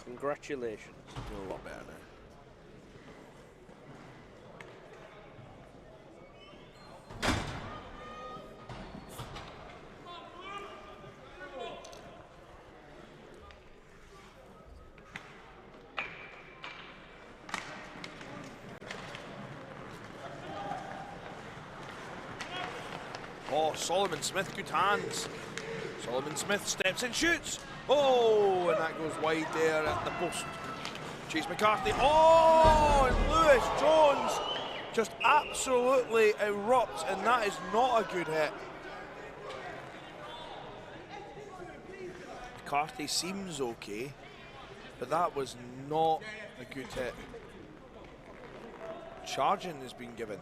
Congratulations. Doing a lot better now. Oh, Solomon Smith, good hands. Solomon Smith steps and shoots. Oh, and that goes wide there at the post. Chase McCarthy. Oh, and Lewis Jones just absolutely erupts, and that is not a good hit. McCarthy seems okay, but that was not a good hit. Charging has been given.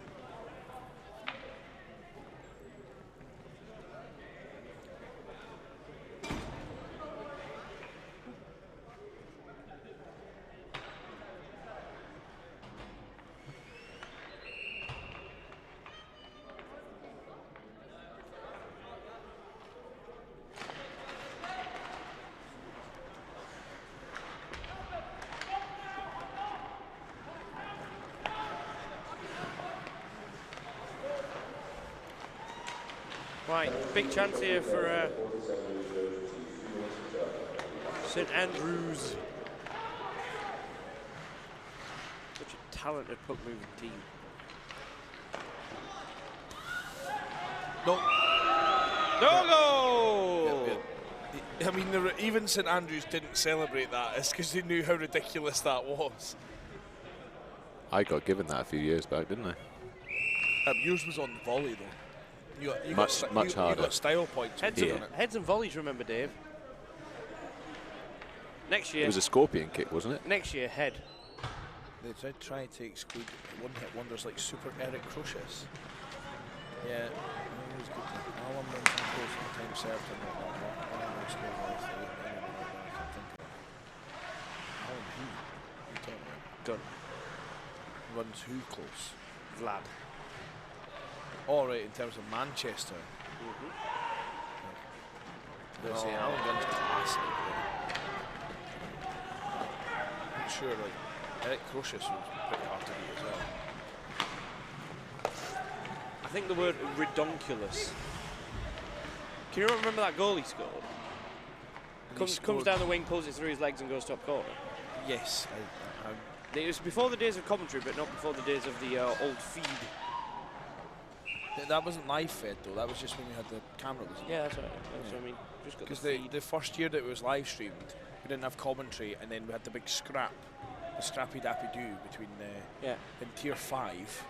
Right, big chance here for St Andrews. Such a talented puck-moving team. No. No goal! Yep. I mean, even St Andrews didn't celebrate that. It's because they knew how ridiculous that was. I got given that a few years back, didn't I? Yours was on the volley, though. You Much harder. You got style points. Heads and volleys, remember, Dave? Next year. It was a scorpion kick, wasn't it? Next year, head. They did try to exclude one-hit wonders like Super Eric Crucius. Yeah, he was good. All I'm going to close on time served and Gun. Runs who close? Vlad. All right, in terms of Manchester. They're saying Alan Gunn's classic. I'm sure, like, Eric Crucius was pretty hard to beat as well. I think the word redonkulous. Can you remember that goal he scored? Comes down the wing, pulls it through his legs and goes top corner. Yes. It was before the days of commentary, but not before the days of the old feed. That wasn't live fed though. That was just when you had the camera. Yeah, that's right. That's what I mean. Just got because the feed. the first year that it was live streamed, we didn't have commentary, and then we had the big scrap, the scrappy dappy do between in Tier 5.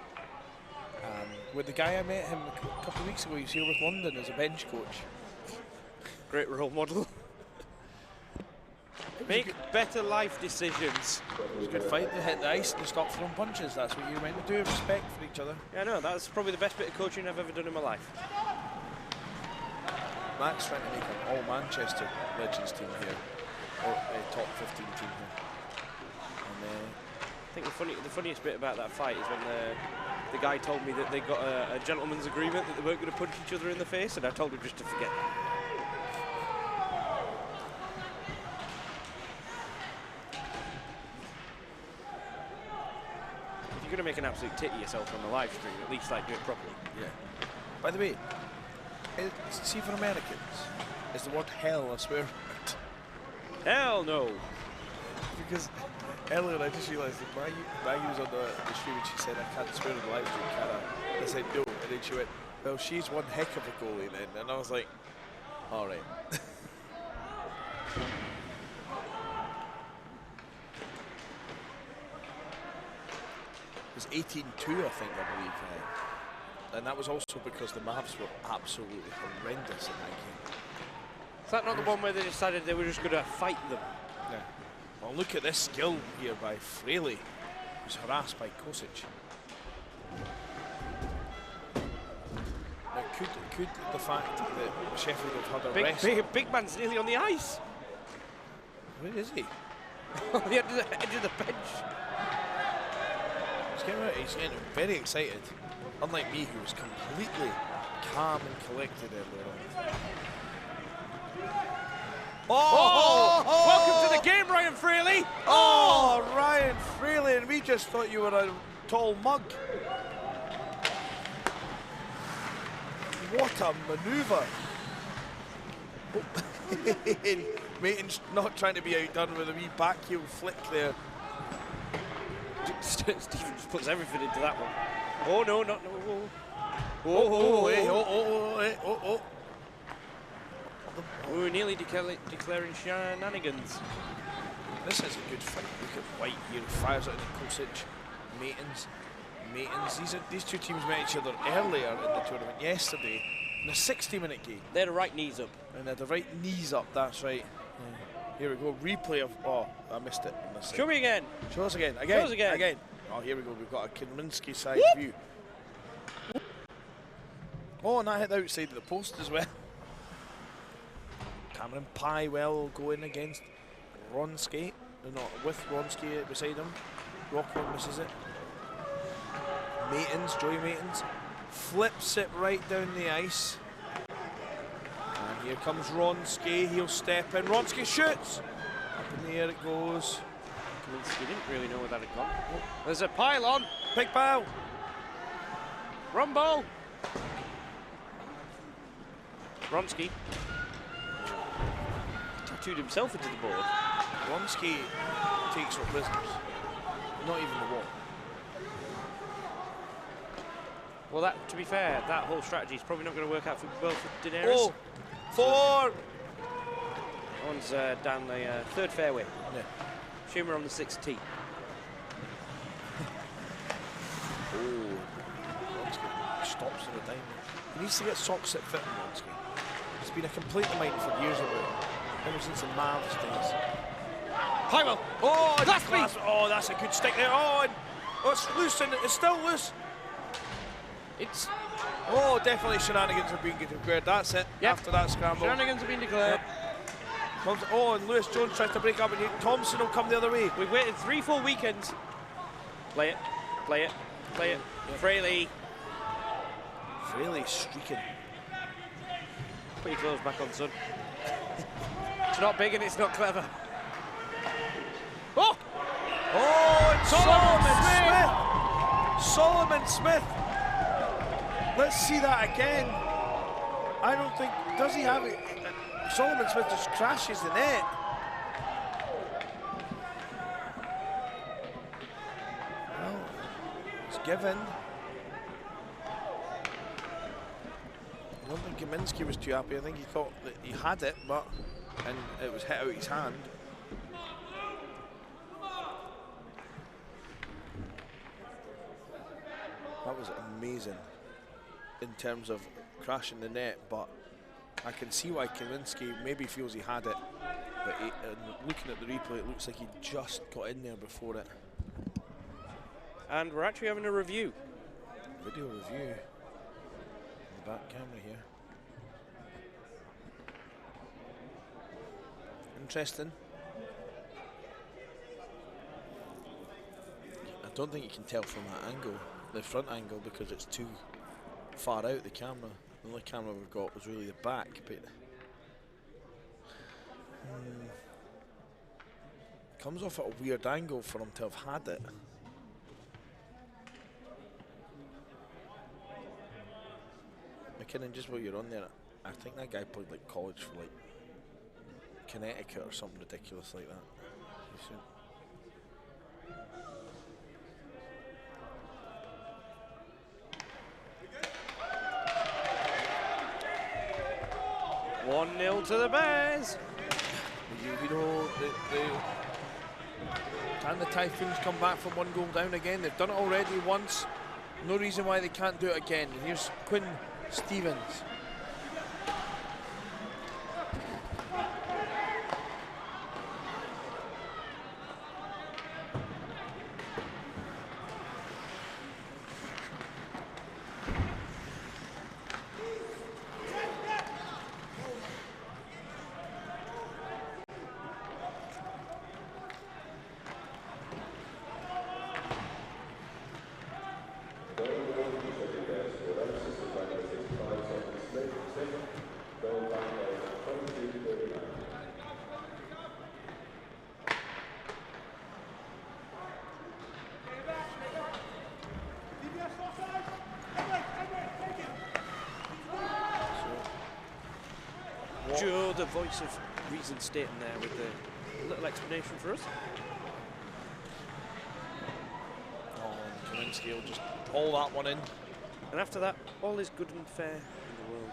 With the guy I met him a couple of weeks ago, he was here with London as a bench coach. Great role model. Make better life decisions. It was a good fight. They hit the ice and they stopped throwing punches. That's what you're meant to do. Respect for each other. Yeah, no, that's probably the best bit of coaching I've ever done in my life. Matt's trying to make an all Manchester Legends team here, or a top 15 team here. And I think the funniest bit about that fight is when the guy told me that they got a gentleman's agreement that they weren't going to punch each other in the face, and I told him just to forget that. If you're going to make an absolute tit of yourself on the live stream, at least like do it properly. yeah. By the way, see for Americans, is the word hell a swear word? Hell no. Because earlier I just realised that Maggie was on the stream and she said I can't swear on the live stream, can I? I said no, and then she went, well, she's one heck of a goalie then, and I was like, all right. It was 18-2, I think, I believe. And that was also because the Mavs were absolutely horrendous in that game. Is that not the one where they decided they were just going to fight them? Yeah. Well, look at this skill here by Fraley, who's harassed by Kosic. Now, could the fact that Sheffield have had a rest... Big man's nearly on the ice. Where is he? On the edge of the bench. He's getting very excited. Unlike me, who was completely calm and collected earlier on. Welcome to the game, Ryan Fraley! Oh, Ryan Fraley, and we just thought you were a tall mug. What a manoeuvre. Maiten's not trying to be outdone with a wee back heel flick there. Stephen just puts everything into that one. Oh no, not no. We're nearly declaring shenanigans. This is a good fight. Look at White here, fires out in Kosic, Maitens. These two teams met each other earlier in the tournament yesterday in a 60-minute game. They had the right knees up. And they had the right knees up, that's right. Here we go, replay of, I missed it. Show me again. Show us again. Show us again. Oh, here we go, we've got a Kaminsky side view. Oh, and that hit the outside of the post as well. Cameron Pywell going against Ronski. No, with Ronski beside him. Rockland misses it. Joey Maitens, flips it right down the ice. And here comes Ronski, he'll step in. Ronski shoots! Up in the air it goes. Kaminsky didn't really know where that had gone. Oh, there's a pylon. Big pile. Run ball. Ronski tattooed himself into the board. Ronski takes no prisoners. Not even the wall. Well, to be fair, that whole strategy is probably not going to work out for well for Daenerys. Oh, 4! one's down the third fairway. Yeah. Schumer on the 6th tee. Stops at the time. He needs to get socks that fit him, Lonsky. It's been a complaint of mine for years about it, ever since the Mavs days. Highwell! Oh, Glaspie! Oh, that's a good stick there. Oh, and it's loose, and it's still loose. It's... Oh, definitely shenanigans have been declared. That's it. Yep. After that scramble. Shenanigans have been declared. Yep. Oh, and Lewis Jones tries to break up, and Thompson will come the other way. We've waited 3 full weekends. Play it, play it, play it. Yep. Fraley. Fraley streaking. Put your clothes back on, son. It's not big and it's not clever. Oh! Oh, and Solomon Smith. Let's see that again. I don't think, does he have it? Solomon Smith just crashes the net. Well, it's given. I don't think Kaminsky was too happy. I think he thought that he had it, and it was hit out his hand. That was amazing in terms of crashing the net, but I can see why Kaminsky maybe feels he had it, but looking at the replay, it looks like he just got in there before it. And we're actually having a review. Video review. The back camera here. Interesting. I don't think you can tell from that angle, the front angle, because it's too far out the camera. The only camera we've got was really the back, but comes off at a weird angle for him to have had it. McKinnon, just while you're on there, I think that guy played like college for like Connecticut or something ridiculous like that. One 0 to the Bears. You know, can the Typhoons come back from 1 goal down again? They've done it already once. No reason why they can't do it again. And here's Quinn Stevens. Joe, the voice of reason, stating there with the little explanation for us. Oh, and Kaminsky will just pull that one in. And after that, all is good and fair in the world.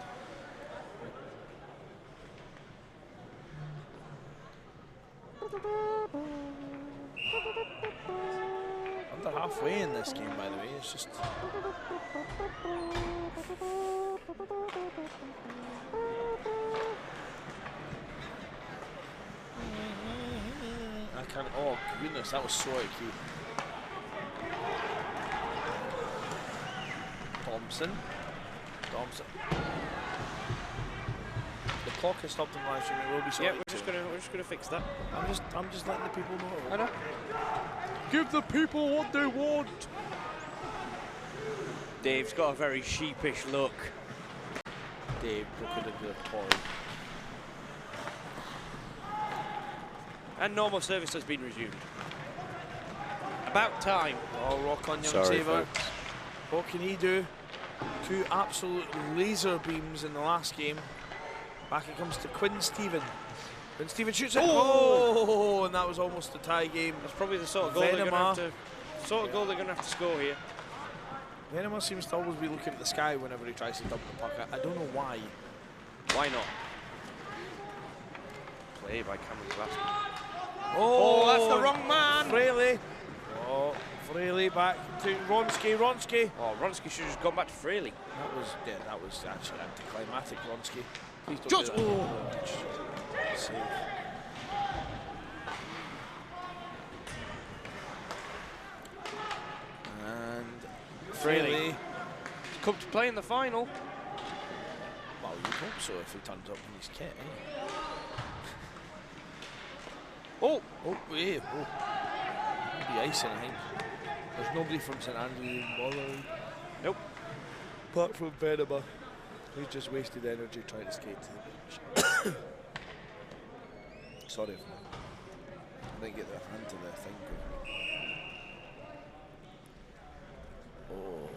Under halfway in this game, by the way. It's just. I can't. Oh goodness, that was so cute. Thompson. The clock has stopped in live stream. It will be sorted. Yeah, we're just gonna fix that. I'm just letting the people know. I know. Give the people what they want. Dave's got a very sheepish look. Dave broke it into a toy. And normal service has been resumed. About time. Oh, rock on, young Sorry, saver. folks. What can he do? 2 absolute laser beams in the last game. Back it comes to Quinn Stevens. Quinn Stevens shoots it. Oh, and that was almost a tie game. That's probably the sort of goal they're going to have to. Goal they're going to have to score here. Venema seems to always be looking at the sky whenever he tries to dump the puck. I don't know why. Why not? play by Cameron Glasby. Oh, that's the wrong man. Fraley. Oh, Fraley back to Wronski. Wronski. Oh, Wronski should have just gone back to Fraley. That was actually anticlimactic, Wronski. Please don't Just, do that. Save. And Fraley. Come to play in the final. Well, you'd hope so if he turns up in his kit, eh? Oh, yeah. Oh. Maybe icing, I think. There's nobody from St Andrews even bothering. Nope. Apart from Benema. He's just wasted energy trying to skate to the beach. Sorry, I didn't get the hand to the thing. Oh.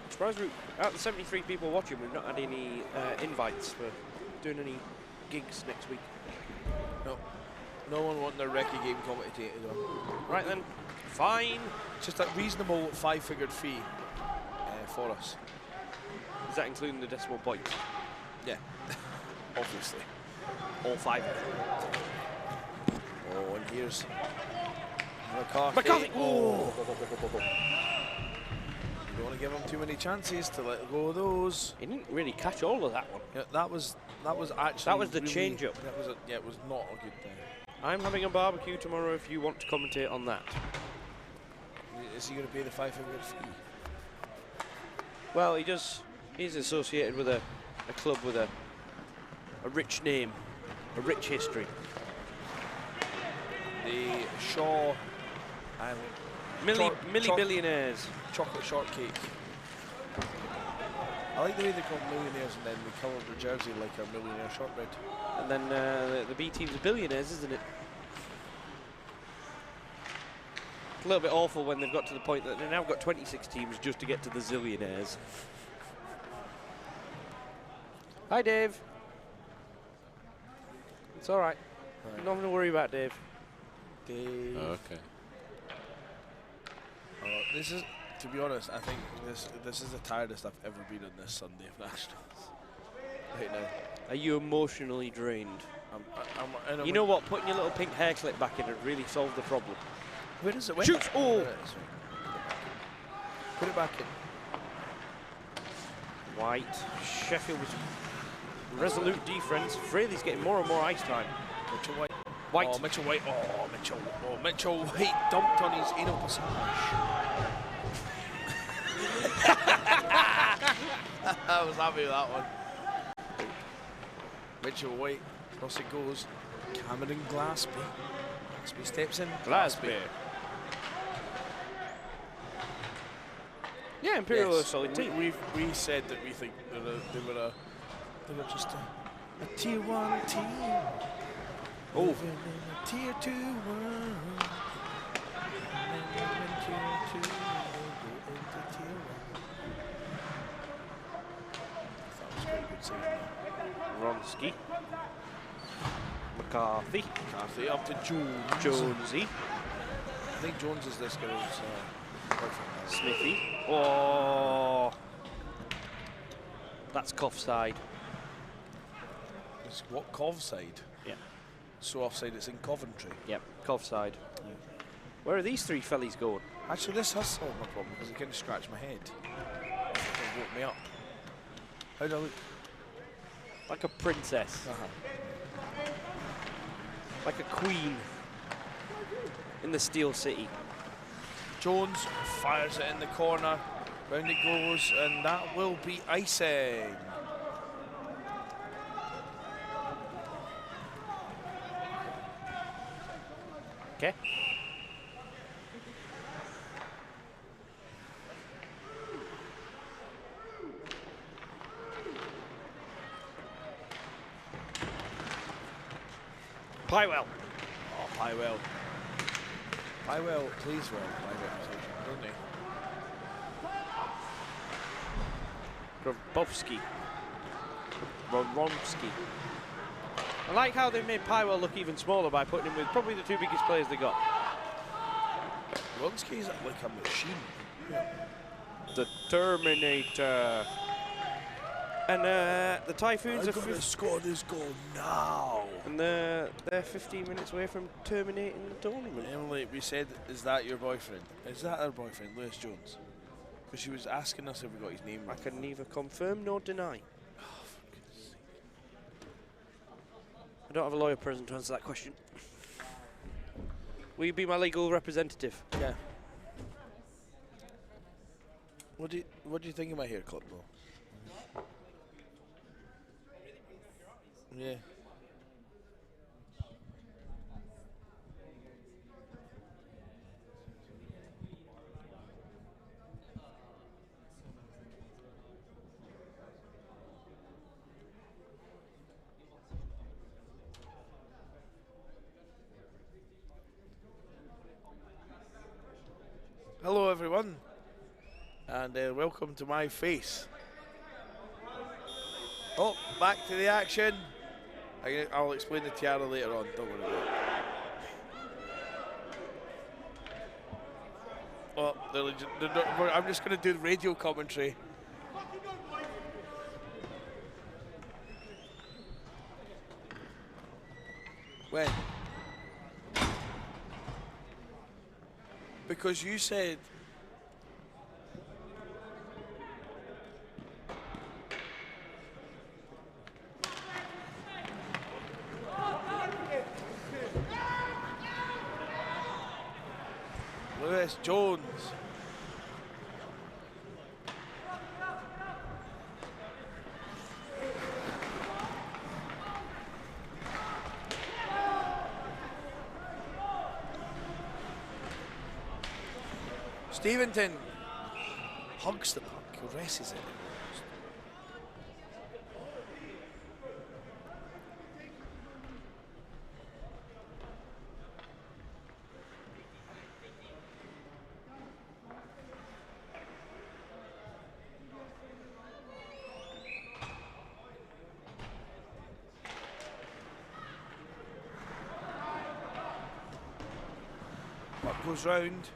I'm surprised out of the 73 people watching, we've not had any invites for doing any gigs next week. No. No one wanting their recce game commentated on. Right then, fine. Just a reasonable 5-figure fee for us. Is that including the decimal points? Yeah, obviously. All 5. Oh, and here's McCarthy. McCarthy! Oh. You don't want to give him too many chances to let go of those. He didn't really catch all of that one. Yeah, that was actually. That was the really, change-up. That was it was not a good thing. I'm having a barbecue tomorrow if you want to commentate on that. Is he going to pay the 5-figure fee? Well, he's associated with a club with a rich name, a rich history. The Shaw Millie Billionaires. Chocolate shortcake. I like the way they call them millionaires and then they colour their jersey like a millionaire shortbread. And then the B team's are billionaires, isn't it? It's a little bit awful when they've got to the point that they've now got 26 teams just to get to the zillionaires. Hi, Dave. It's all right. Nothing to worry about, Dave. Dave. Oh, okay. This is, to be honest, I think this is the tiredest I've ever been on this Sunday of Nationals. Right now. Are you emotionally drained? I'm you know what? Putting your little pink hair clip back in would really solve the problem. Where is it? Shoots! Oh! Put it back in. White. Sheffield was resolute defense. Fraley's getting more and more ice time. Mitchell White. White. Oh, Mitchell White. Oh, Mitchell. Oh, Mitchell White dumped on his anal passage. I was happy with that one. Mitchell White. Across it goes. Cameron Glasby. Glasby steps in. Glasby. Yeah, Imperial are a solid team. We said that we think they were just a tier 1 team. Oh. Living in a tier 2 world. And then when tier 2 will go into tier 1. That was very good saving. Wronski. McCarthy. McCarthy up to Jones. Jonesy. I think Jones is this girl's boyfriend. Smithy. Oh. That's Cough side. It's what, Cov side? Yeah. So offside it's in Coventry. Yep, Cough side. Yeah. Where are these three fellies going? Actually, this has solved my problem because it kind of scratched my head. It woke me up. How do I look? Like a princess. Like a queen in the Steel City. Jones fires it in the corner. Round it goes, and that will be icing. Okay. Pywell. Oh, Pywell. Pywell plays well by reputation, doesn't he? Grabowski. Wronski. I like how they made Pywell look even smaller by putting him with probably the two biggest players they got. Wronski's like a machine. The Terminator. And the Typhoons are going to score this goal now. And they're 15 minutes away from terminating the tournament. Emily, we said, is that your boyfriend? Is that our boyfriend, Lewis Jones? Because she was asking us if we got his name right. I can neither confirm nor deny. I don't have a lawyer present to answer that question. Will you be my legal representative? Yeah. What do you think of my hair clip, though? Yeah. Hello everyone, and welcome to my face. Oh, back to the action. I'll explain the tiara later on, don't worry about it. Oh, I'm just going to do the radio commentary. When? Because you said Lewis Jones. Steventon hugs the puck, caresses it. Puck goes round.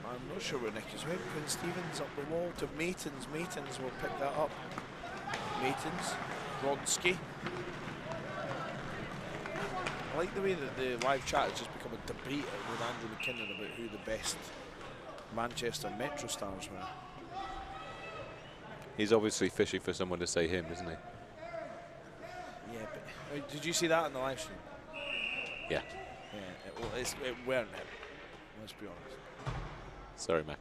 I'm not sure where Nick is went. Quinn Stevens up the wall to Maitons. Maitons will pick that up. Maitons, Bronski. I like the way that the live chat has just become a debate with Andrew McKinnon about who the best Manchester Metro stars were. He's obviously fishing for someone to say him, isn't he? Yeah, but did you see that in the live stream? Yeah. Yeah, it weren't him. Let's be honest. Sorry, Mac.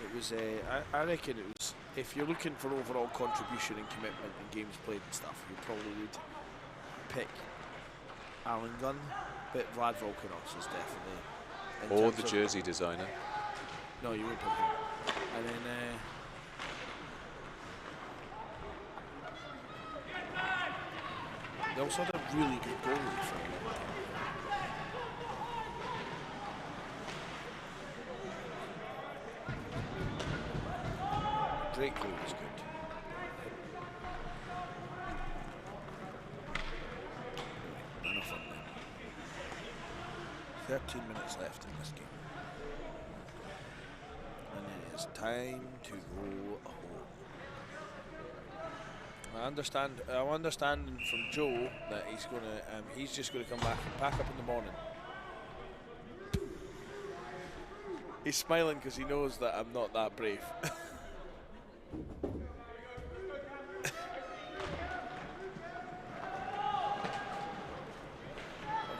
It was, I reckon it was, if you're looking for overall contribution and commitment and games played and stuff, you probably would pick Alan Gunn, but Vlad Volkanovs is definitely. Or the jersey designer. No, you would pick him. And then, they also had a really good goalie for him. Drake goal was good. Enough on them. 13 minutes left in this game. And it is time to go home. I'm understanding from Joe that he's just gonna come back and pack up in the morning. He's smiling because he knows that I'm not that brave.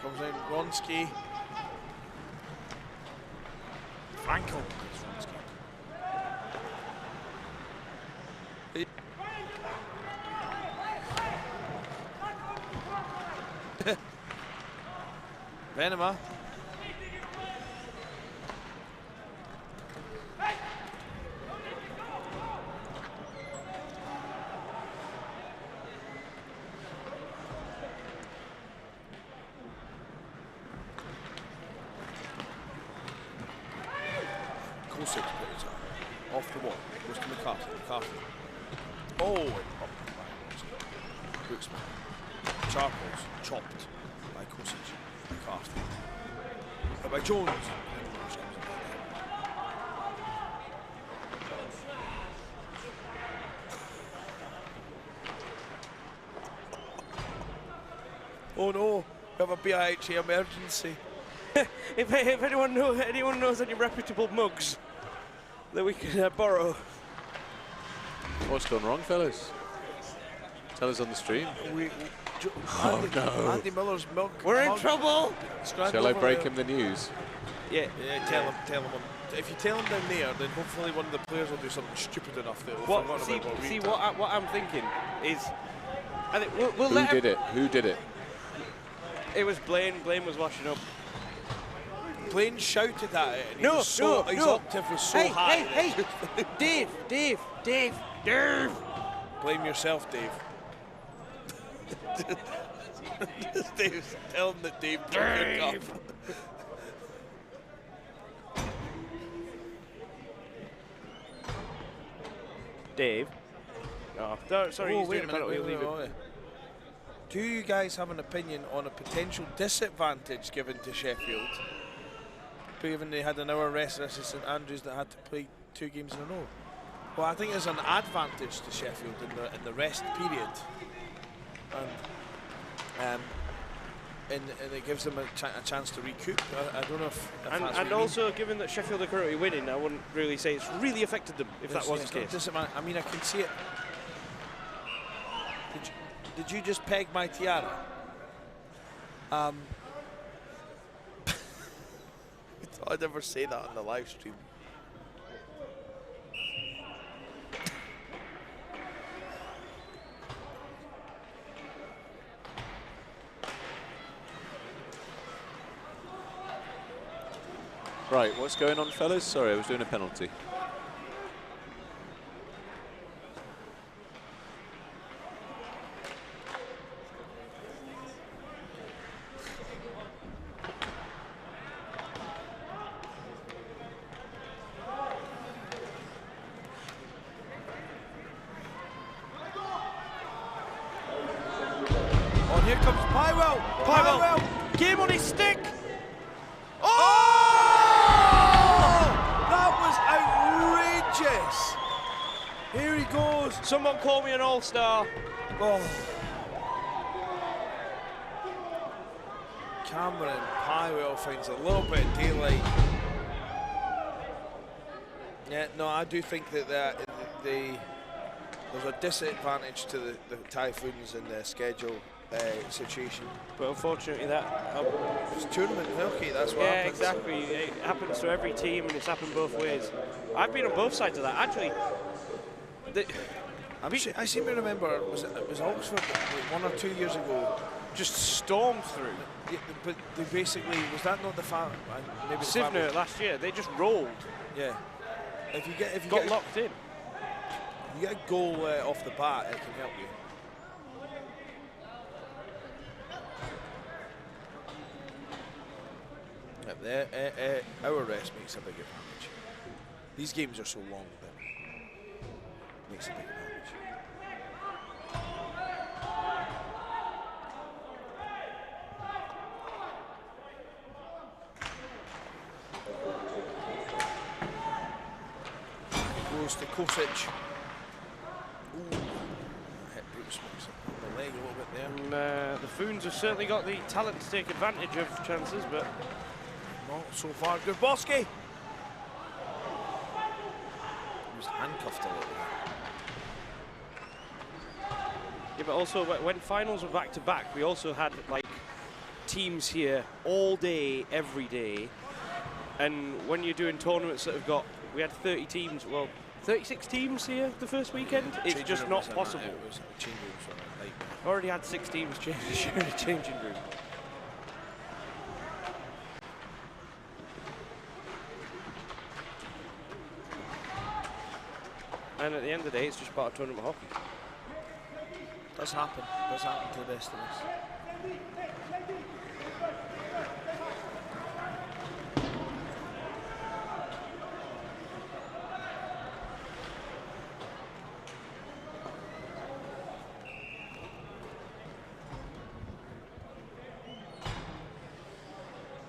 Comes in Ronski. Franco. Venema. Off the wall, goes to McCarthy. Oh, and up by Brooksman. Charcoals chopped by Kosic. McCarthy. By Jones. Oh no, we have a BUIHA emergency. if anyone knows any reputable mugs that we can borrow. What's gone wrong, fellas? Tell us on the stream. Andy Miller's mug. We're in trouble. Shall I break him the news? Yeah, tell him. If you tell him down there, then hopefully one of the players will do something stupid enough that will forget about what I'm thinking is, I think we'll Who let did it? Who did it? It was Blaine. Blaine was washing up. Blaine shouted at it. And his No. octave was so high. Hey, Dave. Blame yourself, Dave. Dave's tell him that Dave broke your cup. Dave. Oh, sorry, he's doing a penalty. Leave it. Do you guys have an opinion on a potential disadvantage given to Sheffield, given they had an hour rest versus St Andrews that had to play 2 games in a row? Well, I think there's an advantage to Sheffield in the rest period, and it gives them a chance to recoup. I don't know if that's what and you also, given that Sheffield are currently winning, I wouldn't really say it's really affected them if that was the case. I mean, I can see it. Did you just peg my tiara? I thought I'd never say that on the live stream. Right, what's going on, fellas? Sorry, I was doing a penalty. Oh, here comes Pywell. Game on his stick. Here he goes. Someone call me an all-star. Oh. Cameron Pywell finds a little bit of daylight. Yeah, no, I do think that there's a disadvantage to the Typhoons in the schedule situation. But unfortunately, it's tournament hockey. That's what happens. Yeah, exactly. It happens to every team, and it's happened both ways. I've been on both sides of that. Actually, I seem to remember it was Oxford 1 or 2 years ago just stormed through. Yeah, but they basically, was that not the maybe Sivner last year, they just rolled. Yeah. If you got locked in. You get a goal off the bat, it can help you. Yeah, our rest makes a big advantage. These games are so long that it makes a big advantage. Goes to Kosic. Ooh, hit Bruce Smith on the leg a little bit there. And, the Foons have certainly got the talent to take advantage of chances, but not so far. Grabowski. He was handcuffed a little bit. yeah. But also, when finals were back to back, we also had like teams here all day, every day. And when you're doing tournaments that have got, we had 30 teams. Well, 36 teams here the first weekend. It's just not possible. Already had 6 teams change in the changing room. And at the end of the day, it's just part of tournament hockey. Does happen. Does happen to the best of us.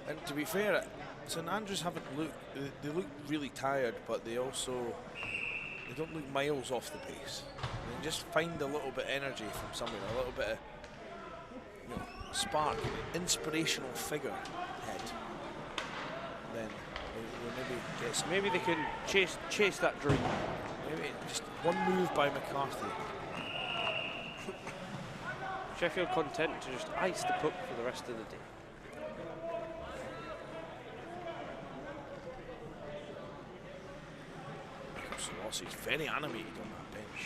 And to be fair, St Andrews haven't looked. They look really tired, but they don't look miles off the pace. They just find a little bit of energy from somewhere, a little bit of spark, an inspirational figurehead, then we'll maybe get some. Maybe they can chase that dream. Maybe just one move by McCarthy. Sheffield content to just ice the puck for the rest of the day. He's very animated on that bench.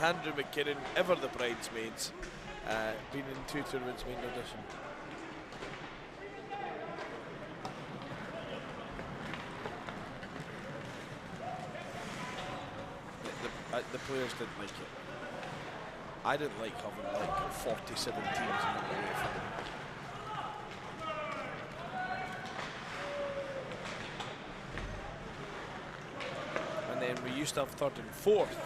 Andrew McKinnon, ever the bridesmaids, been in 2 tournaments, main audition. The players didn't like it. I didn't like having like 47 teams in the way from them. And then we used to have 3rd and 4th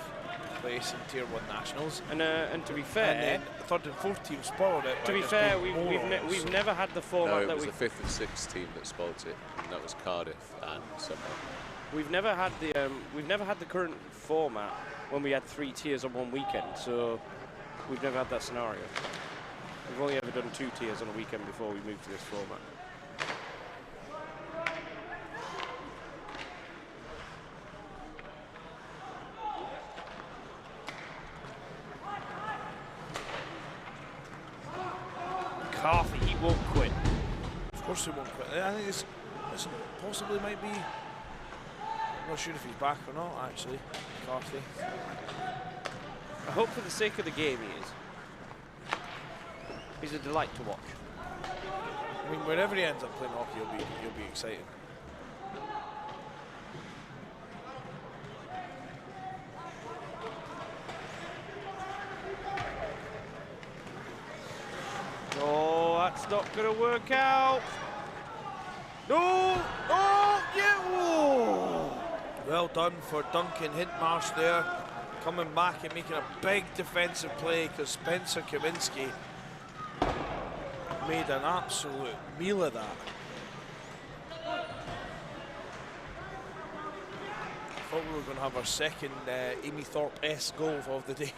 place in Tier 1 Nationals. And to be fair, and then 3rd and 4th team spoiled it. To be fair, we've never had the format No, it that was the 5th and 6th team that spoilt it, and that was Cardiff and someone. We've never had the current format when we had 3 tiers on one weekend, so we've never had that scenario. We've only ever done 2 tiers on a weekend before we moved to this format. McCarthy, he won't quit. Of course he won't quit. I think this possibly might be. I'm not sure if he's back or not, actually. McCarthy. I hope for the sake of the game he is. He's a delight to watch. I mean, wherever he ends up playing hockey, he'll be exciting. Oh, that's not going to work out. No! Oh, yeah! Oh. Well done for Duncan Hintmarsh there, coming back and making a big defensive play because Spencer Kaminski made an absolute meal of that. I thought we were going to have our second Amy Thorpe-esque goal of the day.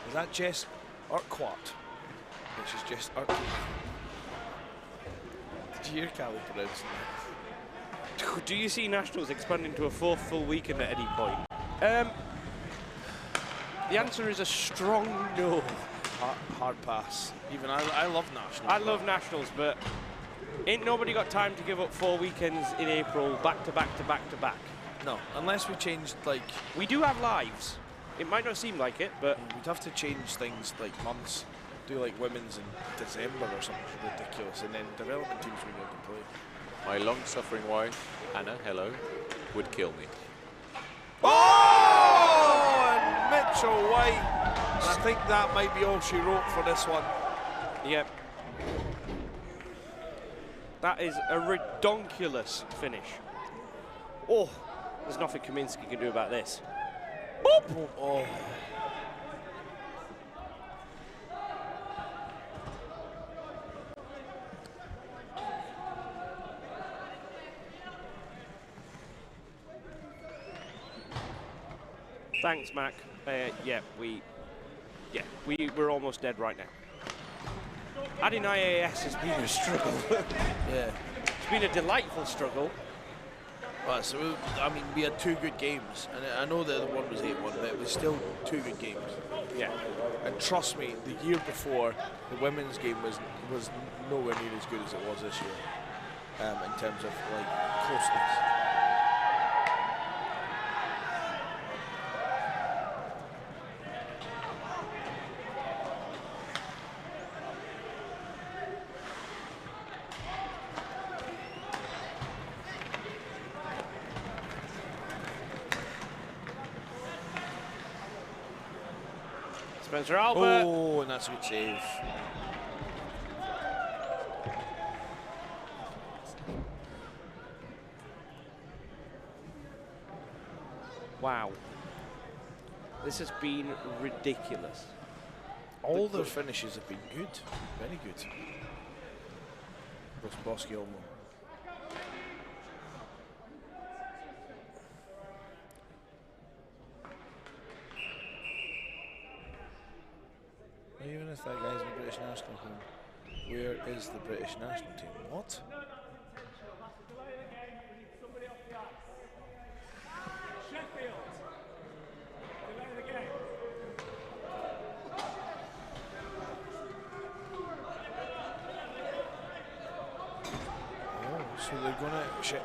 Is that Jess Urquhart? Which is Jess Urquhart. Did you hear Callie pronouncing that? Do you see Nationals expanding to a 4th full weekend at any point? The answer is a strong no. Hard pass. Even I love Nationals. I love Nationals, but ain't nobody got time to give up 4 weekends in April back to back to back to back. No, unless we changed, like... We do have lives. It might not seem like it, but... We'd have to change things like months. Do like women's in December or something ridiculous, and then development teams wouldn't be able to play. My long-suffering wife, Anna, hello, would kill me. Oh! And Mitchell White. And I think that might be all she wrote for this one. Yep. That is a redonkulous finish. Oh, there's nothing Kaminski can do about this. Boop! Oh. Thanks, Mac. We're almost dead right now. Adding IAS has been a struggle. Yeah. It's been a delightful struggle. Right, so we had 2 good games, and I know that the one was 8-1, but it was still 2 good games. Yeah. And trust me, the year before, the women's game was nowhere near as good as it was this year, in terms of like closeness. Spencer Albert. Oh, and that's a good save. Wow. This has been ridiculous. All their finishes have been good, very good. Rosbowski almost. Even if that guy's in the British national team, where is the British national team? What? Sheffield. Delay the game. Oh, so they're gonna shit.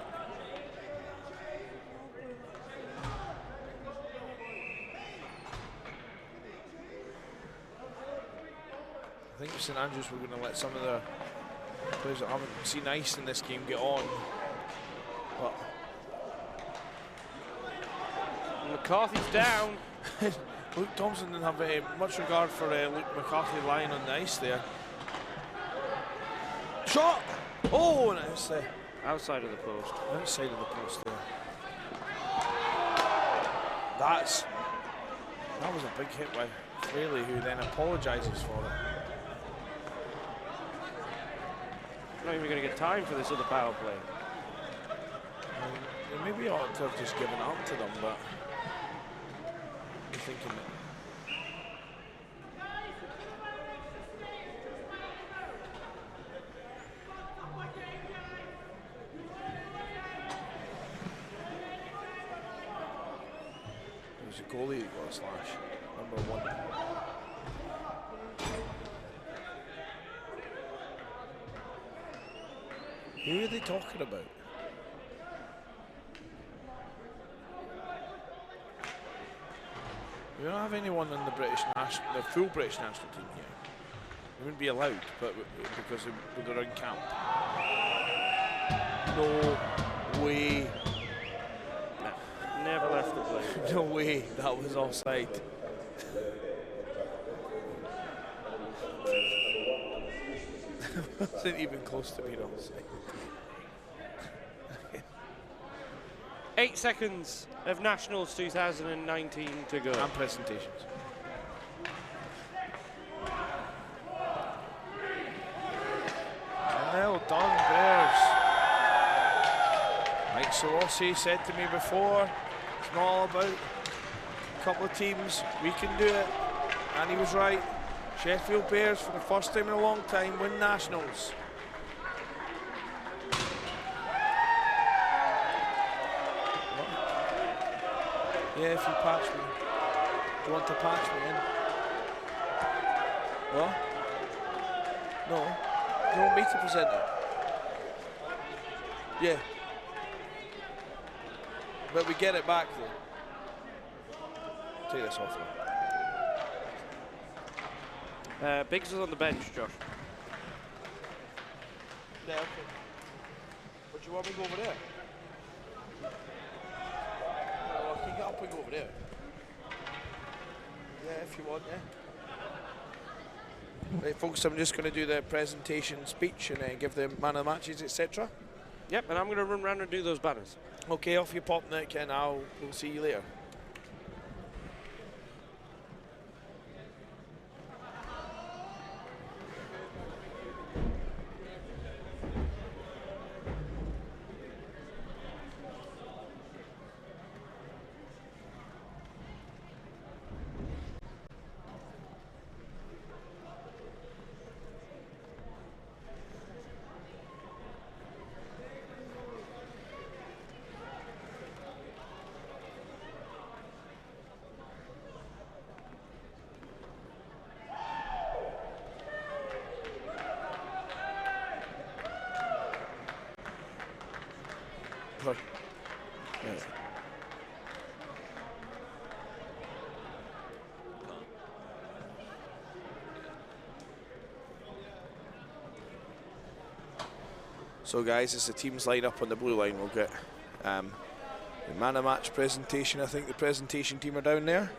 I think St Andrews were going to let some of their players that haven't seen ice in this game get on. But McCarthy's down. Luke Thompson didn't have much regard for Luke McCarthy lying on the ice there. Shot! Oh, and it's Outside of the post. outside of the post there. That was a big hit by Fraley, who then apologises for it. Not even going to get time for this other power play. They maybe ought to have just given up to them, but I'm thinking that. It was a goalie that got a slash, number 1. Who are they talking about? We don't have anyone in the the full British national team here. They wouldn't be allowed, but because they're in camp. No way. Never left the play. No way. That was offside. Wasn't even close to being offside. 8 seconds of Nationals 2019 to go. And presentations. Well done, Bears. Mike Solossi said to me before, it's not all about a couple of teams, we can do it. And he was right. Sheffield Bears, for the first time in a long time, win Nationals. Yeah, if you patch me. Do you want to patch me in? What? No. You want me to present it? Yeah. But we get it back though. Take this off now. Biggs is on the bench, Josh. Yeah, okay. But you want me to go over there? Well, I can get up and go over there. Yeah, if you want, yeah. Right, folks, I'm just going to do the presentation speech and give the man of the matches, etc. Yep, and I'm going to run around and do those banners. Okay, off you pop, Nick, and we'll see you later. So guys, as the teams line up on the blue line, we'll get the man of match presentation. I think the presentation team are down there.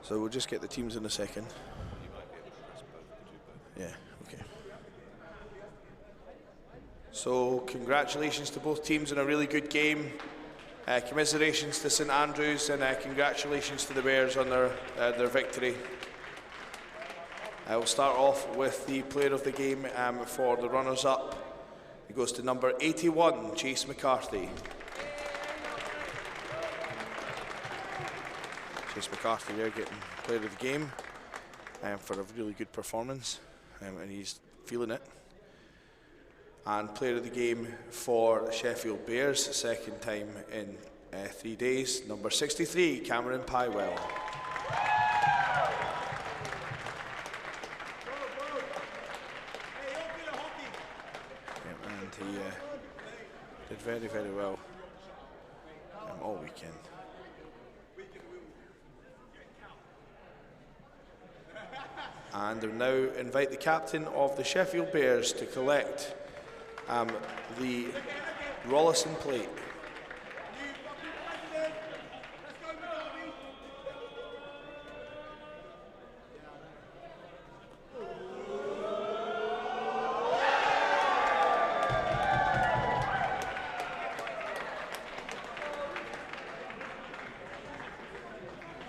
So we'll just get the teams in a second. Yeah, okay. So congratulations to both teams in a really good game. Commiserations to St Andrews, and congratulations to the Bears on their victory. We'll start off with the player of the game for the runners-up. It goes to number 81, Chase McCarthy. Chase McCarthy there getting player of the game for a really good performance, and he's feeling it. And player of the game for the Sheffield Bears, second time in 3 days, number 63, Cameron Pywell. And he did very, very well all weekend. And we'll now invite the captain of the Sheffield Bears to collect the Rollison plate.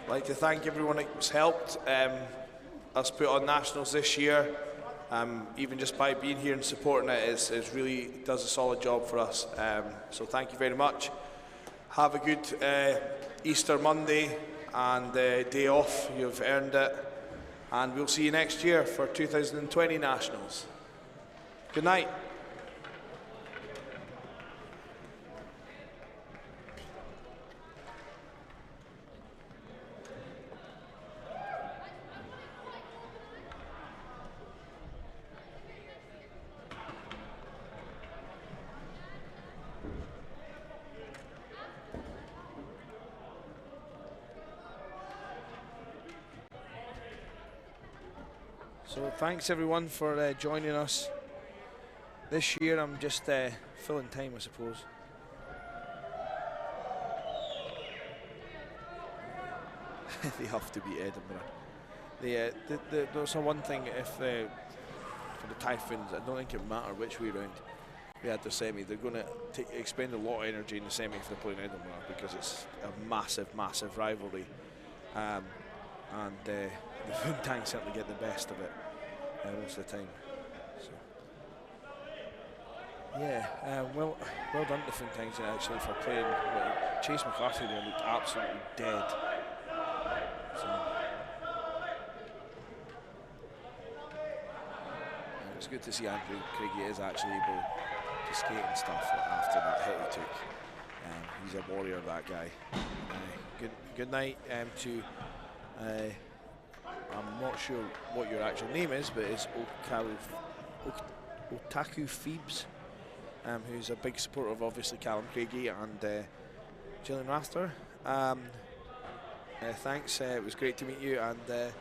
I'd like to thank everyone that's helped us put on nationals this year. Even just by being here and supporting it is really does a solid job for us. So thank you very much. Have a good Easter Monday and day off. You've earned it. And we'll see you next year for 2020 Nationals. Good night. So thanks everyone for joining us. This year I'm just filling time, I suppose. They have to beat Edinburgh. There's one thing, if for the Typhoons, I don't think it matters which way round we had the semi. They're going to expend a lot of energy in the semi if they're playing Edinburgh, because it's a massive, massive rivalry. And the Foontang certainly get the best of it most of the time. So, yeah, well done to Foontangs actually for playing. Chase McCarthy there looked absolutely dead. So, it's good to see Andrew Craigie is actually able to skate and stuff after that hit he took. He's a warrior, that guy. Good night to. I'm not sure what your actual name is, but it's Otaku Phoebes, who's a big supporter of obviously Callum Craigie and Gillian Raster. Thanks, it was great to meet you, and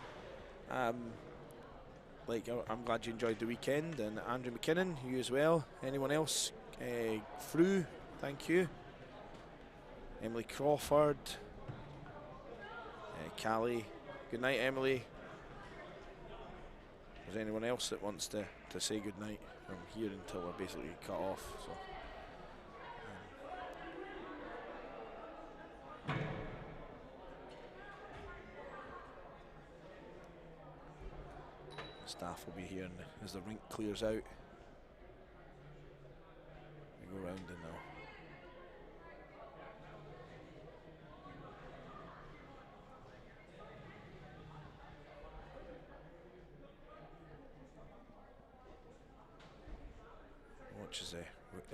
I'm glad you enjoyed the weekend. And Andrew McKinnon, you as well. Anyone else? Fru, thank you. Emily Crawford. Callie. Good night, Emily. Is there anyone else that wants to say good night from here until we're basically cut off? So, staff will be here as the rink clears out. We go round and now. As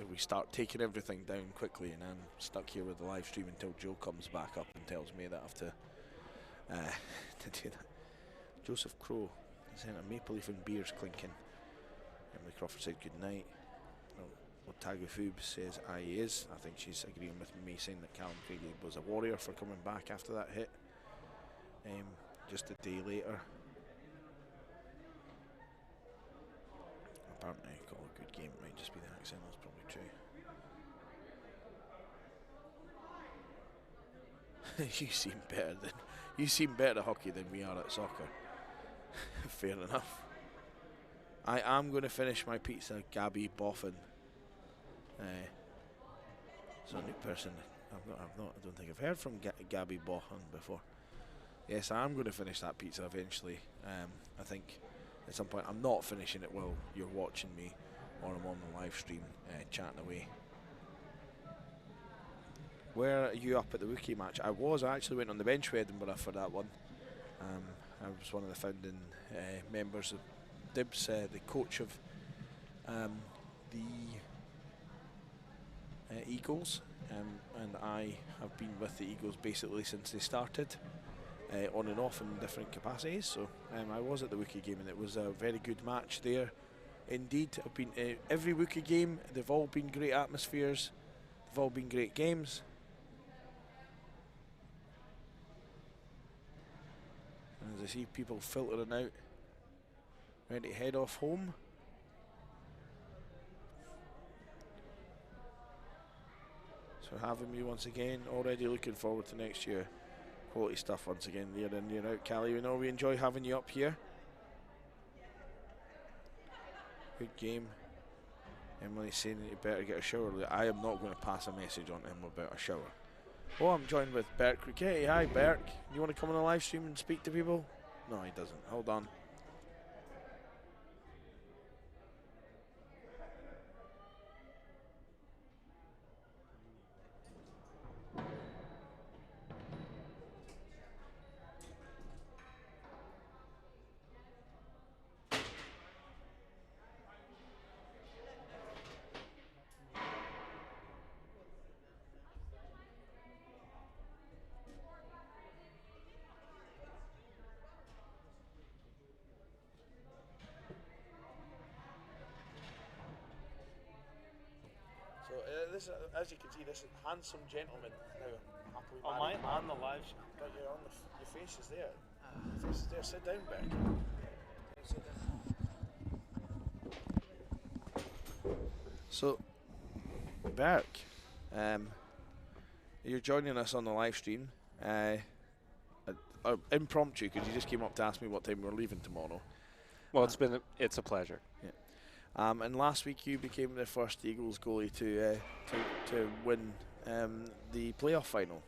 we start taking everything down quickly, and I'm stuck here with the live stream until Joe comes back up and tells me that I have to do that. Joseph Crow saying a maple leaf and beers clinking. Emily Crawford said good night. Otago Foobs says he is. I think she's agreeing with me, saying that Callum Craigie was a warrior for coming back after that hit just a day later. Apparently call a good game, it might just be the accent, that's probably true. You seem better at hockey than we are at soccer. Fair enough. I am going to finish my pizza, Gabby Boffin. So a new person. I don't think I've heard from Gabby Bohan before. Yes, I am going to finish that pizza eventually. I think at some point. I'm not finishing it while you're watching me, or I'm on the live stream chatting away. Where are you up at the Wookiee match? I actually went on the bench with Edinburgh for that one. I was one of the founding members of Dibs, the coach of the Eagles, and I have been with the Eagles basically since they started, on and off in different capacities. So I was at the Wookiee game, and it was a very good match there. Indeed, I've been every Wookiee game. They've all been great atmospheres. They've all been great games. And as I see people filtering out, ready to head off home. So having me once again, already looking forward to next year. Quality stuff once again, year in, year out. Callie, we know we enjoy having you up here. Good game. Emily's saying that you better get a shower. I am not going to pass a message on to him about a shower. Oh, I'm joined with Berk Riquetti. Hi, Berk. You want to come on the live stream and speak to people? No, he doesn't. Hold on. This, as you can see, this handsome gentleman now happily married On the live stream. But you're on your face is there. Your face is there. Sit down, Beck. Sit down. So, Berk, you're joining us on the live stream. Impromptu, because you just came up to ask me what time we're leaving tomorrow. Well, it's a pleasure. Yeah. And last week you became the first Eagles goalie to win the playoff final.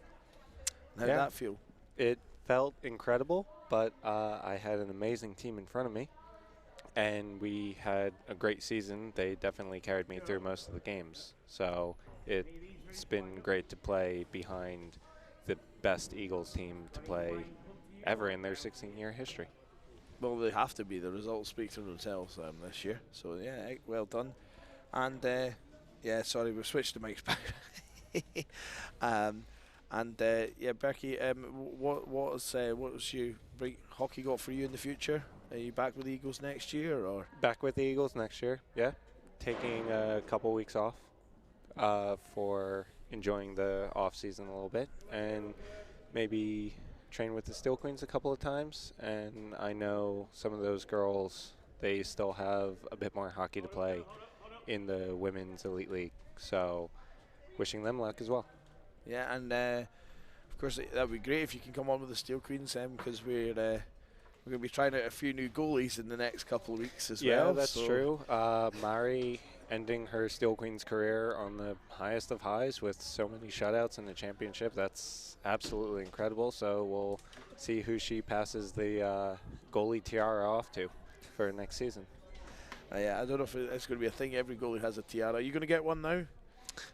How did that feel? It felt incredible, but I had an amazing team in front of me, and we had a great season. They definitely carried me through most of the games. So it's been great to play behind the best Eagles team to play ever in their 16-year history. Well, they have to be. The results speak for themselves this year. So, yeah, well done. And, yeah, sorry, we've switched the mics back. Yeah, Becky, what was you hockey got for you in the future? Are you back with the Eagles next year, or back with the Eagles next year? Yeah, taking a couple weeks off for enjoying the off season a little bit, and maybe train with the Steel Queens a couple of times. And I know some of those girls, they still have a bit more hockey to play in the Women's Elite League, so wishing them luck as well. Yeah, and of course that would be great if you can come on with the Steel Queens, because we're going to be trying out a few new goalies in the next couple of weeks as well. Yeah, that's true. Mari ending her Steel Queens career on the highest of highs with so many shutouts in the championship. That's absolutely incredible. So we'll see who she passes the goalie tiara off to for next season. Yeah, I don't know if it's going to be a thing. Every goalie has a tiara. Are you going to get one now?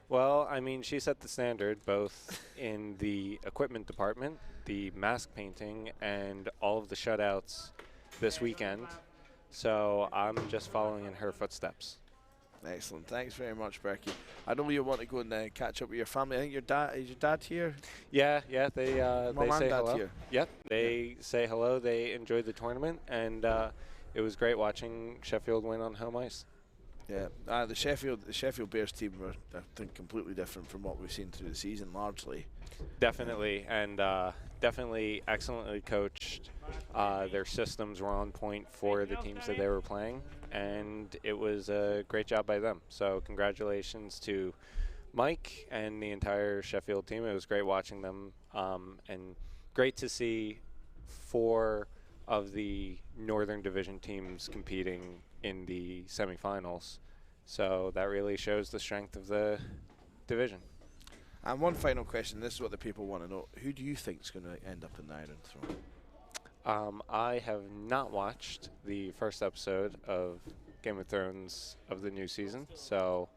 Well, I mean, she set the standard both in the equipment department, the mask painting, and all of the shutouts this weekend. So I'm just following in her footsteps. Excellent. Thanks very much, Berkey. I know you want to go and catch up with your family. I think is your dad here? Yeah. They say hello. Here. Yep. They say hello. They enjoyed the tournament, and it was great watching Sheffield win on home ice. Yeah, the Sheffield Bears team were, I think, completely different from what we've seen through the season, largely. Definitely, and definitely excellently coached. Their systems were on point for the teams that they were playing, and it was a great job by them. So congratulations to Mike and the entire Sheffield team. It was great watching them, and great to see 4 of the Northern Division teams competing in the semifinals. So that really shows the strength of the division. And one final question, this is what the people want to know. Who do you think is going to end up in the Iron Throne? I have not watched the first episode of Game of Thrones of the new season, so...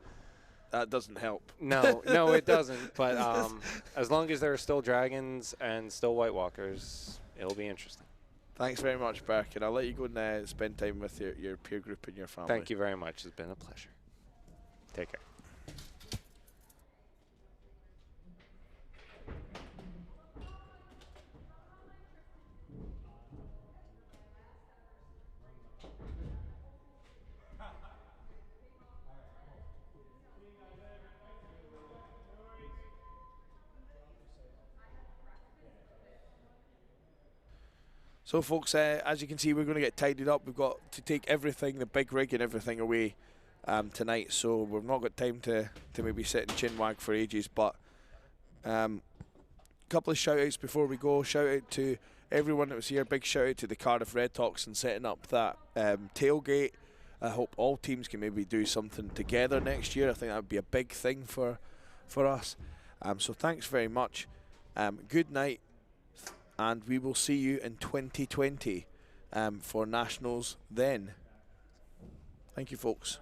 That doesn't help. No, no, it doesn't. But as long as there are still dragons and still White Walkers, it'll be interesting. Thanks very much, Burke, and I'll let you go and spend time with your peer group and your family. Thank you very much. It's been a pleasure. Take care. So, folks, as you can see, we're going to get tidied up. We've got to take everything, the big rig and everything away tonight. So we've not got time to maybe sit and chin wag for ages. But a couple of shout-outs before we go. Shout-out to everyone that was here. Big shout-out to the Cardiff Red Hawks and setting up that tailgate. I hope all teams can maybe do something together next year. I think that would be a big thing for us. So thanks very much. Good night. And we will see you in 2020 for Nationals then. Thank you, folks.